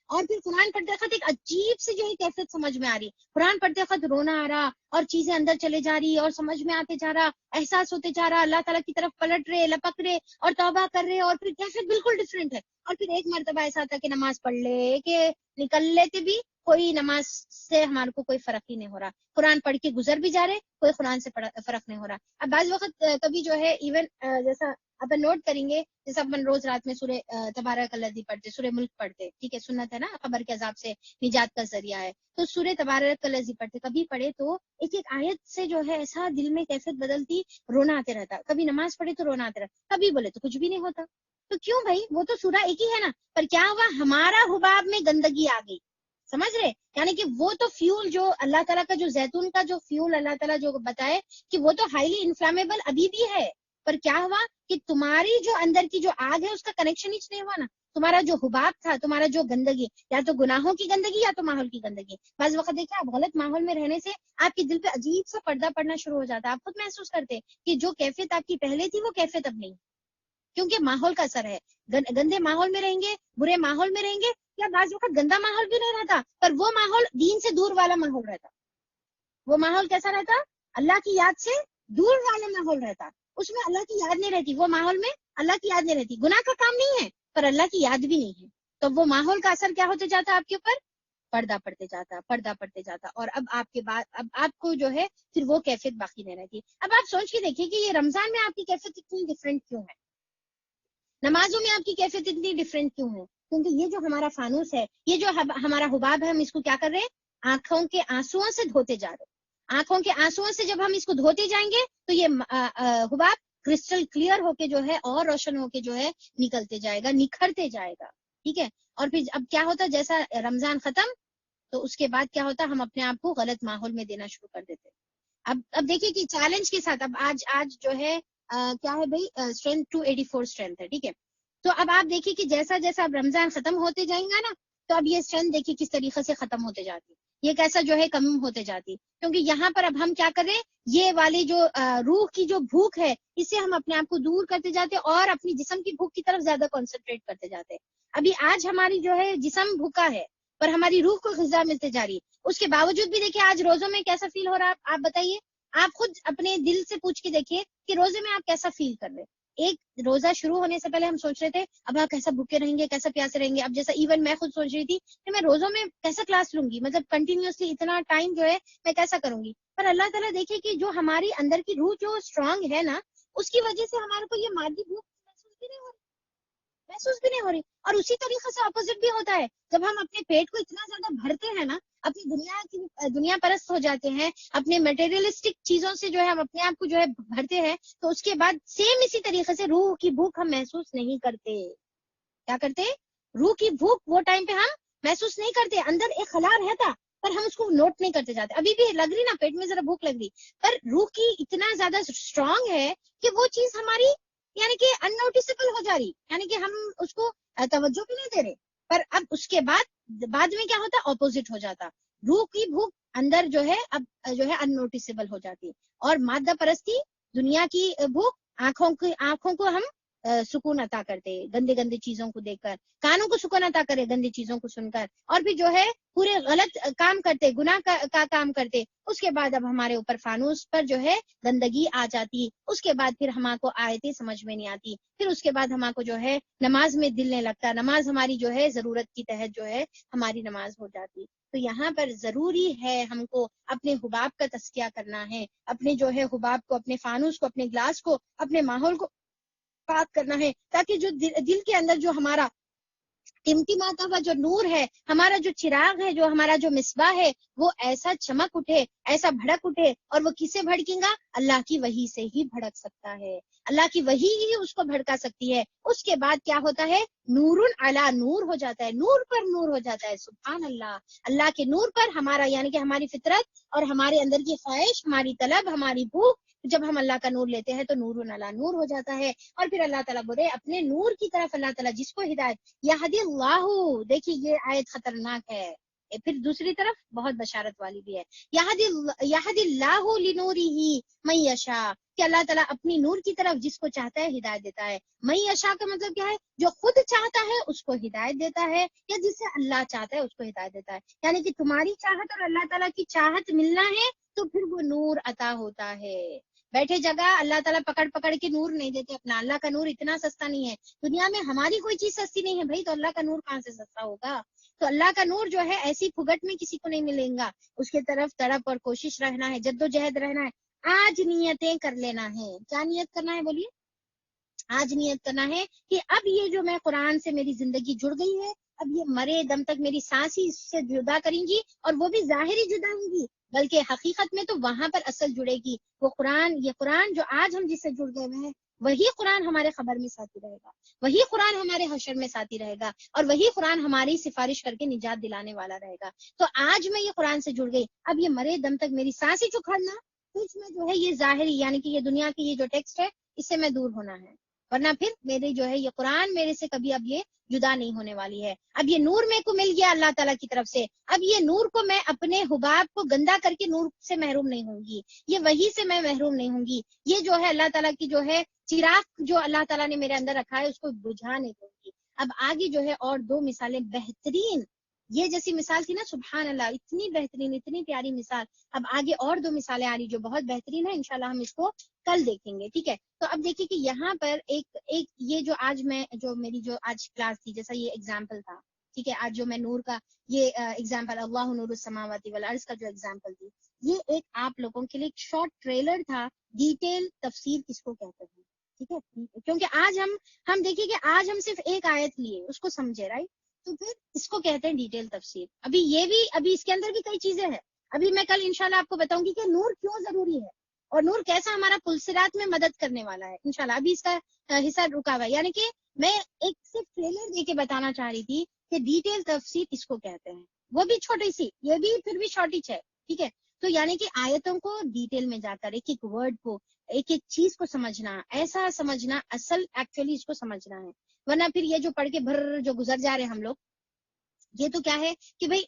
اور پھر قرآن پڑھتے وقت ایک عجیب سی جو ہے کیفیت سمجھ میں آ رہی، قرآن پڑھتے وقت رونا آ رہا، اور چیزیں اندر چلے جا رہی، اور سمجھ میں آتے جا رہا، احساس ہوتے جا رہا، اللہ تعالیٰ کی طرف پلٹ رہے، لپک رہے، اور توبہ کر رہے، اور پھر کیفیت بالکل ڈفرینٹ ہے۔ اور پھر ایک مرتبہ ایسا تھا کہ نماز پڑھ لے کہ نکل لیتے بھی، کوئی نماز سے ہمارے کو کوئی فرق ہی نہیں ہو رہا، قرآن پڑھ کے گزر بھی جا رہے، کوئی قرآن سے فرق نہیں ہو رہا۔ اب بعض وقت کبھی جو ہے ایون جیسا اپن نوٹ کریں گے، جیسا اپن روز رات میں سورہ تبارک الذی پڑھتے، سورہ ملک پڑھتے، ٹھیک ہے، سنت ہے نا، قبر کے عذاب سے نجات کا ذریعہ ہے، تو سورہ تبارک الذی پڑھتے، کبھی پڑھے تو ایک ایک آیت سے جو ہے ایسا دل میں کیفیت بدلتی، رونا آتے رہتا، کبھی نماز پڑھے تو رونا آتے رہتا، کبھی بولے تو کچھ بھی نہیں ہوتا۔ تو کیوں بھائی، وہ تو سورہ ایک ہی ہے نا، پر کیا ہوا، ہمارا حباب میں گندگی آ گئی، سمجھ رہے؟ یعنی کہ وہ تو فیول جو اللہ تعالیٰ کا جو زیتون کا جو فیول اللہ تعالیٰ جو بتائے کہ وہ تو ہائیلی انفلمیبل ابھی بھی ہے، پر کیا ہوا کہ تمہاری جو اندر کی جو آگ ہے اس کا کنیکشن ہی نہیں ہوا نا، تمہارا جو حباب تھا، تمہارا جو گندگی، یا تو گناہوں کی گندگی یا تو ماحول کی گندگی۔ بعض وقت دیکھیں آپ غلط ماحول میں رہنے سے آپ کے دل پہ عجیب سا پردہ پڑنا شروع ہو جاتا ہے، آپ خود محسوس کرتے کہ جو کیفیت آپ کی پہلے تھی وہ کیفیت اب نہیں، کیونکہ ماحول کا اثر ہے۔ گندے ماحول میں رہیں گے، برے ماحول میں رہیں گے، یا بعض وقت گندا ماحول بھی نہیں رہتا، پر وہ ماحول دین سے دور والا ماحول رہتا، وہ ماحول کیسا رہتا، اللہ کی یاد سے دور والا ماحول رہتا، اس میں اللہ کی یاد نہیں رہتی، وہ ماحول میں اللہ کی یاد نہیں رہتی، گناہ کا کام نہیں ہے پر اللہ کی یاد بھی نہیں ہے، تو وہ ماحول کا اثر کیا ہوتے جاتا آپ کے اوپر، پردہ پڑتے جاتا، پردہ پڑتے جاتا، اور اب آپ کے بعد اب آپ کو جو ہے پھر وہ کیفیت باقی نہیں رہتی۔ اب آپ سوچ کے دیکھیے کہ یہ رمضان میں آپ کی کیفیت اتنی ڈفرینٹ کیوں ہے، نمازوں میں آپ کی کیفیت اتنی ڈفرینٹ کیوں ہے؟ کیونکہ یہ جو ہمارا فانوس ہے، یہ جو ہمارا حباب ہے، ہم اس کو کیا کر رہے ہیں، آنکھوں کے آنسوؤں سے دھوتے جا رہے ہیں، آنکھوں کے آنسوؤں سے جب ہم اس کو دھوتے جائیں گے تو یہ حباب کرسٹل کلیئر ہو کے جو ہے اور روشن ہو کے جو ہے نکلتے جائے گا، نکھرتے جائے گا، ٹھیک ہے۔ اور پھر اب کیا ہوتا ہے، جیسا رمضان ختم تو اس کے بعد کیا ہوتا ہم اپنے آپ کو غلط ماحول میں دینا شروع کر دیتے. اب دیکھیے کہ چیلنج کے ساتھ اب آج جو ہے کیا ہے بھائی اسٹرینتھ 284 اسٹرینتھ ہے, ٹھیک ہے. تو اب آپ دیکھیے کہ جیسا جیسا اب رمضان ختم ہوتے جائیں گا نا, تو اب یہ اسٹرینتھ دیکھیے کس طریقے سے ختم ہوتے جاتی, یہ کیسا جو ہے کم ہوتے جاتی. کیونکہ یہاں پر اب ہم کیا کر رہے ہیں, یہ والی جو روح کی جو بھوک ہے اس سے ہم اپنے آپ کو دور کرتے جاتے اور اپنی جسم کی بھوک کی طرف زیادہ کنسنٹریٹ کرتے جاتے. ابھی آج ہماری جو ہے جسم بھوکا ہے پر ہماری روح کو غذا ملتے جا رہی ہے. اس کے باوجود بھی دیکھیے آج روزوں میں کیسا فیل ہو رہا ہے, آپ بتائیے. آپ خود اپنے دل سے پوچھ کے دیکھیے کہ روزے میں آپ کیسا فیل کر رہے. ایک روزہ شروع ہونے سے پہلے ہم سوچ رہے تھے اب آپ کیسا بھوکے رہیں گے, کیسا پیاسے رہیں گے. اب جیسا ایون میں خود سوچ رہی تھی کہ میں روزوں میں کیسا کلاس لوں گی, مطلب کنٹینیوسلی اتنا ٹائم جو ہے میں کیسا کروں گی. پر اللہ تعالیٰ دیکھے کہ جو ہماری اندر کی روح جو اسٹرانگ ہے نا, اس کی وجہ سے ہمارے کو یہ مادی بھوک محسوس بھی نہیں ہو رہی. اور اسی طریقے سے اپوزٹ بھی ہوتا ہے, جب ہم اپنے پیٹ کو اتنا زیادہ بھرتے ہیں نا, اپنی دنیا پرست ہو جاتے ہیں, اپنے میٹیریلسٹک چیزوں سے جو ہے ہم اپنے آپ کو جو ہے بھرتے ہیں, تو اس کے بعد سیم اسی طریقے سے روح کی بھوک ہم محسوس نہیں کرتے. کیا کرتے, روح کی بھوک وہ ٹائم پہ ہم محسوس نہیں کرتے. اندر ایک خلا رہتا پر ہم اس کو نوٹ نہیں کرتے جاتے. ابھی بھی لگ رہی نا پیٹ میں ذرا بھوک لگ رہی, پر روح کی اتنا زیادہ اسٹرانگ ہے کہ وہ چیز ہماری یعنی کہ ان نوٹیسبل ہو جا رہی, یعنی کہ ہم اس کو توجہ بھی نہیں دے رہے. پر اب اس کے بعد میں کیا ہوتا, اپوزٹ ہو جاتا. روح کی بھوک اندر جو ہے اب جو ہے ان نوٹیسبل ہو جاتی, اور مادہ پرستی دنیا کی بھوک آنکھوں کو ہم سکون عطا کرتے گندے گندے چیزوں کو دیکھ کر, کانوں کو سکون عطا کرے گندی چیزوں کو سن کر, اور بھی جو ہے پورے غلط کام کرتے, گناہ کا کام کرتے. اس کے بعد اب ہمارے اوپر فانوس پر جو ہے گندگی آ جاتی. اس کے بعد پھر ہمارے کو آیتیں سمجھ میں نہیں آتی. پھر اس کے بعد ہمارے کو جو ہے نماز میں دل نہیں لگتا, نماز ہماری جو ہے ضرورت کی تحت جو ہے ہماری نماز ہو جاتی. تو یہاں پر ضروری ہے ہم کو اپنے حباب کا تزکیہ کرنا ہے, اپنے جو ہے حباب کو, اپنے فانوس کو, اپنے گلاس کو, اپنے ماحول کو پاک کرنا ہے, تاکہ جو دل کے اندر جو ہمارا ٹمٹماتا ہوا جو نور ہے, ہمارا جو چراغ ہے, جو ہمارا جو مصباح ہے, وہ ایسا چمک اٹھے, ایسا بھڑک اٹھے. اور وہ کسے بھڑکیں گا, اللہ کی وحی سے ہی بھڑک سکتا ہے, اللہ کی وحی ہی اس کو بھڑکا سکتی ہے. اس کے بعد کیا ہوتا ہے, نور علی نور ہو جاتا ہے, نور پر نور ہو جاتا ہے. سبحان اللہ, اللہ کے نور پر ہمارا یعنی کہ ہماری فطرت اور ہمارے اندر کی خواہش, ہماری طلب, ہماری بھوک, جب ہم اللہ کا نور لیتے ہیں تو نور علی نور ہو جاتا ہے. اور پھر اللہ تعالیٰ بولے اپنے نور کی طرف اللہ تعالیٰ جس کو ہدایت, یہدی اللہ, دیکھیے یہ آیت خطرناک ہے. پھر دوسری طرف بہت بشارت والی بھی ہے, یہدی اللہ لنورہ من یشاء, کہ اللہ تعالیٰ اپنی نور کی طرف جس کو چاہتا ہے ہدایت دیتا ہے. من یشاء کا مطلب کیا ہے, جو خود چاہتا ہے اس کو ہدایت دیتا ہے, یا جس سے اللہ چاہتا ہے اس کو ہدایت دیتا ہے. یعنی کہ تمہاری چاہت اور اللہ تعالیٰ کی چاہت ملنا ہے تو پھر وہ نور عطا ہوتا ہے. بیٹھے جگہ اللہ تعالیٰ پکڑ کے نور نہیں دیتے اپنا. اللہ کا نور اتنا سستا نہیں ہے, دنیا میں ہماری کوئی چیز سستی نہیں ہے بھائی, تو اللہ کا نور کہاں سے سستا ہوگا. تو اللہ کا نور جو ہے ایسی پھگٹ میں کسی کو نہیں ملیں گا. اس کے طرف تڑپ اور کوشش رہنا ہے, جدوجہد رہنا ہے. آج نیتیں کر لینا ہے. کیا نیت کرنا ہے بولیے, آج نیت کرنا ہے کہ اب یہ جو میں قرآن سے میری زندگی جڑ گئی ہے, اب یہ مرے دم تک میری سانس ہی اس سے جدا کریں گی, اور وہ بھی ظاہری جدا ہوں گی, بلکہ حقیقت میں تو وہاں پر اصل جڑے گی وہ قرآن. یہ قرآن جو آج ہم جس سے جڑ گئے ہوئے ہیں, وہی قرآن ہمارے خبر میں ساتھی رہے گا, وہی قرآن ہمارے حشر میں ساتھی رہے گا, اور وہی قرآن ہماری سفارش کر کے نجات دلانے والا رہے گا. تو آج میں یہ قرآن سے جڑ گئی, اب یہ مرے دم تک میری سانس ہی چھکڑنا, تو اس میں جو ہے یہ ظاہری یعنی کہ یہ دنیا کی یہ جو ٹیکسٹ ہے اس سے میں دور ہونا ہے, ورنہ پھر میرے جو ہے یہ قرآن میرے سے کبھی اب یہ جدا نہیں ہونے والی ہے. اب یہ نور میرے کو مل گیا اللہ تعالیٰ کی طرف سے, اب یہ نور کو میں اپنے حباب کو گندا کر کے نور سے محروم نہیں ہوں گی, یہ وحی سے میں محروم نہیں ہوں گی. یہ جو ہے اللہ تعالیٰ کی جو ہے چراغ جو اللہ تعالیٰ نے میرے اندر رکھا ہے اس کو بجھا نہیں دوں گی. اب آگے جو ہے اور دو مثالیں بہترین, یہ جیسی مثال تھی نا, سبحان اللہ, اتنی بہترین, اتنی پیاری مثال. اب آگے اور دو مثالیں آ رہی جو بہت بہترین ہے, انشاءاللہ ہم اس کو کل دیکھیں گے, ٹھیک ہے. تو اب دیکھیے کہ یہاں پر ایک یہ جو آج میں جو میری جو آج کلاس تھی, جیسا یہ اگزامپل تھا, ٹھیک ہے, آج جو میں نور کا یہ اگزامپل, اللہ نور السماوات والارض کا جو اگزامپل تھی, یہ ایک آپ لوگوں کے لیے ایک شارٹ ٹریلر تھا, ڈیٹیل تفسیر کس کو کہتے ہیں, ٹھیک ہے. کیونکہ آج ہم دیکھیے کہ آج ہم صرف ایک آیت لیے, اس کو سمجھے, رائٹ, تو پھر اس کو کہتے ہیں ڈیٹیل تفسیر. ابھی اس کے اندر بھی کئی چیزیں ہیں. ابھی میں کل انشاءاللہ آپ کو بتاؤں گی کہ نور کیوں ضروری ہے, اور نور کیسا ہمارا پلسرات میں مدد کرنے والا ہے انشاءاللہ. ابھی اس کا حصہ رکا ہوا ہے, یعنی کہ میں ایک صرف ٹریلر دے کے بتانا چاہ رہی تھی کہ ڈیٹیل تفسیر اس کو کہتے ہیں. وہ بھی چھوٹی سی, یہ بھی پھر بھی شارٹیج ہے, ٹھیک ہے. تو یعنی کہ آیتوں کو ڈیٹیل میں جا کر ایک ایک ورڈ کو, ایک ایک چیز کو سمجھنا, ایسا سمجھنا اصل ایکچولی اس کو سمجھنا ہے. ورنہ پھر یہ جو پڑھ کے بھر جو گزر جا رہے ہیں ہم لوگ, یہ تو کیا ہے کہ بھئی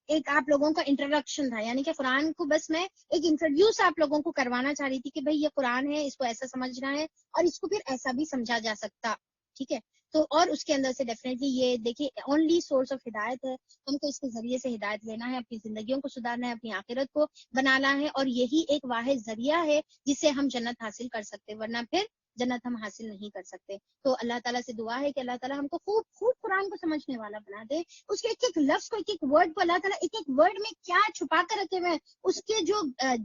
ایک آپ لوگوں کا انٹروڈکشن تھا, یعنی کہ قرآن کو بس میں ایک انٹروڈیوس آپ لوگوں کو کروانا چاہ رہی تھی کہ بھئی یہ قرآن ہے, اس کو ایسا سمجھنا ہے اور اس کو پھر ایسا بھی سمجھا جا سکتا, ٹھیک ہے. تو اور اس کے اندر سے ڈیفینیٹلی یہ دیکھیے اونلی سورس آف ہدایت ہے, ہم کو اس کے ذریعے سے ہدایت لینا ہے, اپنی زندگیوں کو سدھارنا ہے, اپنی آخرت کو بنانا ہے, اور یہی ایک واحد ذریعہ ہے جس سے ہم جنت حاصل کر سکتے, ورنہ پھر جنت ہم حاصل نہیں کر سکتے. تو اللہ تعالیٰ سے دعا ہے کہ اللہ تعالیٰ ہم کو خوب خوب قرآن کو سمجھنے والا بنا دے, اس کے ایک ایک لفظ کو, ایک ایک ورڈ کو, اللہ تعالیٰ ایک ایک ورڈ میں کیا چھپا کر رکھے ہوئے ہیں, اس کے جو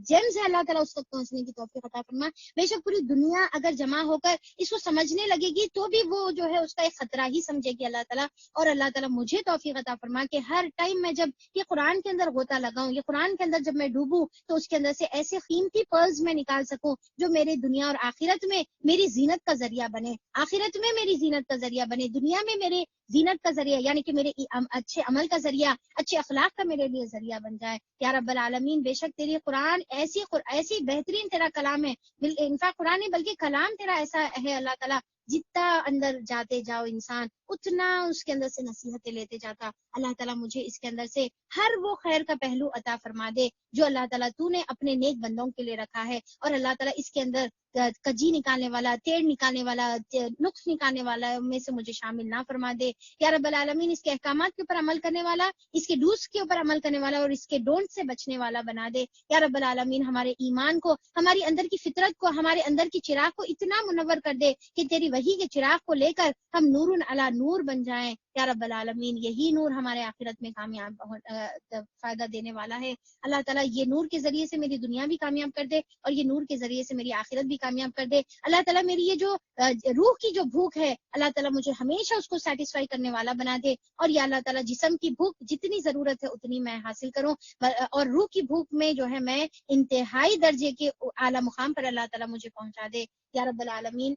جیمز ہے اللہ تعالیٰ اس تک پہنچنے کی توفیق عطا فرما. بے شک پوری دنیا اگر جمع ہو کر اس کو سمجھنے لگے گی تو بھی وہ جو ہے اس کا ایک خطرہ ہی سمجھے گی اللہ تعالیٰ. اور اللہ تعالیٰ مجھے توفیق عطا فرما کہ ہر ٹائم میں جب یہ قرآن کے اندر غوطہ لگاؤں, یہ قرآن کے اندر جب میں ڈوبوں, تو اس کے اندر سے ایسے قیمتی پرلز میں نکال سکوں جو میرے دنیا اور آخرت میں میری زینت کا ذریعہ بنے, آخرت میں میری زینت کا ذریعہ بنے, دنیا میں میرے زینت کا ذریعہ, یعنی کہ میرے اچھے عمل کا ذریعہ, اچھے اخلاق کا میرے لیے ذریعہ بن جائے. یا رب العالمین, بے شک تیری قرآن ایسی بہترین تیرا کلام ہے, انفیکٹ قرآن نہیں بلکہ کلام تیرا ایسا ہے اللہ تعالیٰ, جتنا اندر جاتے جاؤ انسان اتنا اس کے اندر سے نصیحتیں لیتے جاتا. اللہ تعالیٰ مجھے اس کے اندر سے ہر وہ خیر کا پہلو عطا فرما دے جو اللہ تعالیٰ تو نے اپنے نیک بندوں کے لیے رکھا ہے, اور اللہ تعالیٰ اس کے اندر کجی نکالنے والا, ٹیڑھ نکالنے والا, نقص نکالنے والا میں سے مجھے شامل نہ فرما دے. یا رب العالمین, اس کے احکامات کے اوپر عمل کرنے والا, اس کے ڈوز کے اوپر عمل کرنے والا, اور اس کے ڈونٹ سے بچنے والا بنا دے. یا رب العالمین, ہمارے ایمان کو, ہماری اندر کی فطرت کو, ہمارے اندر کی چراغ کو اتنا منور کر دے کہ تیری وحی کے چراغ کو لے کر ہم نور علی نور بن جائیں. یا رب العالمین, یہی نور ہمارے آخرت میں کامیاب فائدہ دینے والا ہے. اللہ تعالیٰ یہ نور کے ذریعے سے میری دنیا بھی کامیاب کر دے, اور یہ نور کے ذریعے سے میری آخرت بھی کامیاب کر دے. اللہ تعالیٰ میری یہ جو روح کی جو بھوک ہے, اللہ تعالیٰ مجھے ہمیشہ اس کو سیٹسفائی کرنے والا بنا دے. اور یا اللہ تعالیٰ جسم کی بھوک جتنی ضرورت ہے اتنی میں حاصل کروں, اور روح کی بھوک میں جو ہے میں انتہائی درجے کے اعلیٰ مقام پر اللہ تعالیٰ مجھے پہنچا دے. یا رب العالمین,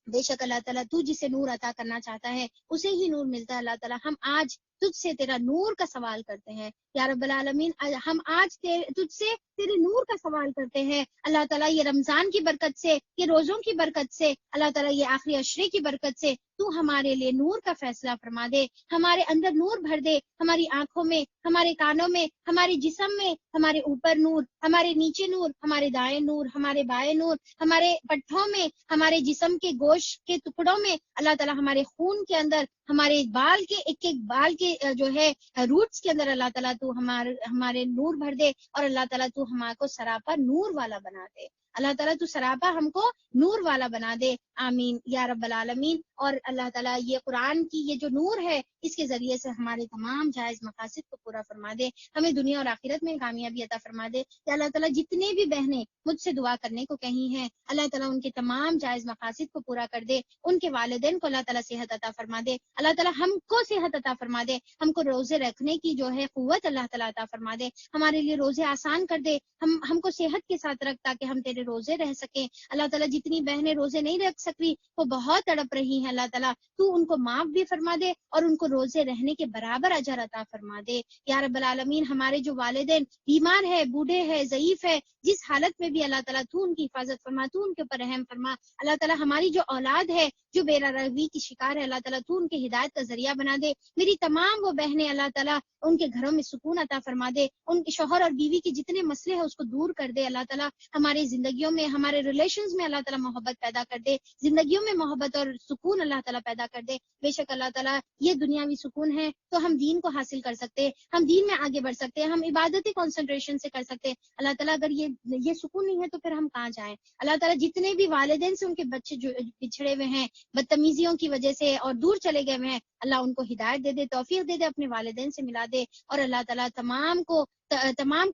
بے شک اللہ تعالیٰ تو جسے نور عطا کرنا چاہتا ہے اسے ہی نور ملتا ہے. اللہ تعالیٰ ہم آج تجھ سے تیرا نور کا سوال کرتے ہیں. یا رب العالمین, ہم آج تجھ سے تیرے نور کا سوال کرتے ہیں. اللہ تعالیٰ یہ رمضان کی برکت سے, یہ روزوں کی برکت سے, اللہ تعالیٰ یہ آخری عشرے کی برکت سے تو ہمارے لیے نور کا فیصلہ فرما دے, ہمارے اندر نور بھر دے, ہماری آنکھوں میں, ہمارے کانوں میں, ہمارے جسم میں, ہمارے اوپر نور, ہمارے نیچے نور, ہمارے دائیں نور, ہمارے بائیں نور, ہمارے پٹھوں میں, ہمارے جسم کے گوشت کے ٹکڑوں میں, اللہ تعالیٰ ہمارے خون کے اندر, ہمارے بال کے ایک ایک بال کے جو ہے روٹس کے اندر اللہ تعالیٰ تو ہمارے نور بھر دے, اور اللہ تعالیٰ تو ہمارے کو سراپا نور والا بنا دے. اللہ تعالیٰ تو سراپا ہم کو نور والا بنا دے. آمین یا رب العالمین. اور اللہ تعالیٰ یہ قرآن کی یہ جو نور ہے اس کے ذریعے سے ہمارے تمام جائز مقاصد کو پورا فرما دے, ہمیں دنیا اور آخرت میں کامیابی عطا فرما دے. یا اللہ تعالیٰ جتنے بھی بہنیں مجھ سے دعا کرنے کو کہیں ہیں, اللہ تعالیٰ ان کے تمام جائز مقاصد کو پورا کر دے, ان کے والدین کو اللہ تعالیٰ صحت عطا فرما دے, اللہ تعالیٰ ہم کو صحت عطا فرما دے, ہم کو روزے رکھنے کی جو ہے قوت اللہ تعالیٰ عطا فرما دے, ہمارے لیے روزے آسان کر دے, ہم کو صحت کے ساتھ رکھ تاکہ ہم تیرے روزے رہ سکیں. اللہ تعالیٰ جتنی بہنیں روزے نہیں رکھ سکتی وہ بہت تڑپ رہی ہیں, اللہ تعالیٰ تو ان کو معاف بھی فرما دے اور ان کو روزے رہنے کے برابر اجر عطا فرما دے. یا رب العالمین, ہمارے جو والدین بیمار ہے, بوڑھے ہے, ضعیف ہے, جس حالت میں بھی اللہ تعالیٰ تو ان کی حفاظت فرما, تو ان کے اوپر رحم فرما. اللہ تعالیٰ ہماری جو اولاد ہے جو بے روی کی شکار ہے, اللہ تعالیٰ تو ان کے ہدایت کا ذریعہ بنا دے. میری تمام وہ بہنیں اللہ تعالیٰ ان کے گھروں میں سکون عطا فرما دے, ان کے شوہر اور بیوی کے جتنے مسئلے ہیں اس کو دور کر دے. اللہ تعالیٰ ہماری زندگیوں میں, ہمارے ریلیشنز میں اللہ تعالیٰ محبت پیدا کر دے, زندگیوں میں محبت اور سکون اللہ تعالیٰ پیدا کر دے. بے شک اللہ تعالیٰ یہ دنیاوی سکون ہے تو ہم دین کو حاصل کر سکتے, ہم دین میں آگے بڑھ سکتے, ہم عبادتی کنسنٹریشن سے کر سکتے. اللہ تعالیٰ اگر یہ سکون نہیں ہے تو پھر ہم کہاں جائیں. اللہ تعالیٰ جتنے بھی والدین سے ان کے بچے جو بچھڑے ہوئے ہیں بدتمیزیوں کی وجہ سے اور دور چلے گئے ہوئے ہیں, اللہ ان کو ہدایت دے دے, توفیق دے دے, اپنے والدین سے ملا دے, اور اللہ تعالیٰ تمام کو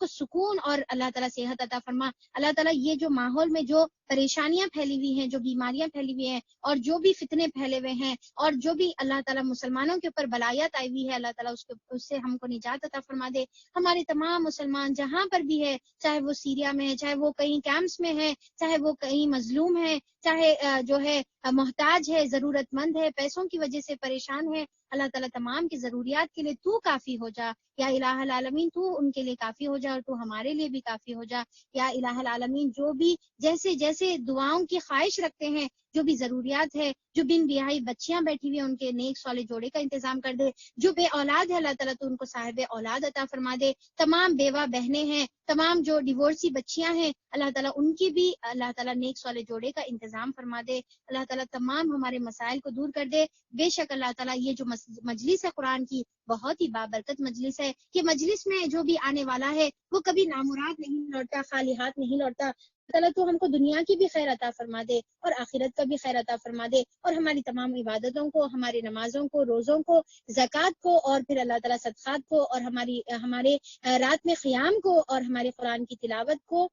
سکون اور اللہ تعالیٰ صحت عطا فرما. اللہ تعالیٰ یہ جو ماحول میں جو پریشانیاں پھیلی ہوئی ہیں, جو بیماریاں پھیلی ہوئی ہیں, اور جو بھی فتنے پھیلے ہوئے ہیں, اور جو بھی اللہ تعالیٰ مسلمانوں کے اوپر بلایات آئی ہوئی ہے, اللہ تعالیٰ اس سے ہم کو نجات عطا فرما دے. ہمارے تمام مسلمان جہاں پر بھی ہے, چاہے وہ سیریا میں ہے, چاہے وہ کہیں کیمپس میں ہے, چاہے وہ کہیں مظلوم ہے, چاہے جو ہے محتاج ہے, ضرورت مند ہے, پیسوں کی وجہ سے پریشان ہے, اللہ تعالیٰ تمام کی ضروریات کے لیے تو کافی ہو جا، یا الہ العالمین تو ان کے لیے کافی ہو جا اور تو ہمارے لیے بھی کافی ہو جا، یا الہ العالمین جو بھی جیسے جیسے دعاؤں کی خواہش رکھتے ہیں، جو بھی ضروریات ہے، جو بن بیاہی بچیاں بیٹھی ہوئی ہیں ان کے نیک صالح جوڑے کا انتظام کر دے، جو بے اولاد ہے اللہ تعالیٰ تو ان کو صاحب اولاد عطا فرما دے، تمام بیوہ بہنیں ہیں، تمام جو ڈیورسی بچیاں ہیں اللہ تعالیٰ ان کی بھی اللہ تعالیٰ نیک صالح جوڑے کا انتظام فرما دے، اللہ تعالیٰ تمام ہمارے مسائل کو دور کر دے۔ بے شک اللہ تعالیٰ یہ جو مجلس ہے قرآن کی بہت ہی بابرکت مجلس ہے، کہ مجلس میں جو بھی آنے والا ہے وہ کبھی نامراد نہیں لوٹتا، خالی ہاتھ نہیں لوٹتا۔ اللہ تعالیٰ تو ہم کو دنیا کی بھی خیر عطا فرما دے اور آخرت کا بھی خیر عطا فرما دے، اور ہماری تمام عبادتوں کو، ہماری نمازوں کو، روزوں کو، زکوٰۃ کو، اور پھر اللہ تعالیٰ صدقات کو، اور ہمارے رات میں قیام کو، اور ہمارے قرآن کی تلاوت کو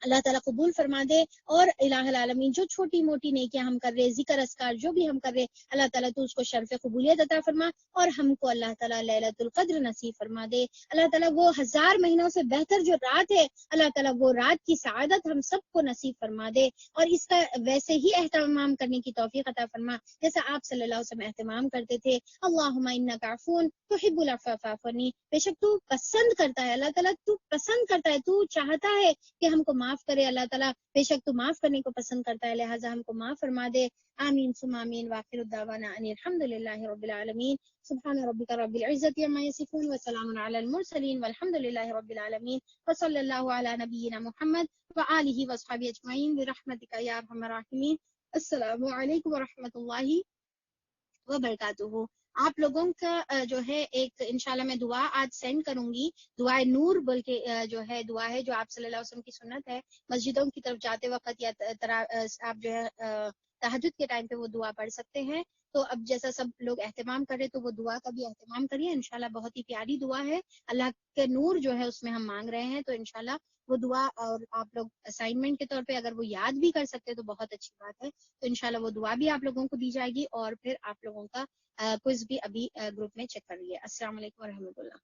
اللہ تعالیٰ قبول فرما دے، اور الہ العالمین جو چھوٹی موٹی نیکیاں ہم کر رہے، ذکر اذکار جو بھی ہم کر رہے، اللہ تعالیٰ تو اس کو شرف قبولیت عطا فرما، اور ہم کو اللہ تعالیٰ لیلۃ القدر نصیب فرما دے۔ اللہ تعالیٰ وہ 1000 مہینوں سے بہتر جو رات ہے، اللہ تعالیٰ وہ رات کی سعادت ہم سب کو نصیب فرما دے، اور اس کا ویسے ہی اہتمام کرنے کی توفیق عطا فرما جیسا آپ صلی اللہ علیہ وسلم اہتمام کرتے تھے۔ اللہم انک عفو تحب العفو فاعف عنی، بے شک تو پسند کرتا ہے، اللہ تعالیٰ تو پسند کرتا ہے، تو چاہتا ہے کہ ہم کو معاف کرے، اللہ تعالیٰ بے شک تو معاف کرنے کو پسند کرتا ہے، لہٰذا ہم کو معاف فرما دے۔ آمین ثم آمین، وآخر الدعوانا ان الحمد للہ رب العالمین، سبحان ربک رب العزۃ عما یصفون وسلام علی المرسلین والحمد للہ رب العالمین، وصلی اللہ علی نبینا محمد وآلہ وصحبہ اجمعین برحمتک یا ارحم الراحمین۔ السلام علیکم ورحمۃ اللہ وبرکاتہ۔ آپ لوگوں کا جو ہے ایک انشاءاللہ میں دعا آج سینڈ کروں گی، دعائے نور بول کے جو ہے دعا ہے جو آپ صلی اللہ علیہ وسلم کی سنت ہے، مسجدوں کی طرف جاتے وقت یا آپ جو ہے تہجد کے ٹائم پہ وہ دعا پڑھ سکتے ہیں۔ تو اب جیسا سب لوگ اہتمام کرے تو وہ دعا کا بھی اہتمام کریے، انشاءاللہ بہت ہی پیاری دعا ہے، اللہ کے نور جو ہے اس میں ہم مانگ رہے ہیں، تو انشاءاللہ وہ دعا، اور آپ لوگ اسائنمنٹ کے طور پہ اگر وہ یاد بھی کر سکتے تو بہت اچھی بات ہے، تو انشاءاللہ وہ دعا بھی آپ لوگوں کو دی جائے گی، اور پھر آپ لوگوں کا کوئز بھی ابھی گروپ میں چیک کر لیے۔ السلام علیکم ورحمۃ اللہ۔